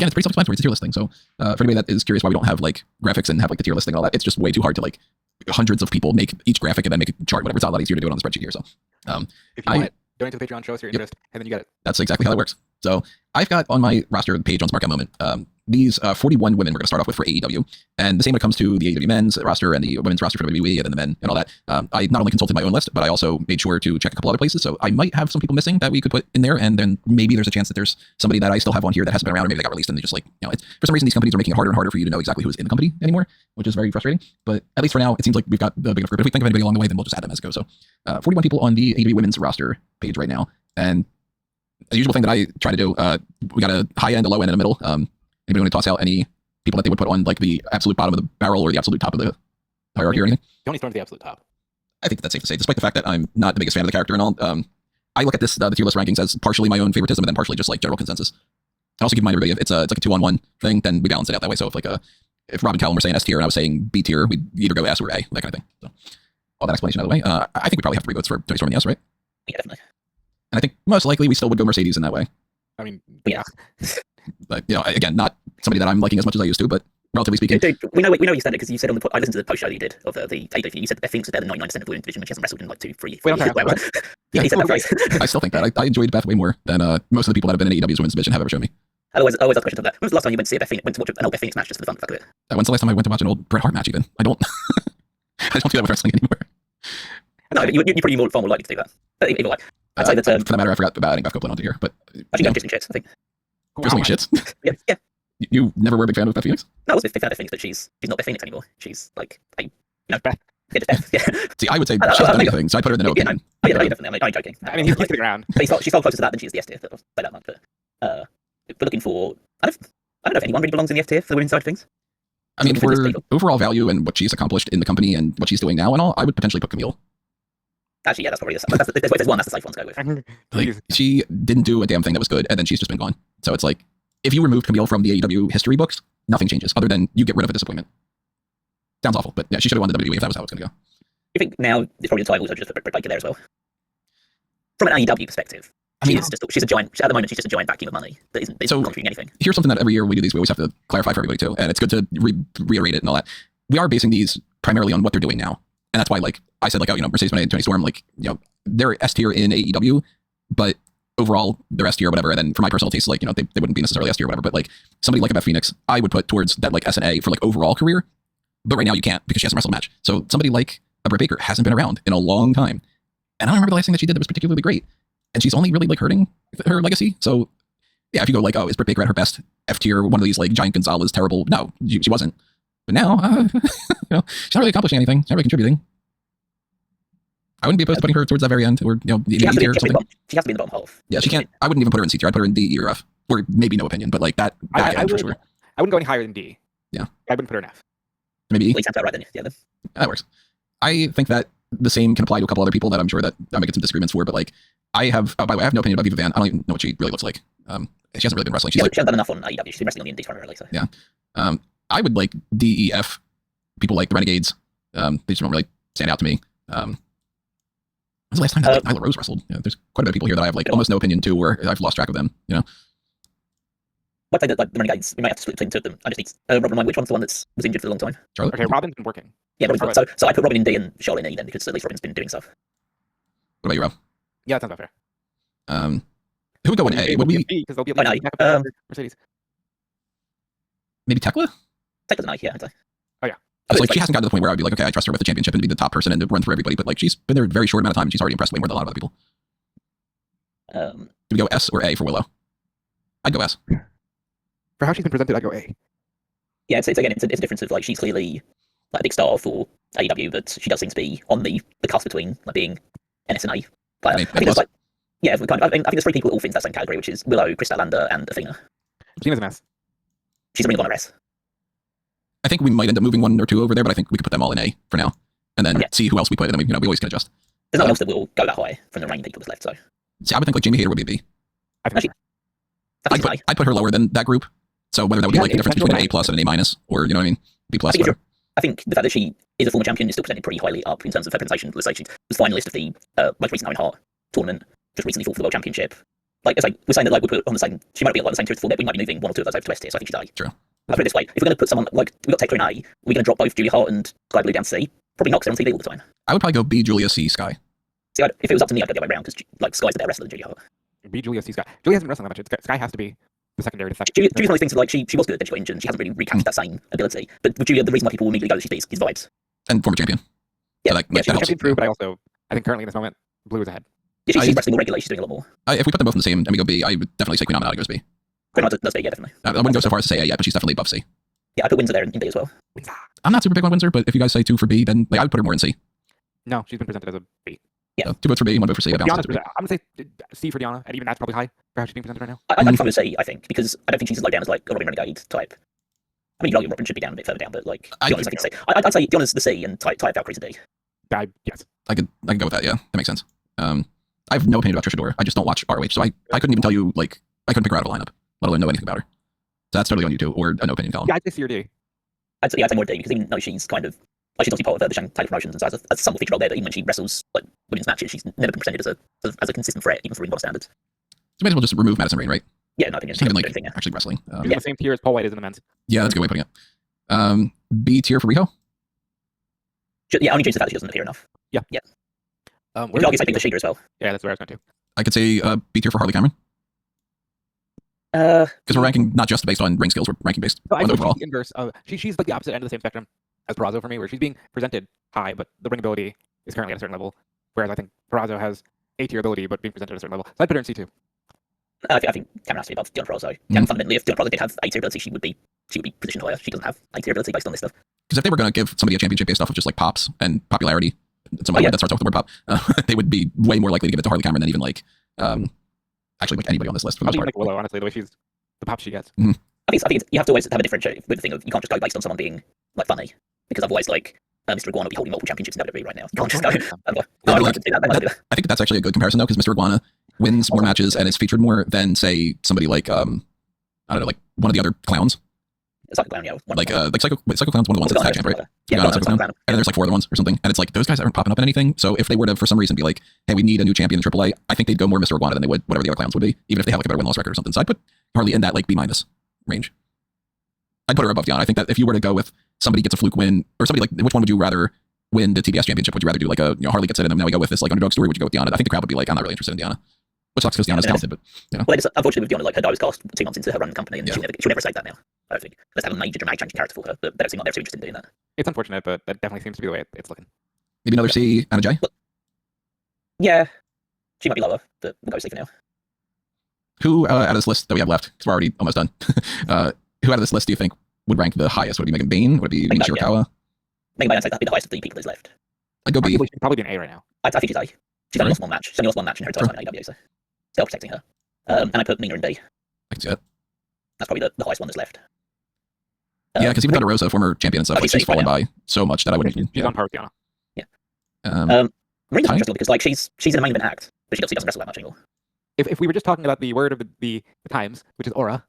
it's pretty self-explanatory. It's a tier listing. So for anybody that is curious why we don't have like graphics and have like the tier listing and all that, it's just way too hard to like hundreds of people make each graphic and then make a chart, whatever. It's not a lot easier to do it on the spreadsheet here. So if you want it, donate to the Patreon, show us your interest, and then you get it. That's exactly how it works. So I've got on my roster page on Smart Guy Moment these 41 women we're going to start off with for AEW. And the same when it comes to the AEW men's roster and the women's roster for WWE and then the men and all that. I not only consulted my own list, but I also made sure to check a couple other places. So I might have some people missing that we could put in there. And then maybe there's a chance that there's somebody that I still have on here that hasn't been around, or maybe they got released and they just like, it's, for some reason, these companies are making it harder and harder for you to know exactly who's in the company anymore, which is very frustrating. But at least for now, it seems like we've got the big enough group. If we think of anybody along the way, then we'll just add them as it goes. So 41 people on the AEW women's roster page right now. And the usual thing that I try to do, we got a high end, a low end, and a middle. Anybody want to toss out any people that they would put on like the absolute bottom of the barrel or the absolute top of the hierarchy or anything? You only start at the absolute top. I think that's safe to say, despite the fact that I'm not the biggest fan of the character and all. I look at this, the tier list rankings as partially my own favoritism and then partially just like general consensus. I also keep in mind everybody, if it's like a 2-on-1 thing, then we balance it out that way. So if Rob and Callum were saying S tier and I was saying B tier, we'd either go S or A, that kind of thing. So all that explanation out of the way. I think we probably have 3 votes for Tony Storm in the S, right? Yeah, definitely. And I think most likely we still would go Mercedes in that way. I mean, yeah. But again, not somebody that I'm liking as much as I used to, but relatively speaking, Dude, we know you stand it because you said on the I listened to the post show that you did of the AEW. You said that Beth Phoenix was better than 99% of the women's division when she hasn't wrestled in like 2-3 years. Yeah, he said that phrase. I still think that. I enjoyed Beth way more than most of the people that have been in AEW's women's division have ever shown me. I always ask the question of that. When was the last time you went to see went to watch an old Beth Phoenix match just for the fuck of it? When's the last time I went to watch an old Bret Hart match? Even I don't. I don't do that with wrestling anymore. No, you're pretty far more likely to do that. But either way, I'd say that. For that matter, I forgot about adding Beth Copeland onto here, but actually, interesting shits. I think. Interesting shits. Yeah. You never were a big fan of Beth Phoenix? No, I was a big fan of Beth Phoenix, but she's not Beth Phoenix anymore. She's like Beth. Yeah, just Beth. Yeah. See, I would say she's done anything, so I put her in the no opinion. Yeah, definitely. I'm joking. I mean, he's to the ground. But she's far closer to that than she is the S tier. By that much. But we're looking for. I don't know if anyone really belongs in the F tier for the women's side of things. I mean, for overall value and what she's accomplished in the company and what she's doing now and all, I would potentially put Camille. Actually, yeah, that's probably there's one that's the safe one to go with. Like, she didn't do a damn thing that was good, and then she's just been gone. So it's like, if you removed Camille from the AEW history books, nothing changes other than you get rid of a disappointment. Sounds awful, but yeah, she should have won the WWE if that was how it's going to go. You think now it's probably the time also just for Britt Baker there as well? From an AEW perspective, she's a giant. At the moment, she's just a giant vacuum of money that isn't contributing anything. Here's something that every year we do these, we always have to clarify for everybody too, and it's good to reiterate it and all that. We are basing these primarily on what they're doing now, and that's why, like I said, like Mercedes Moné and Toni Storm, like they're S tier in AEW, but overall they're S tier or whatever. And then for my personal taste, like they wouldn't be necessarily S tier or whatever. But like somebody like a Beth Phoenix, I would put towards that like S and A for like overall career. But right now you can't because she hasn't wrestled a match. So somebody like a Britt Baker hasn't been around in a long time, and I don't remember the last thing that she did that was particularly great. And she's only really like hurting her legacy. So yeah, if you go like, oh, is Britt Baker at her best F tier, one of these like Giant Gonzalez terrible? No, she wasn't. But now, she's not really accomplishing anything. She's not really contributing. I wouldn't be opposed to putting her towards that very end, or the E tier or something. She has to be in the bottom half. Yeah, she can't. I wouldn't even put her in C tier. I'd put her in D or F, or maybe no opinion, but like that end for sure. I wouldn't go any higher than D. Yeah, I wouldn't put her in F. Maybe E. Well, right then. Yeah, then. That works. I think that the same can apply to a couple other people that I'm sure that I might get some disagreements for, but like I have no opinion about Viva Van. I don't even know what she really looks like. She hasn't really been wrestling. She hasn't done enough on AEW. She's been wrestling on the Indies primarily. So. Yeah. I would like D, E, F. People like the Renegades. They just don't really stand out to me. When was the last time that Nyla Rose wrestled? There's quite a bit of people here that I have like almost no opinion to, or I've lost track of them. I'd say that like the Renegades, we might have to split between two of them. I just need Robin, remind which one's the one that's was injured for a long time. Charlotte? Okay, Robin's been working. Yeah, Robin's working. So I put Robin in D and Charlotte in E then, because at least Robin's been doing stuff. What about you, Rob? Yeah, that sounds about fair. Who would go in A? Would we? Because they'll be able to Mercedes. Maybe Tekla? Tekla's an A, yeah, I'd say. Oh yeah. It's like she hasn't gotten to the point where I'd be like, okay, I trust her with the championship and to be the top person and to run through everybody. But like she's been there a very short amount of time and she's already impressed way more than a lot of other people. Do we go S or A for Willow? I'd go S. For how she's been presented, I'd go A. Yeah, it's a difference of like she's clearly like a big star for AEW, but she does seem to be on the cusp between like being an S and A player. I think there's like I think there's three people that all fit into that same category, which is Willow, Chris Statlander, and Athena. Athena's a mess. She's a Ring of Honor S. I think we might end up moving one or two over there, but I think we could put them all in A for now, and then see who else we put, and then we always can adjust. There's no one else that will go that high from the remaining people that's left. So see, I would think like Jamie Hayter would be a B. Actually, I'd put her lower than that group. So whether that would be like the difference between an A plus and an A minus, or you know what I mean, B plus. I think the fact that she is a former champion is still presented pretty highly up in terms of her presentation. Let's say she was finalist of the most recent Owen Hart tournament, just recently fought for the World Championship. Like, it's like we're saying that like we put on the same, she might be on the same tier as the full, we might be moving one or two of those over to S tier, so I think she's A. True. I'll put it this way: if we're going to put someone like we got Tekla in A, we're going to drop both Julia Hart and Sky Blue down to C. Probably not, because they're on TV all the time. I would probably go B, Julia, C, Sky. See, if it was up to me, I'd go the other way around because like Sky's a better wrestler than Julia Hart. B, Julia, C, Sky. Julia hasn't been wrestling that much. Sky has to be the secondary to second. Julia's one of those things that, like she was good, then she got injured, and she hasn't really recaptured that same ability. But with Julia, the reason why people will immediately go that she's vibes. And former champion. Yeah, so she's champion through, but I think currently in this moment, Blue is ahead. Yeah, she's wrestling more regularly. She's doing a lot more. If we put them both in the same and we go B, I would definitely say Queen Aminati goes B. Queen Aminati does B, yeah, definitely. I wouldn't go so far as to say A yet, but she's definitely above C. Yeah, I put Windsor there in B as well. I'm not super big on Windsor, but if you guys say 2 for B, then like, I would put her more in C. No, she's been presented as a B. Yeah. So 2 votes for B, 1 vote for C. I'm going to say C for Diana, and even that's probably high for how she's being presented right now. I'd probably say, I think, because I don't think she's as low down as like a Robin Renegade type. I mean, you know, Robin should be down a bit further down, but like, Diana's like C. I'd say Diana's the C and Type Valkyrie's a D. Yes. I could go with that, yeah. That makes sense. I have no opinion about Trisha Dora. I just don't watch ROH, so I couldn't even tell you, like, I couldn't pick her out of a lineup, let alone know anything about her. So that's totally on you too, or a no opinion column. Yeah, I'd say C or D. I'd say more D, because even though she's kind of, like, she's obviously part of the Shanghai Promotions, and so has a somewhat featured role there, that even when she wrestles like women's matches, she's never been presented as a consistent threat, even for ring-boss standards. So might as well just remove Madison Rain, right? Yeah, in my opinion, It's not even the like only thing, yeah. actually wrestling. He's in the same tier as Paul White is in the men's. Yeah, that's a good way of putting it. B tier for Riho. Yeah, only due to the fact that she doesn't appear enough. Yeah. Yeah. Where's Which argues the same thing for Shida as well. Yeah, that's where I was going to. I could say B tier for Harley Cameron. Because we're ranking not just based on ring skills, we're ranking based No, I on think overall. she's the inverse. She's like the opposite end of the same spectrum as Perazo for me, where she's being presented high, but the ring ability is currently at a certain level. Whereas I think Perazo has A tier ability, but being presented at a certain level. So I'd put her in C2. I think Cameron has to be above Deanna Perazo. And fundamentally, if Deanna Perazo did have A tier ability, she would be positioned higher. She doesn't have A tier ability based on this stuff. Because if they were going to give somebody a championship based off of just like pops and popularity, somebody that starts off with the word pop, they would be way more likely to give it to Harley Cameron than even like actually like anybody on this list for the most Probably part. like Willow, honestly, the way she's the pop she gets. I think you have to always have a differentiate with the thing of you can't just go based on someone being like funny, because otherwise like Mr. Iguana will be holding multiple championships in WWE right now. You can't just go. I think that's actually a good comparison though, because Mr. Iguana wins more matches and is featured more than say somebody like I don't know, like one of the other clowns. Psycho Clown, yeah. Like Psycho Clown's one of the ones that's tag champ, right? Yeah, Psycho Clown. And then there's like 4 other ones or something. And it's like those guys aren't popping up in anything. So if they were to for some reason be like, hey, we need a new champion in AAA, I think they'd go more Mr. Iguana than they would whatever the other clowns would be, even if they have like a better win-loss record or something. So I'd put Harley in that like B- range. I'd put her above Deanna. I think that if you were to go with somebody gets a fluke win, or somebody like, which one would you rather win the TBS championship? Would you rather do like a Harley gets it and now we go with this like underdog story? Would you go with Deanna? I think the crowd would be like, I'm not really interested in Deanna. Which sucks because Deanna's talented, but you know. Well, unfortunately with Deanna, like her die was cast 2 months into her running the company, and she'll never say that now. I don't think. Let's have a major dramatic change in character for her, but they don't seem like they're too interested in doing that. It's unfortunate, but that definitely seems to be the way it's looking. Maybe another C, Anna Jay? Yeah. She might be lower, but we'll go C for now. Who out of this list that we have left, because we're already almost done, who out of this list do you think would rank the highest? Would it be Megan Bain? Would it be Mina Shirakawa? Megan Bain, I'd say that'd be the highest of the people that's left. I'd go B. She'd probably be an A right now. I think she's A. She's only lost one match. She's only lost one match in her entire time in AEW, so still protecting her. And I put Mina in B. I can see that. That's probably the highest one that's left. Yeah, because even Thunder Rosa, former champion and stuff, like she's fallen by so much that I wouldn't. She's on par with Deanna. Yeah. Ty? Marina's interesting because like she's in a main event act, but she doesn't wrestle that much anymore. If we were just talking about the word of the times, which is aura,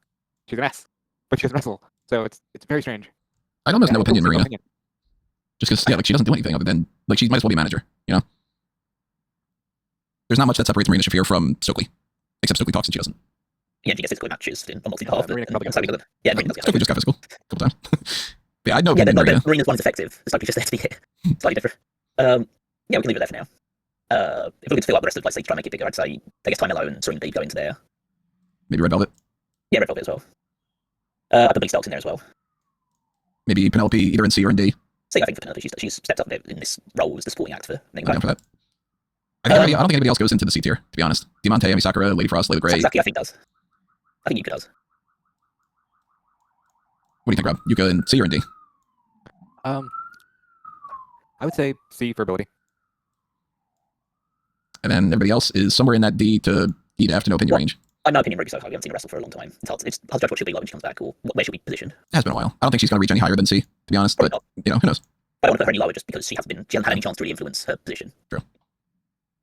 she's an S, but she doesn't wrestle. So it's very strange. I almost no opinion, Marina. Opinion. Just because, yeah, like she doesn't do anything other than, like, she might as well be a manager, you know? There's not much that separates Marina Shafir from Stokely, except Stokely talks and she doesn't. Yeah, she gets physical matches in almost in half. Marina probably Stokely just got physical a couple times. Yeah, I know. Yeah, Marina. Marina's one is effective. Stokely's just there to be hit. Slightly different. Yeah, we can leave it there for now. If we're going to fill out the rest of the place, try and make it bigger, I'd say I guess Ty Mello and Serena Deeb go into there. Maybe Red Velvet. Yeah, Red Velvet as well. I put Big Stokes in there as well. Maybe Penelope either in C or in D. See, I think for Penelope, she's stepped up in this role as the supporting act for Megan Bain. For that. I don't think anybody else goes into the C tier, to be honest. Diamante, Amy Sakura, Lady Frost, Layla Gray. Saki, I think does. I think Yuka does. What do you think, Rob? Yuka in C or in D? I would say C for ability. And then everybody else is somewhere in that D to E to F to no opinion range. In my opinion, Ruby so high. We haven't seen her wrestle for a long time. It's hard to judge what she'll be like when she comes back or where she'll be positioned. It has been a while. I don't think she's going to reach any higher than C, to be honest. But, you know, who knows? I don't want to put her any lower just because she hasn't had any chance to really influence her position. True.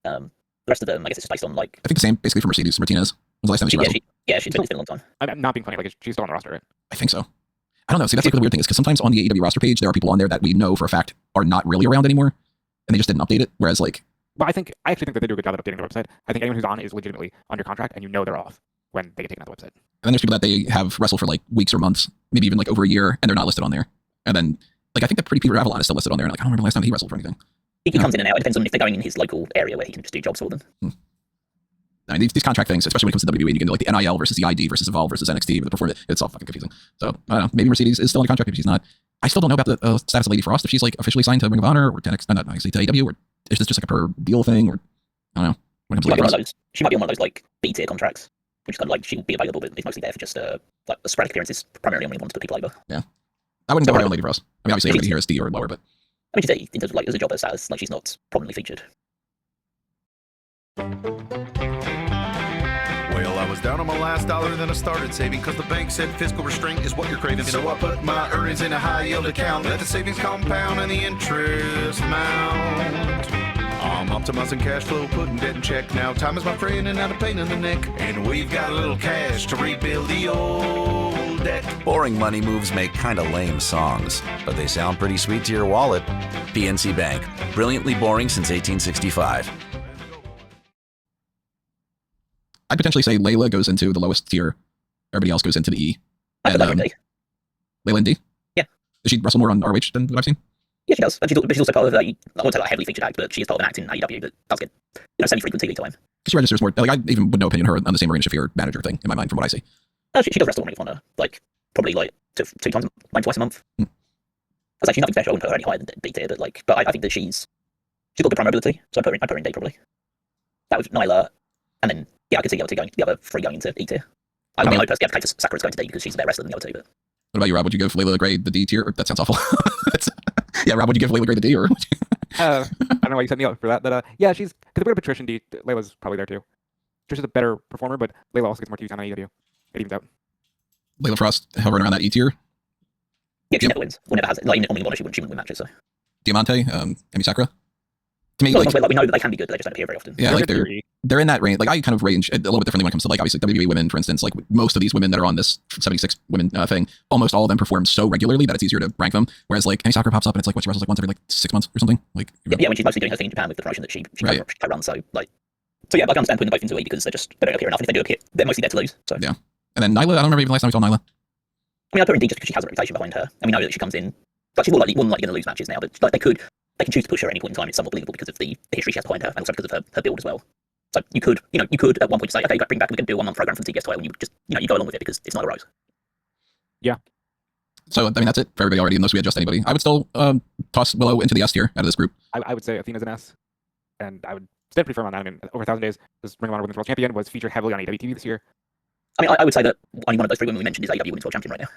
The rest of them, I guess it's just based on like... I think the same basically for Mercedes Martinez. Was the last time she wrestled? She's been a long time. I'm not being funny. Like she's still on the roster, right? I think so. I don't know. See, that's like the weird thing is because sometimes on the AEW roster page, there are people on there that we know for a fact are not really around anymore. And they just didn't update it. Whereas like... Well, I actually think that they do a good job at updating their website. I think anyone who's on is legitimately under contract and you know they're off when they get taken off the website. And then there's people that they have wrestled for like weeks or months, maybe even like over a year, and they're not listed on there. And then, like, I think that Pretty Peter Avalon is still listed on there. And like, I don't remember the last time he wrestled for anything. He comes in and out. It depends on if they're going in his local area where he can just do jobs for them. I mean, these contract things, especially when it comes to WWE, you can do like the NIL versus the ID versus Evolve versus NXT with the performance. It's all fucking confusing. So I don't know. Maybe Mercedes is still on contract. Maybe she's not. I still don't know about the status of Lady Frost. If she's like officially signed to Ring of Honor or to NXT, not actually to AEW, or is this just like a per deal thing, or I don't know. When it comes to she might be on one of those like B tier contracts, which is kind of like she'll be available, but it's mostly there for just like the sporadic appearances, primarily when he wants to put people over. Yeah, I wouldn't go high on Lady Frost. I mean, obviously everybody here is D or lower, but I mean, she's in terms of like as a job status, like she's not prominently featured. Well, I was down on my last dollar, then I started saving because the bank said fiscal restraint is what you're craving. So I put my earnings in a high yield account, let the savings compound and the interest mount. I'm optimizing cash flow, putting debt in check now. Time is my friend and not a pain in the neck. And we've got a little cash to rebuild the old debt. Boring money moves make kinda lame songs, but they sound pretty sweet to your wallet. PNC Bank, brilliantly boring since 1865. I'd potentially say Layla goes into the lowest tier Everybody else goes into the E. I And, put Layla in D. Layla in D? Yeah. Does she wrestle more on ROH than what I've seen? Yeah, she does. But she's also part of I won't say like a heavily featured act, but she is part of an act in AEW that does get semi-frequent TV time. She registers more. Like, I even would no opinion of her on the same Marina Shafir manager thing in my mind from what I see. She does wrestle on Ring of Honor, like probably like two times, like twice a month. I was like, she's nothing special. I wouldn't put her any higher than D tier, but I think that she's got good promo ability, so I'd put her in D probably. That was Nyla, and then I could see the other three going into E tier. I mean, I personally have to take Sakura's going to D because she's a better wrestler than the other two. But what about you, Rob? Would you give Layla Gray the D tier? That sounds awful. Yeah, Rob, would you give Layla Gray the D or? I don't know why you set me up for that, but yeah, she's because if we have Patricia and D, Layla's probably there too. Patricia's a better performer, but Layla also gets more TV time on AEW. It evens out. Layla Frost hovering around that E tier. Yeah, she never wins. Or never has it. Like even only one, she wouldn't win matches. So Diamante, Emi Sakura. To me, like, we know that they can be good, but they just don't appear very often. Yeah, like they're in that range. Like I kind of range a little bit differently when it comes to like obviously WWE women, for instance. Like most of these women that are on this 76 women thing, almost all of them perform so regularly that it's easier to rank them. Whereas like Emi Sakura pops up and it's like what she wrestles like once every like 6 months or something. Like yeah, when she's mostly doing her thing in Japan with the promotion that she runs. So yeah, I can understand putting them both into E because they don't appear enough. And if they do appear, they're mostly there to lose. So yeah, and then Nyla, I don't remember even the last time we saw Nyla. I mean, I put her in D just because she has a reputation behind her, and we know that she comes in. Like she's more likely going to lose matches now, but like they can choose to push her at any point in time. It's somewhat believable because of the history she has behind her, and also because of her build as well. So you could at one point say, okay, bring back, we can do a 1 month program for the TBS title, and you just you go along with it because it's not a Rose. Yeah. So I mean that's it for everybody already, unless we adjust anybody. I would still toss Willow into the S tier out of this group. I would say Athena's an S, and I would stand pretty firm on that. I mean, over 1,000 days, this Ring of Honor Women's World Champion was featured heavily on AEW TV this year. I mean, I would say that only one of those three women we mentioned is AEW Women's World Champion right now.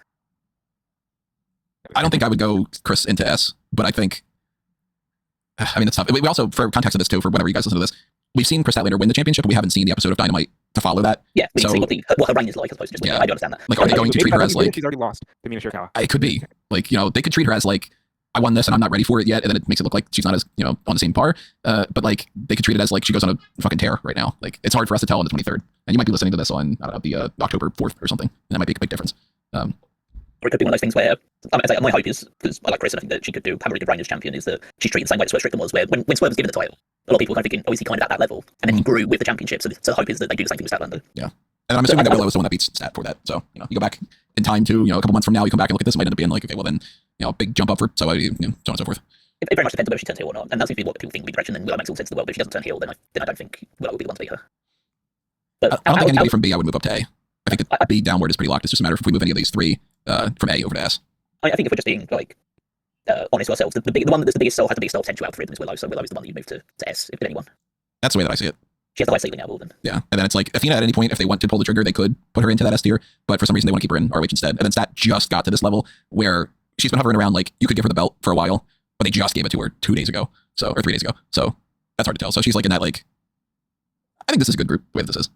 I don't think I would go Chris into S, but I think, I mean, it's tough. We also, for context of this too, for whenever you guys listen to this, we've seen Chris Statlander win the championship, but we haven't seen the episode of Dynamite to follow that. Yeah, we didn't see what her reign is like, as opposed to just winning. I do understand that. Like, are they going to treat her as like... She's already lost to Mina Shirakawa. It could be. Like, they could treat her as like, I won this and I'm not ready for it yet, and then it makes it look like she's not as, on the same par. But like, they could treat it as like she goes on a fucking tear right now. Like, it's hard for us to tell on the 23rd. And you might be listening to this on, I don't know, the October 4th or something. And that might be a big difference. Or it could be one of those things where, my hope is, because I like Chris and I think that she could have a really good reign as champion, is that she's treated the same way that Swerve Strickland was, where when Swerve was given the title, a lot of people were kind of thinking, oh, is he kind of at that level? And then he grew with the championship, so the hope is that they do the same thing with Statlander. Yeah. And I'm assuming that Willow is the one that beats Stat for that. So, you go back in time to, a couple months from now, you come back and look at this, it might end up being like, okay, well then, big jump up for so on and so forth. It very much depends on whether she turns heel or not, and that seems to be what people think will be the direction, and Willow makes all sense in the world, but if she doesn't turn heel, then I don't think Willow will be the one to beat her. But I don't think anybody from B I would move up to A. I think that B downward is pretty locked. It's just a matter of if we move any of these three from A over to S. I think if we're just being honest with ourselves, the one that's the biggest soul has the biggest soul potential out of three of them is Willow, so Willow is the one that you move to S, if anyone. That's the way that I see it. She has the high ceiling out of all of them. Yeah, and then it's like Athena at any point, if they want to pull the trigger, they could put her into that S tier, but for some reason they want to keep her in ROH instead. And then Stat just got to this level where she's been hovering around like you could give her the belt for a while, but they just gave it to her 2 days ago, or 3 days ago. So that's hard to tell. So she's like in that like, I think this is a good group the way that this is.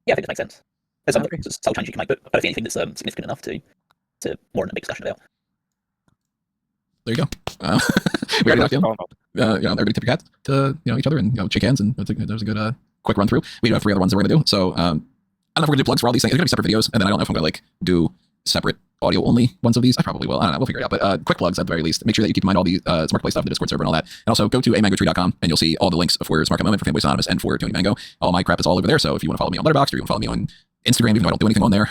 Yeah, I think that makes sense. There's some subtle changes you can make, but I don't think anything that's significant enough to warrant a big discussion about. There you go. We already talked everybody tip your hats to each other and shake hands, and that was a good quick run through. We do have 3 other ones that we're gonna do. So I don't know if we're gonna do plugs for all these things. They're gonna be separate videos, and then I don't know if I'm gonna do separate audio only ones of these. I probably will. I don't know. We'll figure it out. But quick plugs at the very least. Make sure that you keep in mind all the Smart Play stuff, the Discord server, and all that. And also go to amangotree.com and you'll see all the links for Smart Moment, for Fanboys Anonymous, and for Tony Mango. All my crap is all over there. So if you want to follow me on Letterboxd or you want to follow me on Instagram, even though I don't do anything on there,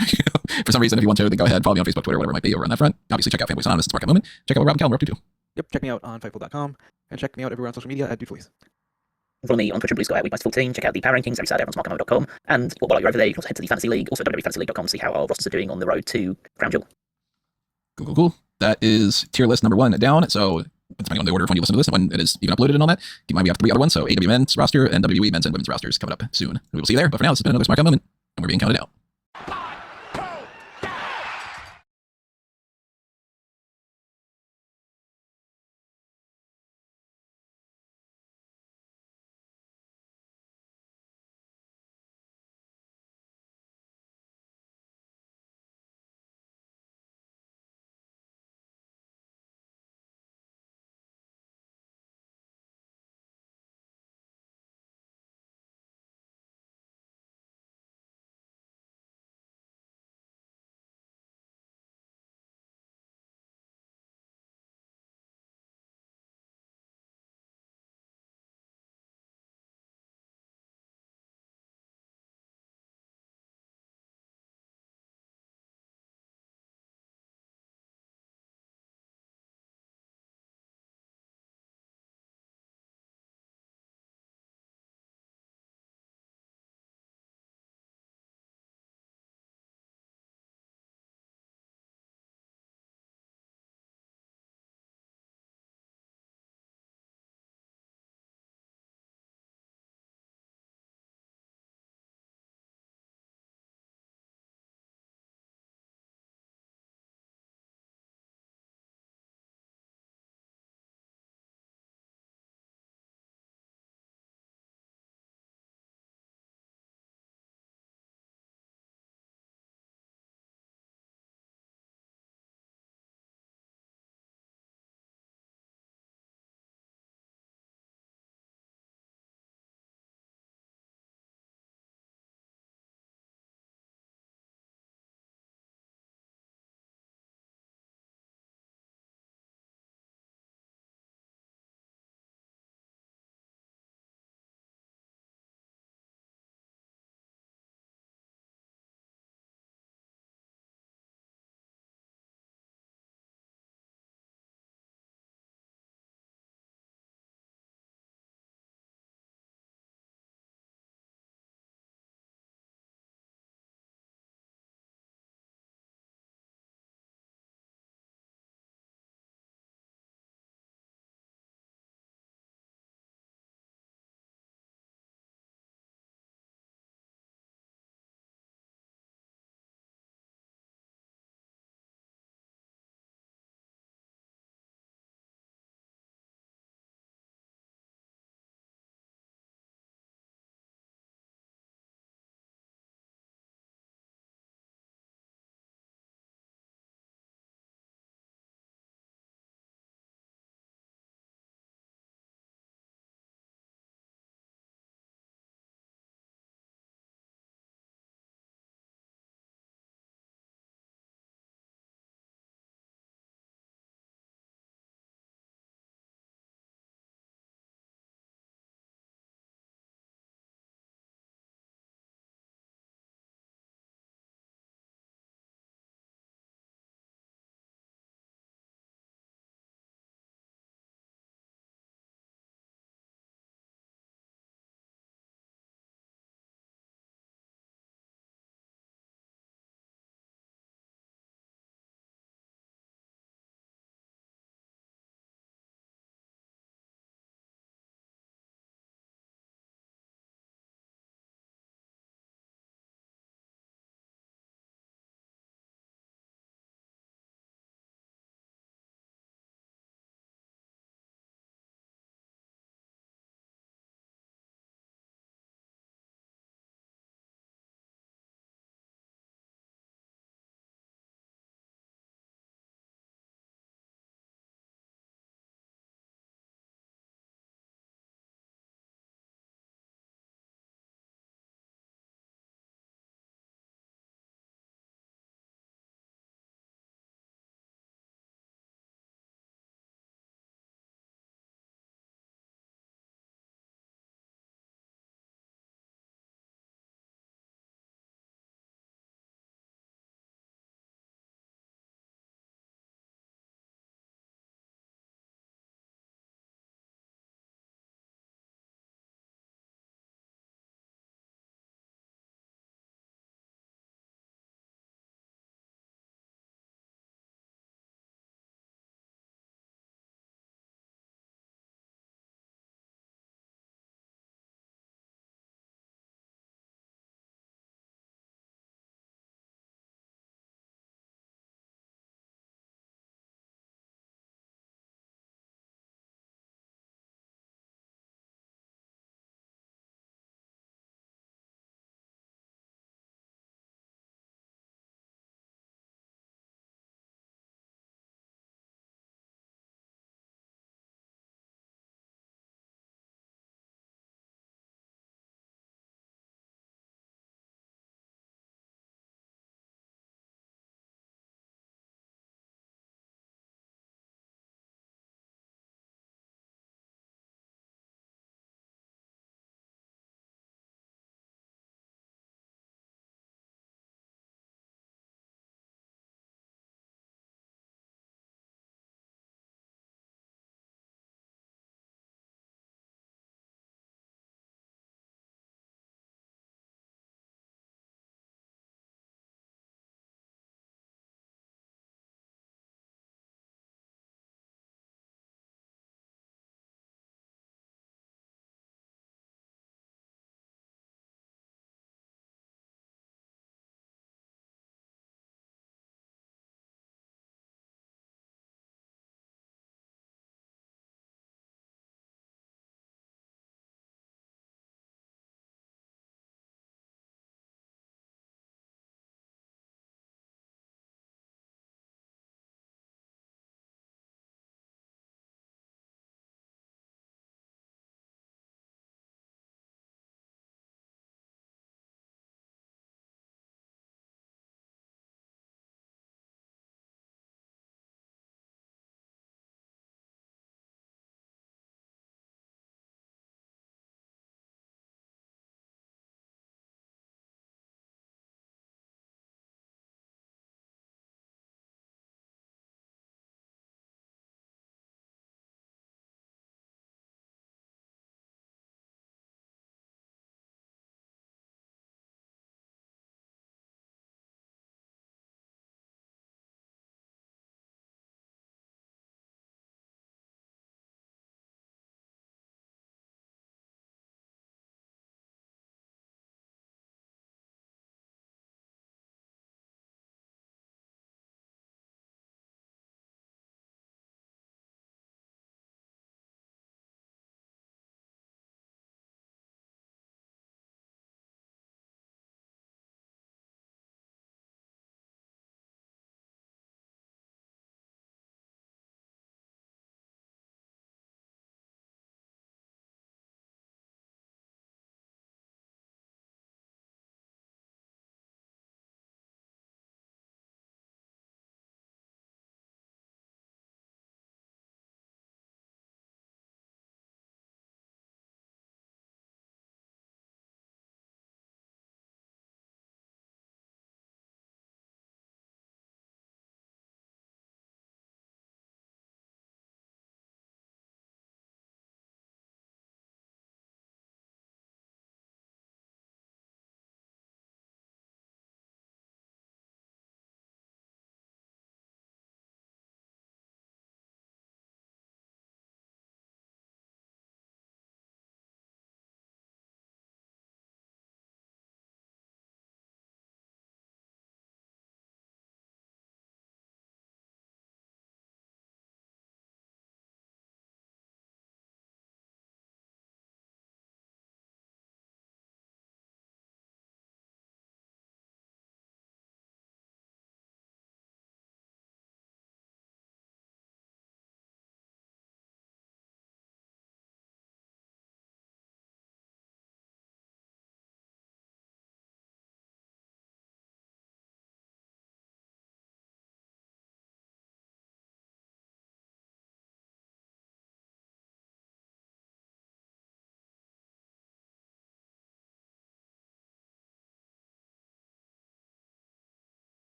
for some reason, if you want to, then go ahead, follow me on Facebook, Twitter, whatever it might be over on that front. Obviously, check out Fanboys Anonymous and Smart Moment. Check out what Rob and Cal are up to too. Yep, check me out on Fightful.com and check me out everywhere on social media at DudeFleece. Follow me on Twitter and Blue Sky at Weeknights14. Check out the Power Rankings every Saturday on smartcommode.com. And while you're over there, you can also head to the Fantasy League, also www.fantasyleague.com, to see how our rosters are doing on the road to Crown Jewel. Cool. That is tier list number 1 down. So depending on the order of when you listen to this and when it is even uploaded and all that, keep in mind we have 3 other ones. So AEW men's roster and WWE men's and women's rosters coming up soon. We will see you there. But for now, this has been another Smart Moment, and we're being counted out.